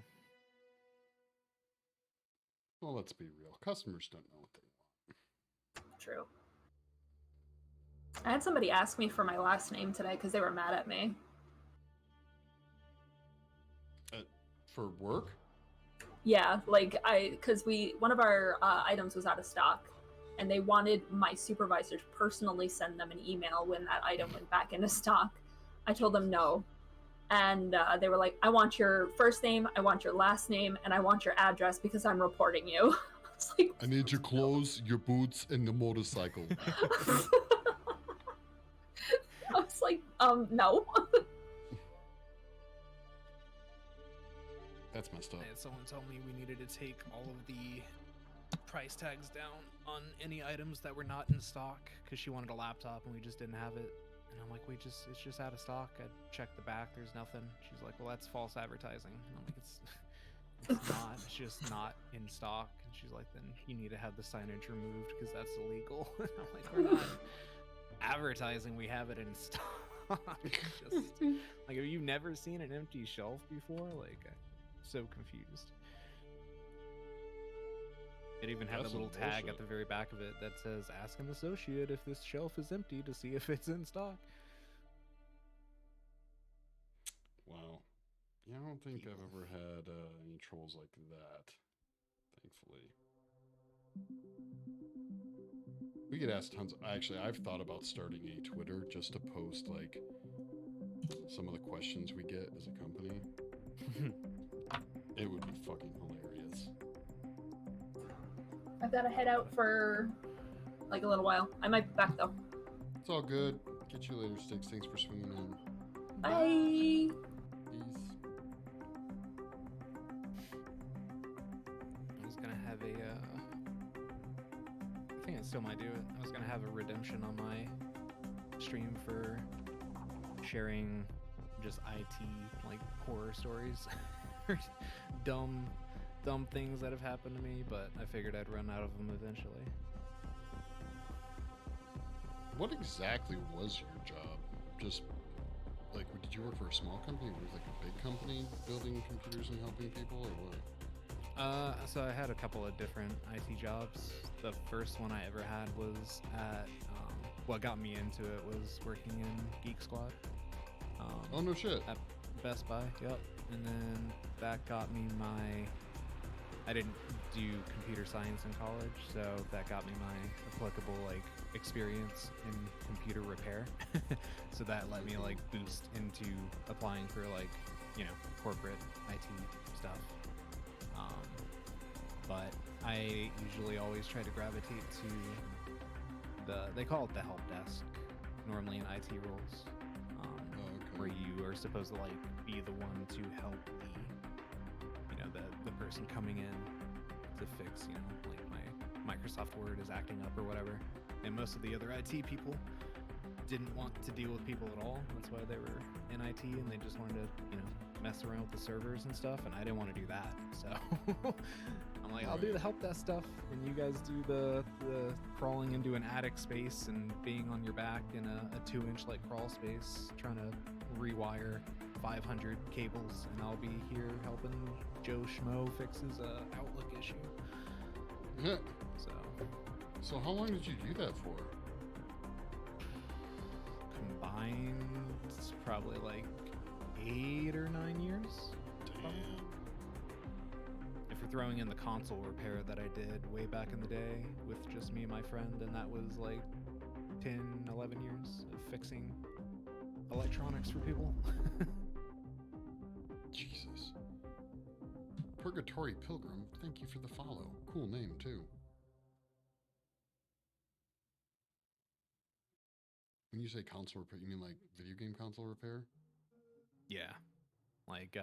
Well, let's be real. Customers don't know what they want. True. I had somebody ask me for my last name today because they were mad at me. For work? Yeah, like because one of our items was out of stock, and they wanted my supervisor to personally send them an email when that item went back into stock. I told them no. And they were like, I want your first name, I want your last name, and I want your address because I'm reporting you. I was like, I need your clothes, your boots, and the motorcycle. I was like, no. That's messed up. And someone told me we needed to take all of the price tags down on any items that were not in stock because she wanted a laptop and we just didn't have it. And I'm like, it's just out of stock. I checked the back, there's nothing. She's like, well, that's false advertising. And I'm like, it's not, it's just not in stock. And she's like, then you need to have the signage removed because that's illegal. And I'm like, we're not advertising, we have it in stock. Just like, have you never seen an empty shelf before? Like, I'm so confused. It even had a little tag at the very back of it that says, ask an associate if this shelf is empty to see if it's in stock. Wow. Yeah, I don't think I've ever had any trolls like that, thankfully. We get asked tons. Actually, I've thought about starting a Twitter just to post, like, some of the questions we get as a company. It would be fucking hilarious. I've got to head out for like a little while. I might be back though. It's all good. Catch you later, Sticks. Thanks for swinging in. Bye. Peace. I was gonna have I think I still might do it. I was gonna have a redemption on my stream for sharing just IT, like, horror stories. dumb things that have happened to me, but I figured I'd run out of them eventually. What exactly was your job? Just, like, did you work for a small company? Was it like a big company building computers and helping people, or what? So I had a couple of different IT jobs. The first one I ever had was at, what got me into it was working in Geek Squad. Oh, no shit. At Best Buy, yep. And then that got me I didn't do computer science in college, so that got me my applicable, like, experience in computer repair. So that let me, like, boost into applying for, like, corporate IT stuff. But I usually always try to gravitate to they call it the help desk, normally in IT roles, where you are supposed to, like, be the one to help the person coming in to fix, like, my Microsoft Word is acting up or whatever. And most of the other IT people didn't want to deal with people at all. That's why they were in IT, and they just wanted to, mess around with the servers and stuff, and I didn't want to do that. So I'm like, I'll do the help desk stuff, and you guys do the crawling into an attic space and being on your back in a 2-inch like crawl space, trying to rewire 500 cables, and I'll be here helping Joe Schmo fix his Outlook issue. Yeah. So how long did you do that for? combined, it's probably like 8 or 9 years. Damn. If we're throwing in the console repair that I did way back in the day with just me and my friend, then that was like 10, 11 years of fixing electronics for people. Jesus. Purgatory Pilgrim, thank you for the follow. Cool name, too. When you say console repair, you mean like video game console repair? Yeah. Like,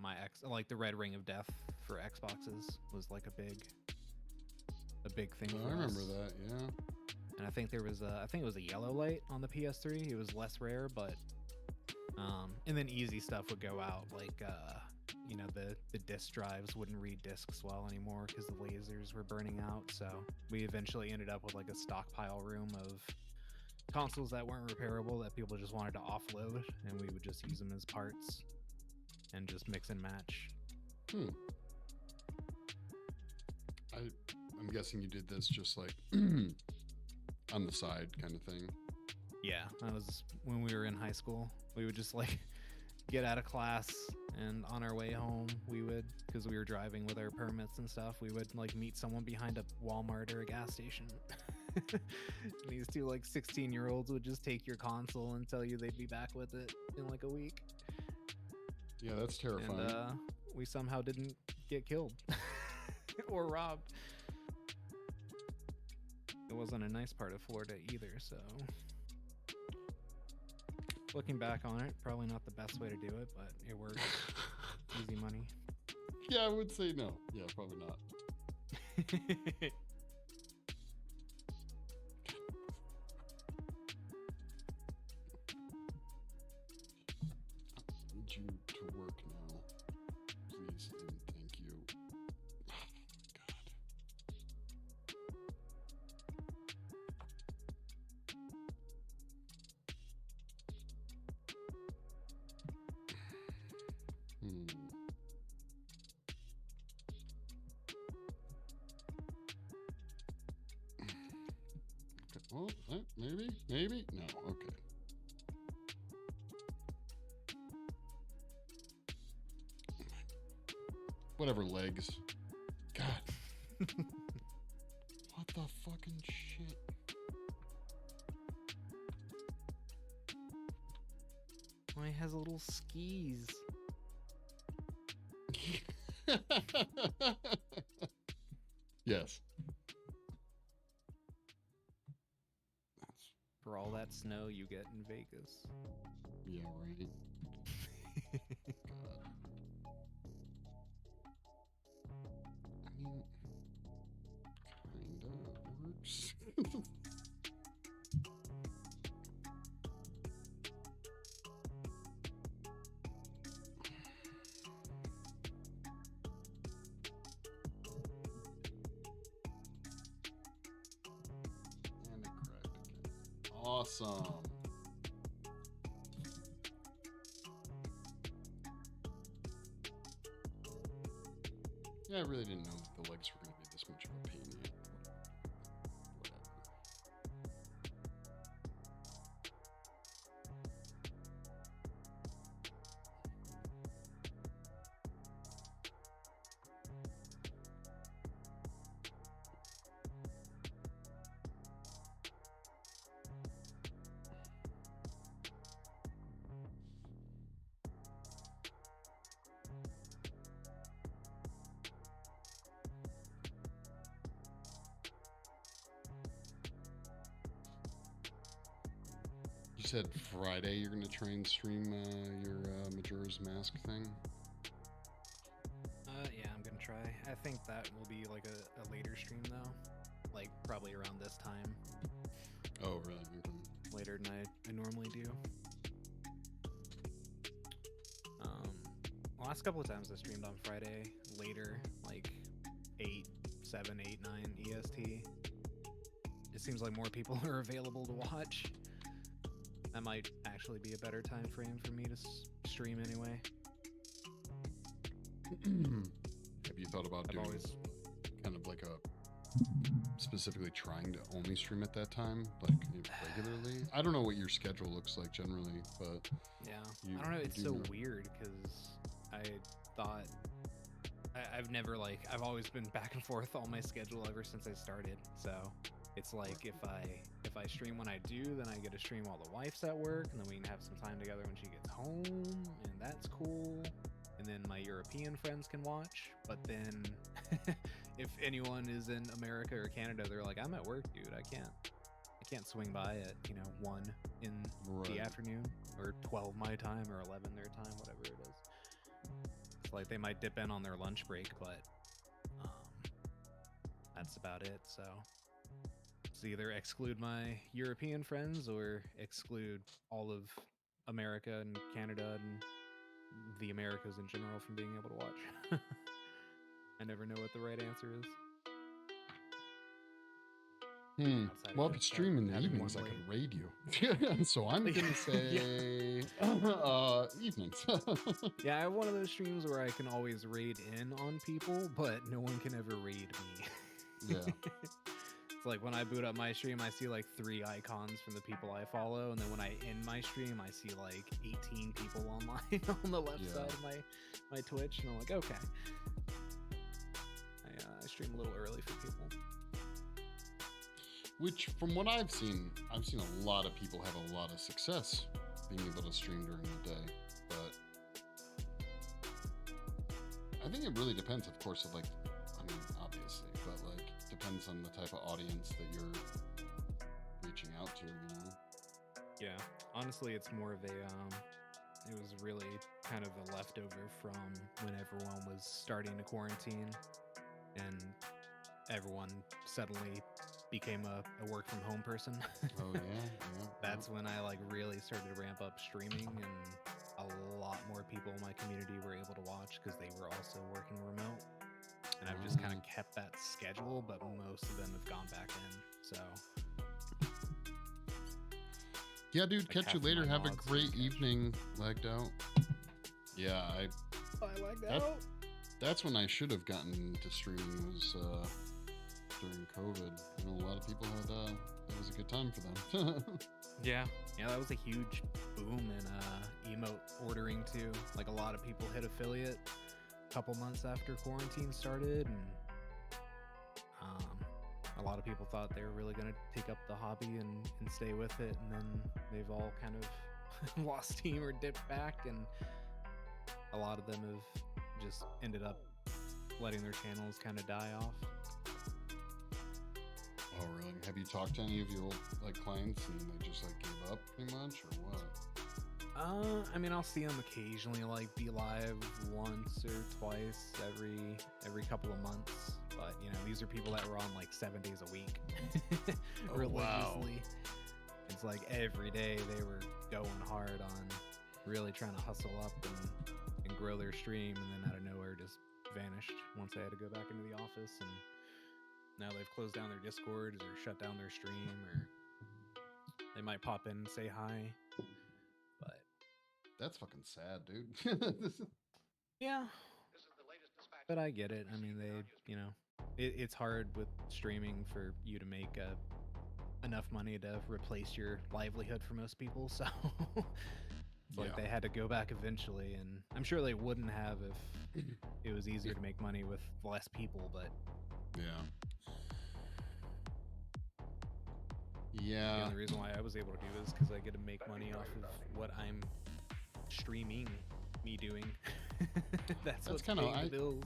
my like the Red Ring of Death for Xboxes was like a big thing for I remember us. that, yeah. And I think there was I think it was a yellow light on the PS3. It was less rare, but and then easy stuff would go out, like the disk drives wouldn't read discs well anymore because the lasers were burning out. So we eventually ended up with like a stockpile room of consoles that weren't repairable that people just wanted to offload, and we would just use them as parts and just mix and match. I'm guessing you did this just like on the side kind of thing. Yeah, that was when we were in high school. We would just like get out of class, and on our way home, we would, because we were driving with our permits and stuff, we would like meet someone behind a Walmart or a gas station. These two like 16-year-olds would just take your console and tell you they'd be back with it in like a week. Yeah, that's terrifying. And we somehow didn't get killed or robbed. It wasn't a nice part of Florida either, so looking back on it, probably not the best way to do it, but it worked. Easy money. Yeah, I would say no. Yeah, probably not. I need you to work now, please, and thank you. God. Well, maybe? No, okay. Whatever, legs. God. What the fucking shit? Well, he has little skis. Yes. For all that snow you get in Vegas. Yeah, right. God. I mean, kinda works. And it cracked again. Awesome. Yeah, I really didn't know that the legs were going to be this much of a pain yet. Whatever. You said Friday you're going to try and stream your Majora's Mask thing? Yeah, I'm gonna try. I think that will be like a later stream though. Like probably around this time. Oh, really? Okay. Later than I normally do. last couple of times I streamed on Friday later, like 7, 8, 9 EST. It seems like more people are available to watch. That might actually be a better time frame for me to stream anyway. Have you thought about doing kind of like a specifically trying to only stream at that time, like regularly? I don't know what your schedule looks like generally, but yeah, I don't know. It's so weird because I thought I've always been back and forth on my schedule ever since I started. So it's like if I stream when I do, then I get to stream while the wife's at work, and then we can have some time together when she gets home, and that's cool. And then my European friends can watch. But then if anyone is in America or Canada, they're like, I'm at work, dude. I can't swing by at 1 in the afternoon, or 12 my time, or 11 their time, whatever it is. It's like they might dip in on their lunch break, but that's about it. So it's either exclude my European friends or exclude all of America and Canada and the Americas in general from being able to watch. I never know what the right answer is. Well, if you stream in the evenings, I could raid you. So I'm gonna say evenings. Yeah, I have one of those streams where I can always raid in on people, but no one can ever raid me. Yeah. It's like when I boot up my stream, I see like 3 icons from the people I follow, and then when I end my stream, I see like 18 people online on the left side of my Twitch, and I'm like, okay. I stream a little early for people. Which, from what I've seen a lot of people have a lot of success being able to stream during the day. But I think it really depends, of course, obviously, but like depends on the type of audience that you're reaching out to, Yeah, honestly, it's more of a it was really kind of a leftover from when everyone was starting to quarantine and everyone suddenly became a work from home person. Oh yeah. That's when I really started to ramp up streaming, and a lot more people in my community were able to watch because they were also working remote. And I've just kind of kept that schedule, but most of them have gone back in. So yeah, dude, catch you later. Have a great evening, lagged out. Yeah, I lagged out. That's when I should have gotten into streaming, was during COVID. I know a lot of people had that was a good time for them. Yeah, that was a huge boom in emote ordering too. Like, a lot of people hit affiliate a couple months after quarantine started, and a lot of people thought they were really going to take up the hobby and stay with it, and then they've all kind of lost steam or dipped back, and a lot of them have just ended up letting their channels kind of die off. Oh, really? Have you talked to any of your old clients and they just gave up pretty much, or what? I mean, I'll see them occasionally, be live once or twice every couple of months. But these are people that were on 7 days a week, religiously. Wow. It's like every day they were going hard on really trying to hustle up and grow their stream, and then out of nowhere just vanished once I had to go back into the office, and now they've closed down their Discord or shut down their stream, or they might pop in and say hi. But that's fucking sad, dude. Yeah. But I get it. I mean, it's hard with streaming for you to make enough money to replace your livelihood for most people. So it's they had to go back eventually, and I'm sure they wouldn't have if it was easier to make money with less people. But yeah. The only reason why I was able to do this is because I get to make money off of what I'm streaming, me doing. That's what's paying the bills.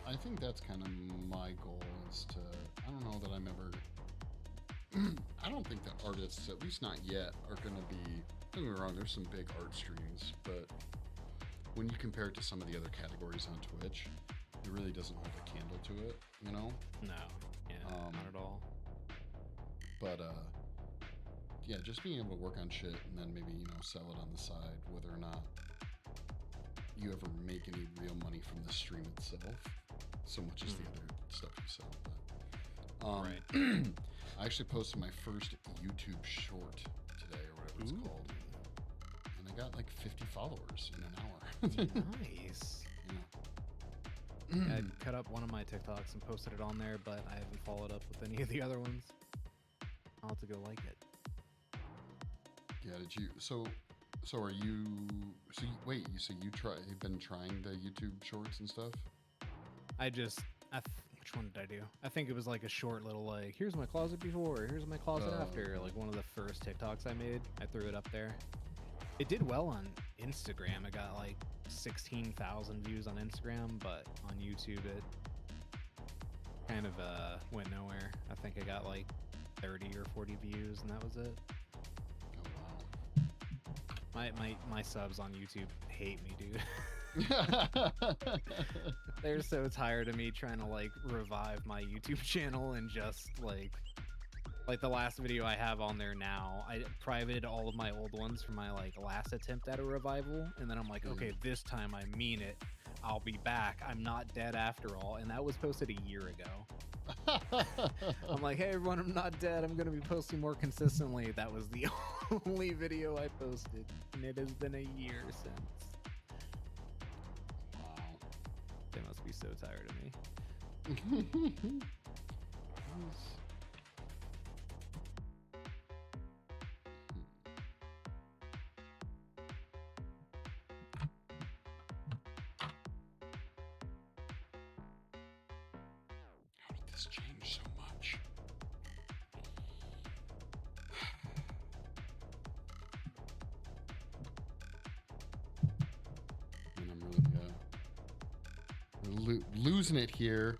I think that's kind of my goal, is to, I don't know that I'm ever, I don't think that artists, at least not yet, are going to be, don't get me wrong, there's some big art streams, but when you compare it to some of the other categories on Twitch, it really doesn't hold a candle to it, No, not at all. But, just being able to work on shit and then maybe, sell it on the side, whether or not you ever make any real money from the stream itself, so much as the other stuff you sell. But, Right. I actually posted my first YouTube short today, or whatever it's called, and I got like 50 followers in an hour. Nice. Yeah. I cut up one of my TikToks and posted it on there, but I haven't followed up with any of the other ones. I'll have to go like it. Yeah. Did you? So are you? So wait. So you've been trying the YouTube shorts and stuff? Which one did I do? I think it was like a short little like, here's my closet before, here's my closet after. Like one of the first TikToks I made. I threw it up there. It did well on Instagram. It got like 16,000 views on Instagram, but on YouTube it kind of went nowhere. I think I got like 30 or 40 views, and that was it. Oh wow. My subs on YouTube hate me, dude. They're so tired of me trying to like revive my YouTube channel, and just like the last video I have on there now, I privated all of my old ones from my like last attempt at a revival, and then I'm like, okay, this time I mean it. I'll be back. I'm not dead after all. And that was posted a year ago. I'm like, hey everyone, I'm not dead. I'm gonna be posting more consistently. That was the only video I posted, and it has been a year since. They must be so tired of me. How did this change so much? And I'm really losing it here.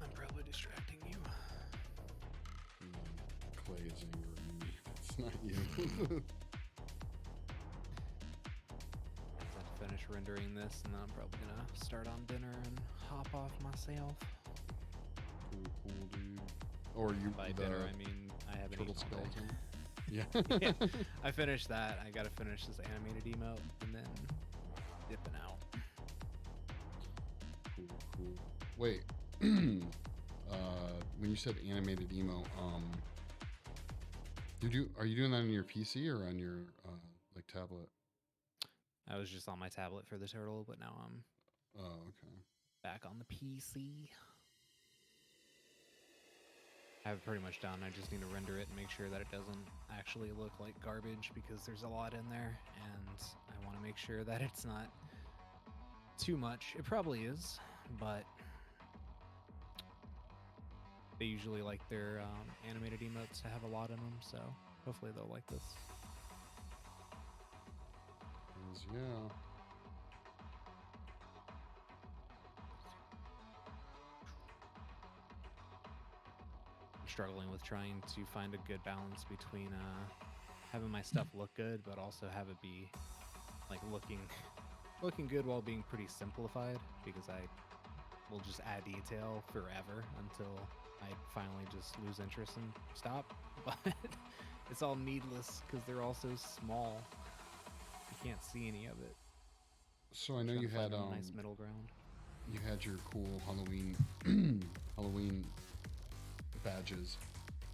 I'm probably distracting you. Clay is angry at me. It's not you. I'll finish rendering this, and then I'm probably gonna start on dinner and hop off myself. Cool, dude. Or you By dinner, I mean I haven't turtle eaten all day. skeleton. Yeah. Yeah, I finished that. I gotta finish this animated emote and then dipping out. Cool. Wait. When you said animated emo, are you doing that on your PC or on your like tablet? I was just on my tablet for the turtle, but now I'm Okay. back on the PC. I have it pretty much done. I just need to render it and make sure that it doesn't actually look like garbage, because there's a lot in there, and I want to make sure that it's not too much. It probably is, but they usually like their animated emotes to have a lot in them, so hopefully they'll like this. Yeah. I'm struggling with trying to find a good balance between having my stuff look good, but also have it be like looking good while being pretty simplified, because I will just add detail forever until I finally just lose interest and stop. But it's all needless because they're all so small. You can't see any of it. So I know you had a nice middle ground. You had your cool Halloween Halloween badges.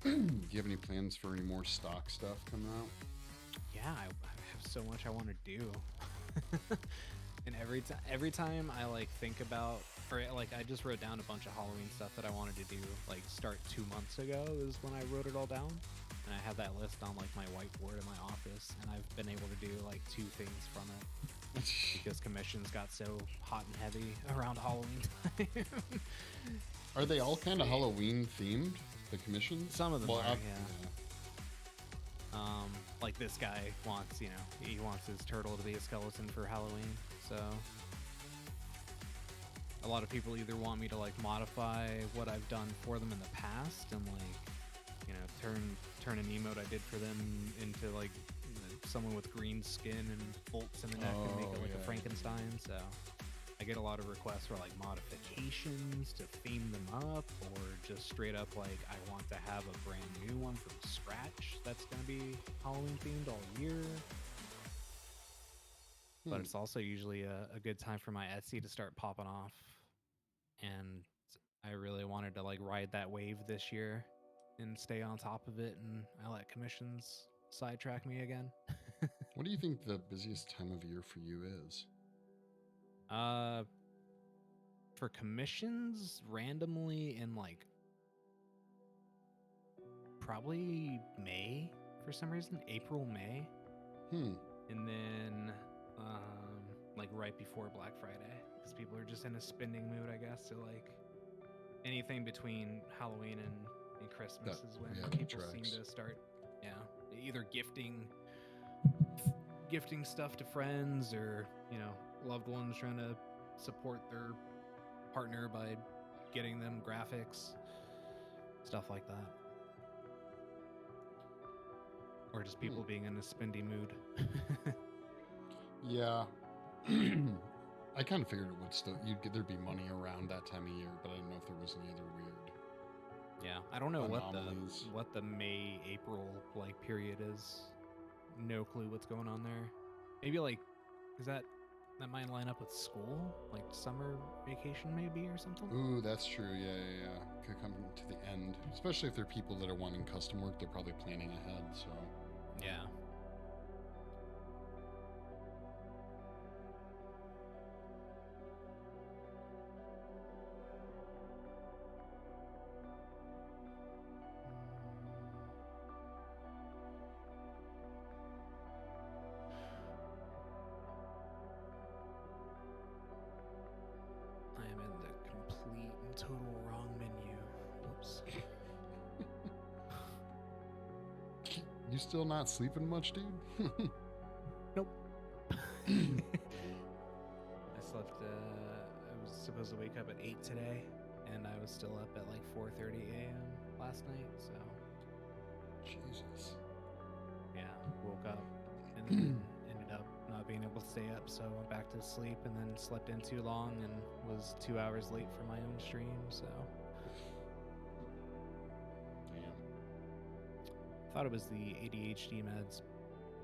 Do you have any plans for any more stock stuff coming out? Yeah, I have so much I want to do. And every time I like think about, or like I just wrote down a bunch of Halloween stuff that I wanted to do, like start 2 months ago is when I wrote it all down, and I have that list on like my whiteboard in my office, and I've been able to do like 2 things from it because commissions got so hot and heavy around Halloween time. Are they all kind of Halloween themed? The commissions? Some of them Well, are, yeah. Like this guy wants, he wants his turtle to be a skeleton for Halloween, so a lot of people either want me to like modify what I've done for them in the past and like, turn an emote I did for them into like someone with green skin and bolts in the neck and make it like a Frankenstein. So I get a lot of requests for like modifications to theme them up, or just straight up like I want to have a brand new one from scratch that's gonna be Halloween themed all year. But it's also usually a good time for my Etsy to start popping off, and I really wanted to like ride that wave this year and stay on top of it, and I let commissions sidetrack me again. What do you think the busiest time of year for you is? For commissions, randomly in like probably May for some reason, April, May, and then like right before Black Friday, because people are just in a spending mood, I guess. So like anything between Halloween and Christmas is when people seem to start, either gifting stuff to friends, or loved ones trying to support their partner by getting them graphics, stuff like that, or just people being in a spendy mood. Yeah. I kind of figured it would still, there'd be money around that time of year, but I didn't know if there was any other weird. Yeah, I don't know anomalies. what the May April like period is. No clue what's going on there. Maybe like, is that might line up with school, like summer vacation maybe or something? Ooh, that's true. Yeah. Could come to the end, especially if they're people that are wanting custom work. They're probably planning ahead. So yeah. Total wrong menu. Whoops. You still not sleeping much, dude? Nope. I slept, I was supposed to wake up at 8 today, and I was still up at like 4:30 a.m. last night, so. Jesus. Yeah, woke up and then ended up not being able to stay up, so went back to sleep and then slept in too long and was 2 hours late for my own stream, so. Damn. Thought it was the ADHD meds,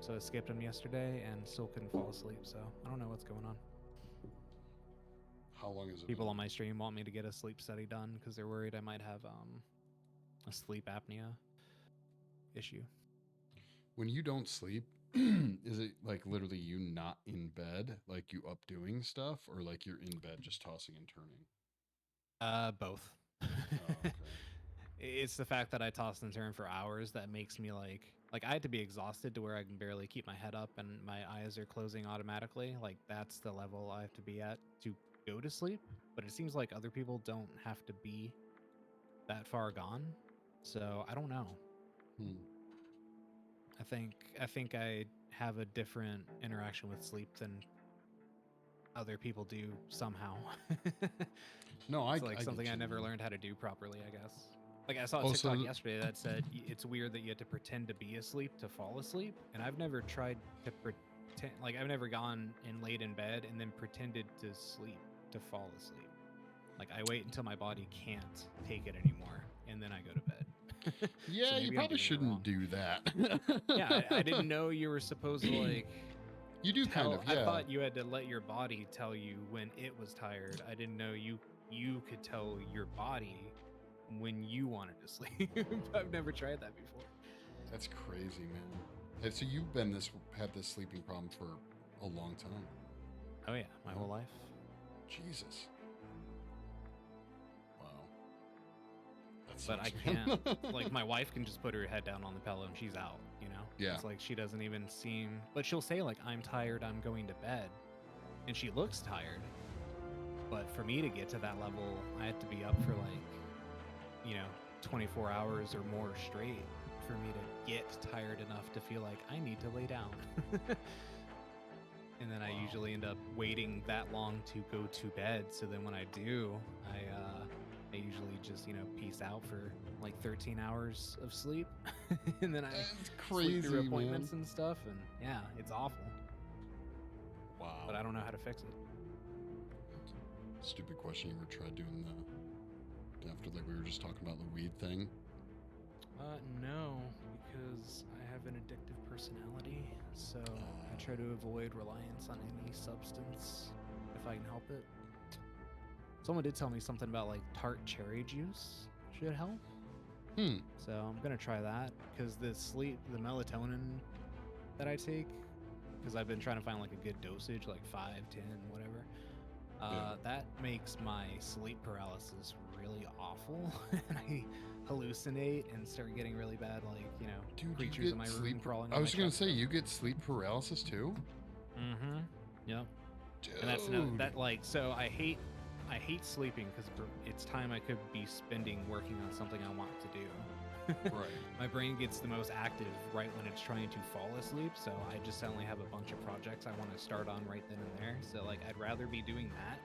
so I skipped them yesterday and still couldn't fall asleep, so I don't know what's going on. How long is it? People on my stream want me to get a sleep study done because they're worried I might have a sleep apnea issue. When you don't sleep, is it like literally you not in bed, like you up doing stuff, or like you're in bed just tossing and turning? Both. Oh, okay. It's the fact that I toss and turn for hours that makes me like I had to be exhausted to where I can barely keep my head up and my eyes are closing automatically. Like that's the level I have to be at to go to sleep. But it seems like other people don't have to be that far gone. So I don't know. I think I have a different interaction with sleep than other people do somehow. No, it's like something I never learned how to do properly, I guess. Like I saw a TikTok yesterday that said it's weird that you have to pretend to be asleep to fall asleep, and I've never tried to pretend. Like I've never gone and laid in bed and then pretended to sleep to fall asleep. Like I wait until my body can't take it anymore, and then I go to bed. Yeah, so you probably shouldn't do that. Yeah, I didn't know you were supposed to like. You do kind of, yeah. I thought you had to let your body tell you when it was tired. I didn't know you could tell your body when you wanted to sleep. I've never tried that before. That's crazy, man. And so you've had this sleeping problem for a long time. Oh yeah, my whole life. Jesus. But I can't. Like my wife can just put her head down on the pillow and she's out, you know? Yeah. It's like she doesn't even seem, but she'll say like, I'm tired, I'm going to bed. And she looks tired. But for me to get to that level, I have to be up for like, 24 hours or more straight for me to get tired enough to feel like I need to lay down. And then I usually end up waiting that long to go to bed. So then when I do, I usually just, peace out for like 13 hours of sleep. And then I sleep through appointments and stuff. And yeah, it's awful. Wow. But I don't know how to fix it. Stupid question. You ever tried doing after like we were just talking about the weed thing? No, because I have an addictive personality, so I try to avoid reliance on any substance if I can help it. Someone did tell me something about like tart cherry juice should help. So I'm gonna try that because the melatonin that I take, because I've been trying to find like a good dosage, like 5, 10, whatever. That makes my sleep paralysis really awful, and I hallucinate and start getting really bad, like, you know, Dude, creatures in my room crawling. I was gonna say, you get sleep paralysis too? Mm-hmm. Yep. Dude. And that's another, that like, so I hate sleeping because it's time I could be spending working on something I want to do. Right. My brain gets the most active right when it's trying to fall asleep, so I just suddenly have a bunch of projects I want to start on right then and there. So like, I'd rather be doing that.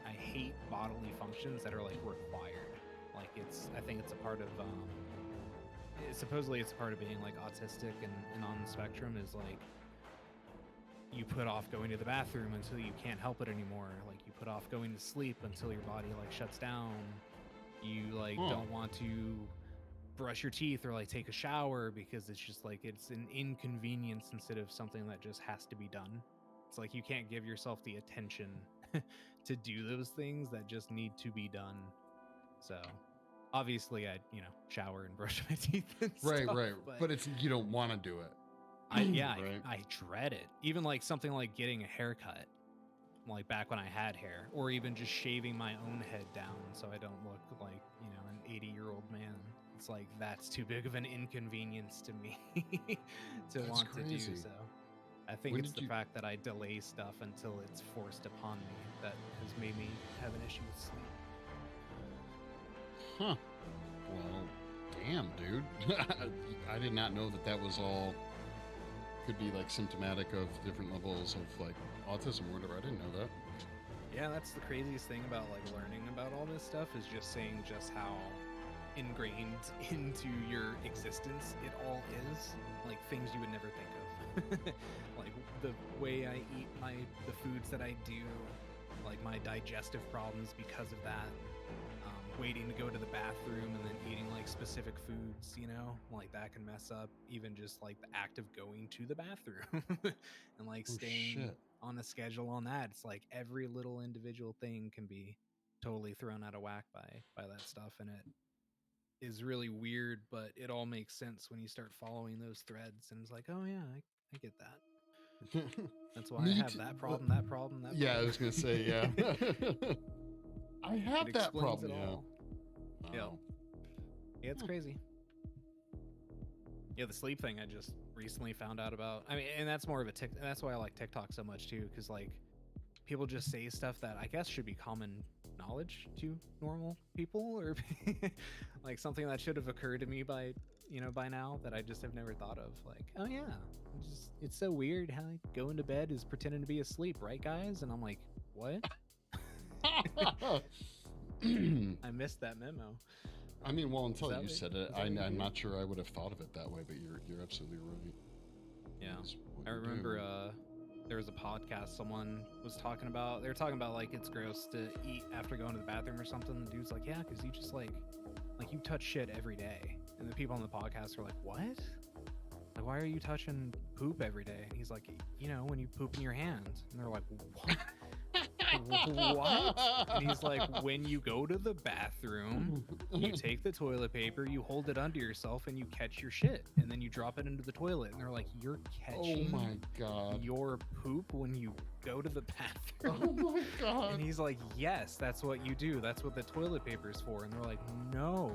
I hate bodily functions that are like required. Like I think it's a part of supposedly it's a part of being like autistic and on the spectrum, is like you put off going to the bathroom until you can't help it anymore. Like you put off going to sleep until your body like shuts down. You like don't want to brush your teeth or like take a shower because it's just like it's an inconvenience instead of something that just has to be done. It's like you can't give yourself the attention to do those things that just need to be done. So obviously I shower and brush my teeth and Right, stuff, right. But it's, you don't want to do it. Right? I dread it. Even like something like getting a haircut, like back when I had hair, or even just shaving my own head down so I don't look like, an 80-year-old man. It's like, that's too big of an inconvenience to me to That's want crazy. to do so. I think it's the fact that I delay stuff until it's forced upon me that has made me have an issue with sleep. Huh. Well, damn, dude. I did not know that was all could be like symptomatic of different levels of like autism or whatever. I didn't know that. Yeah, that's the craziest thing about like learning about all this stuff, is just seeing just how ingrained into your existence it all is. Like things you would never think of. Like the way I eat the foods that I do, like my digestive problems because of that. Waiting to go to the bathroom and then eating like specific foods, like that can mess up even just like the act of going to the bathroom and like staying on a schedule on that. It's like every little individual thing can be totally thrown out of whack by that stuff, and it is really weird, but it all makes sense when you start following those threads, and it's like, oh yeah, I get that. That's why I have that problem, that problem, that problem. Yeah, I was gonna say, yeah. I have that problem. Yeah. Yeah, it's crazy. Yeah, the sleep thing I just recently found out about. I mean, and that's more of that's why I like TikTok so much too, because like people just say stuff that I guess should be common knowledge to normal people, or like something that should have occurred to me by now that I just have never thought of. Like, oh yeah, it's so weird how going to bed is pretending to be asleep, right, guys? And I'm like, what? I missed that memo. I mean, well, until you said it, I'm not sure I would have thought of it that way, but you're absolutely right. Yeah, I remember there was a podcast someone was talking about. They were talking about like it's gross to eat after going to the bathroom or something. The dude's like, yeah, because you just like you touch shit every day. And the people on the podcast were like, what? Like, why are you touching poop every day? And he's like, when you poop in your hand. And they're like, what? What? And he's like, when you go to the bathroom, you take the toilet paper, you hold it under yourself, and you catch your shit, and then you drop it into the toilet. And they're like, you're catching your poop when you go to the bathroom? Oh my god. And he's like, yes, that's what you do. That's what the toilet paper is for. And they're like, no.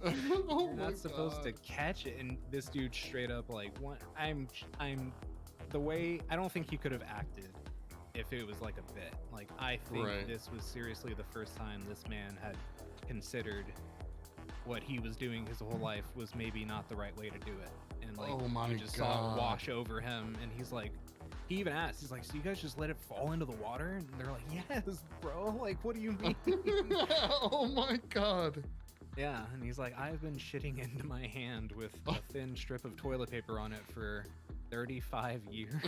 You're not supposed to catch it. And this dude straight up like, what? I'm the way, I don't think he could have acted if it was like a bit. Like, I think this was seriously the first time this man had considered what he was doing his whole life was maybe not the right way to do it. And like, you just saw it wash over him, and he's like, he even asked, he's like, so you guys just let it fall into the water? And they're like, yes, bro. Like, what do you mean? Oh my god. Yeah, and he's like, I've been shitting into my hand with a thin strip of toilet paper on it for 35 years.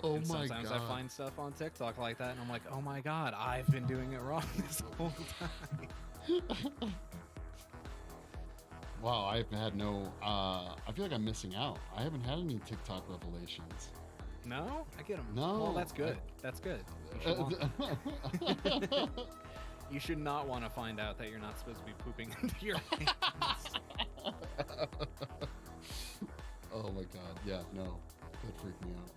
Oh And my sometimes god. I find stuff on TikTok like that, and I'm like, oh my god, I've been doing it wrong this whole time. Wow, I've had no. I feel like I'm missing out. I haven't had any TikTok revelations. No, I get them. No, Well, that's good. That's good. You should not want to find out that you're not supposed to be pooping into your hands. Oh my god. Yeah, no. That freaked me out.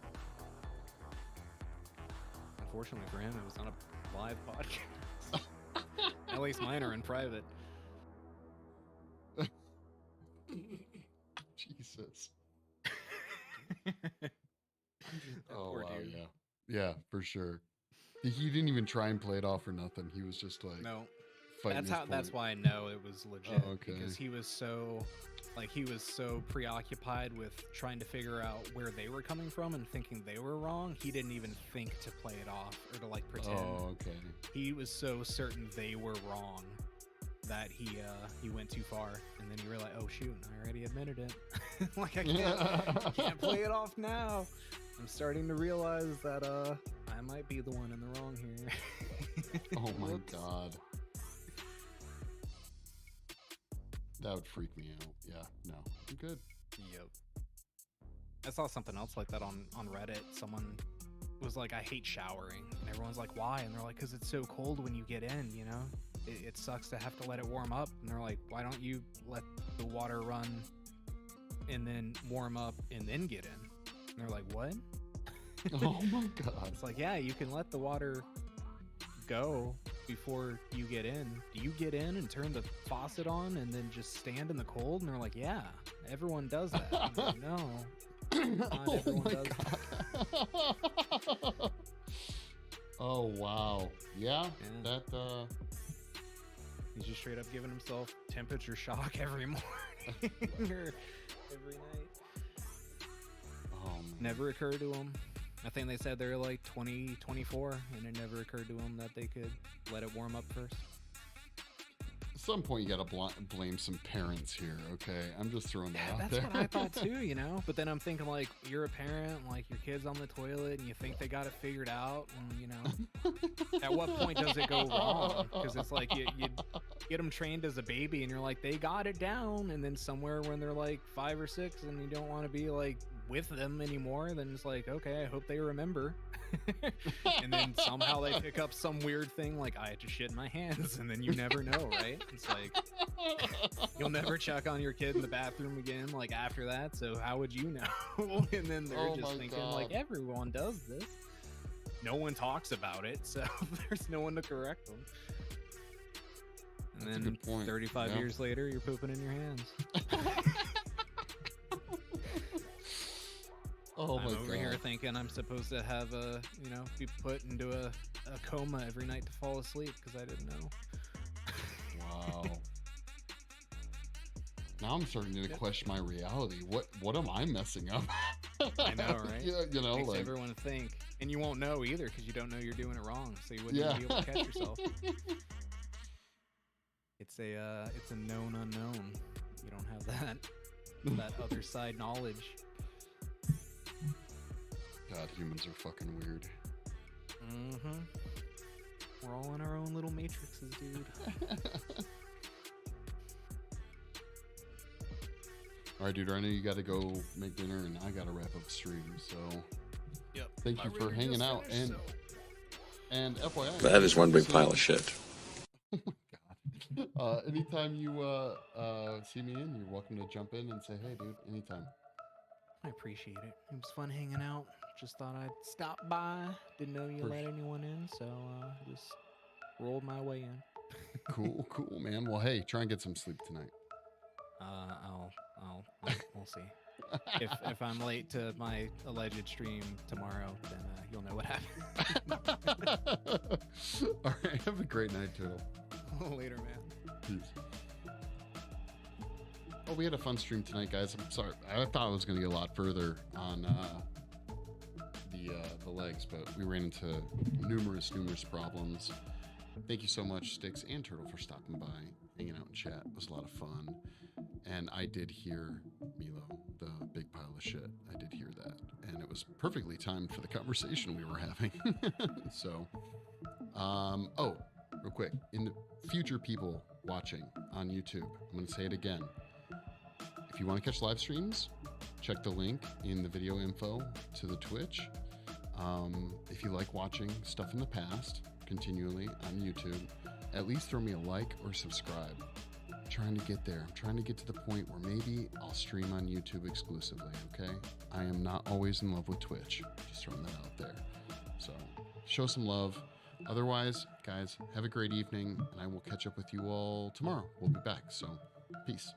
Unfortunately for him, it was on a live podcast. At least mine are in private. Jesus. That Oh poor wow, dude. yeah. Yeah, for sure. He didn't even try and play it off or nothing. He was just like No, fighting his that's point. why I know it was legit. Oh, okay. Because he was so preoccupied with trying to figure out where they were coming from and thinking they were wrong. He didn't even think to play it off or to like pretend. Oh, okay. He was so certain they were wrong that he went too far, and then he realized, oh shoot, I already admitted it. Like I can't play it off now. I'm starting to realize that I might be the one in the wrong here. Oh my Whoops. god. That would freak me out. Yeah, no. I'm good. Yep. I saw something else like that on Reddit. Someone was like, I hate showering. And everyone's like, why? And they're like, because it's so cold when you get in, you know? It sucks to have to let it warm up. And they're like, why don't you let the water run and then warm up and then get in? And they're like, what? Oh my god. It's like, yeah, you can let the water go before you get in. Do you get in and turn the faucet on and then just stand in the cold? And they're like, yeah, everyone does that. I'm like, no, not Oh everyone my does that. god. Oh wow. Yeah, Yeah. that He's just straight up giving himself temperature shock every morning or every night. oh man. Never occurred to him. I think they said they're like 20, 24, and it never occurred to them that they could let it warm up first. At some point you gotta blame some parents here, okay? I'm just throwing that out That's there. what I thought too, you know? But then I'm thinking, like, you're a parent, like, your kid's on the toilet, and you think they got it figured out, and, you know, at what point does it go wrong? Because it's like you get them trained as a baby, and you're like, they got it down, and then somewhere when they're, like, 5 or 6, and you don't want to be, like, with them anymore, then it's like, okay, I hope they remember. And then somehow they pick up some weird thing like, I had to shit in my hands, and then you never know, right? It's like, you'll never check on your kid in the bathroom again, like, after that, so how would you know? And then they're Oh just my thinking, God. like, everyone does this. No one talks about it, so there's no one to correct them. And That's a then good point. 35 Yeah. years later, you're pooping in your hands. Oh I'm my over god. here thinking I'm supposed to have be put into a coma every night to fall asleep because I didn't know. Wow. Now I'm starting to Yep. question my reality. What am I messing up? I know, right? Yeah, you know, Makes like everyone think, and you won't know either because you don't know you're doing it wrong, so you wouldn't yeah. even be able to catch yourself. It's a known unknown. You don't have that other side knowledge. God, humans are fucking weird. Mm-hmm. We're all in our own little matrices, dude. All right, dude. I know you got to go make dinner, and I got to wrap up the stream. So, Yep. thank you for hanging out. And FYI, That is one big pile of shit. Oh my god. Anytime you see me in, you're welcome to jump in and say, "Hey, dude." Anytime. I appreciate it. It was fun hanging out. Just thought I'd stop by. Didn't know you For let sure. anyone in, so just rolled my way in. Cool, cool, man. Well, hey, try and get some sleep tonight. We'll see. If I'm late to my alleged stream tomorrow, then you'll know what happened. All right. Have a great night, Turtle. Later, man. Peace. Oh, we had a fun stream tonight, guys. I'm sorry. I thought it was going to get a lot further on the legs, but we ran into numerous problems. Thank you so much, Sticks and Turtle, for stopping by, hanging out in chat. It was a lot of fun. And I did hear Milo, the big pile of shit. I did hear that. And it was perfectly timed for the conversation we were having. So, oh, real quick. In the future people watching on YouTube, I'm going to say it again. If you want to catch live streams, check the link in the video info to the Twitch. If you like watching stuff in the past continually on YouTube, at least throw me a like or subscribe. I'm trying to get there. I'm trying to get to the point where maybe I'll stream on YouTube exclusively, okay? I am not always in love with Twitch. Just throwing that out there. So show some love. Otherwise, guys, have a great evening, and I will catch up with you all tomorrow. We'll be back. So peace.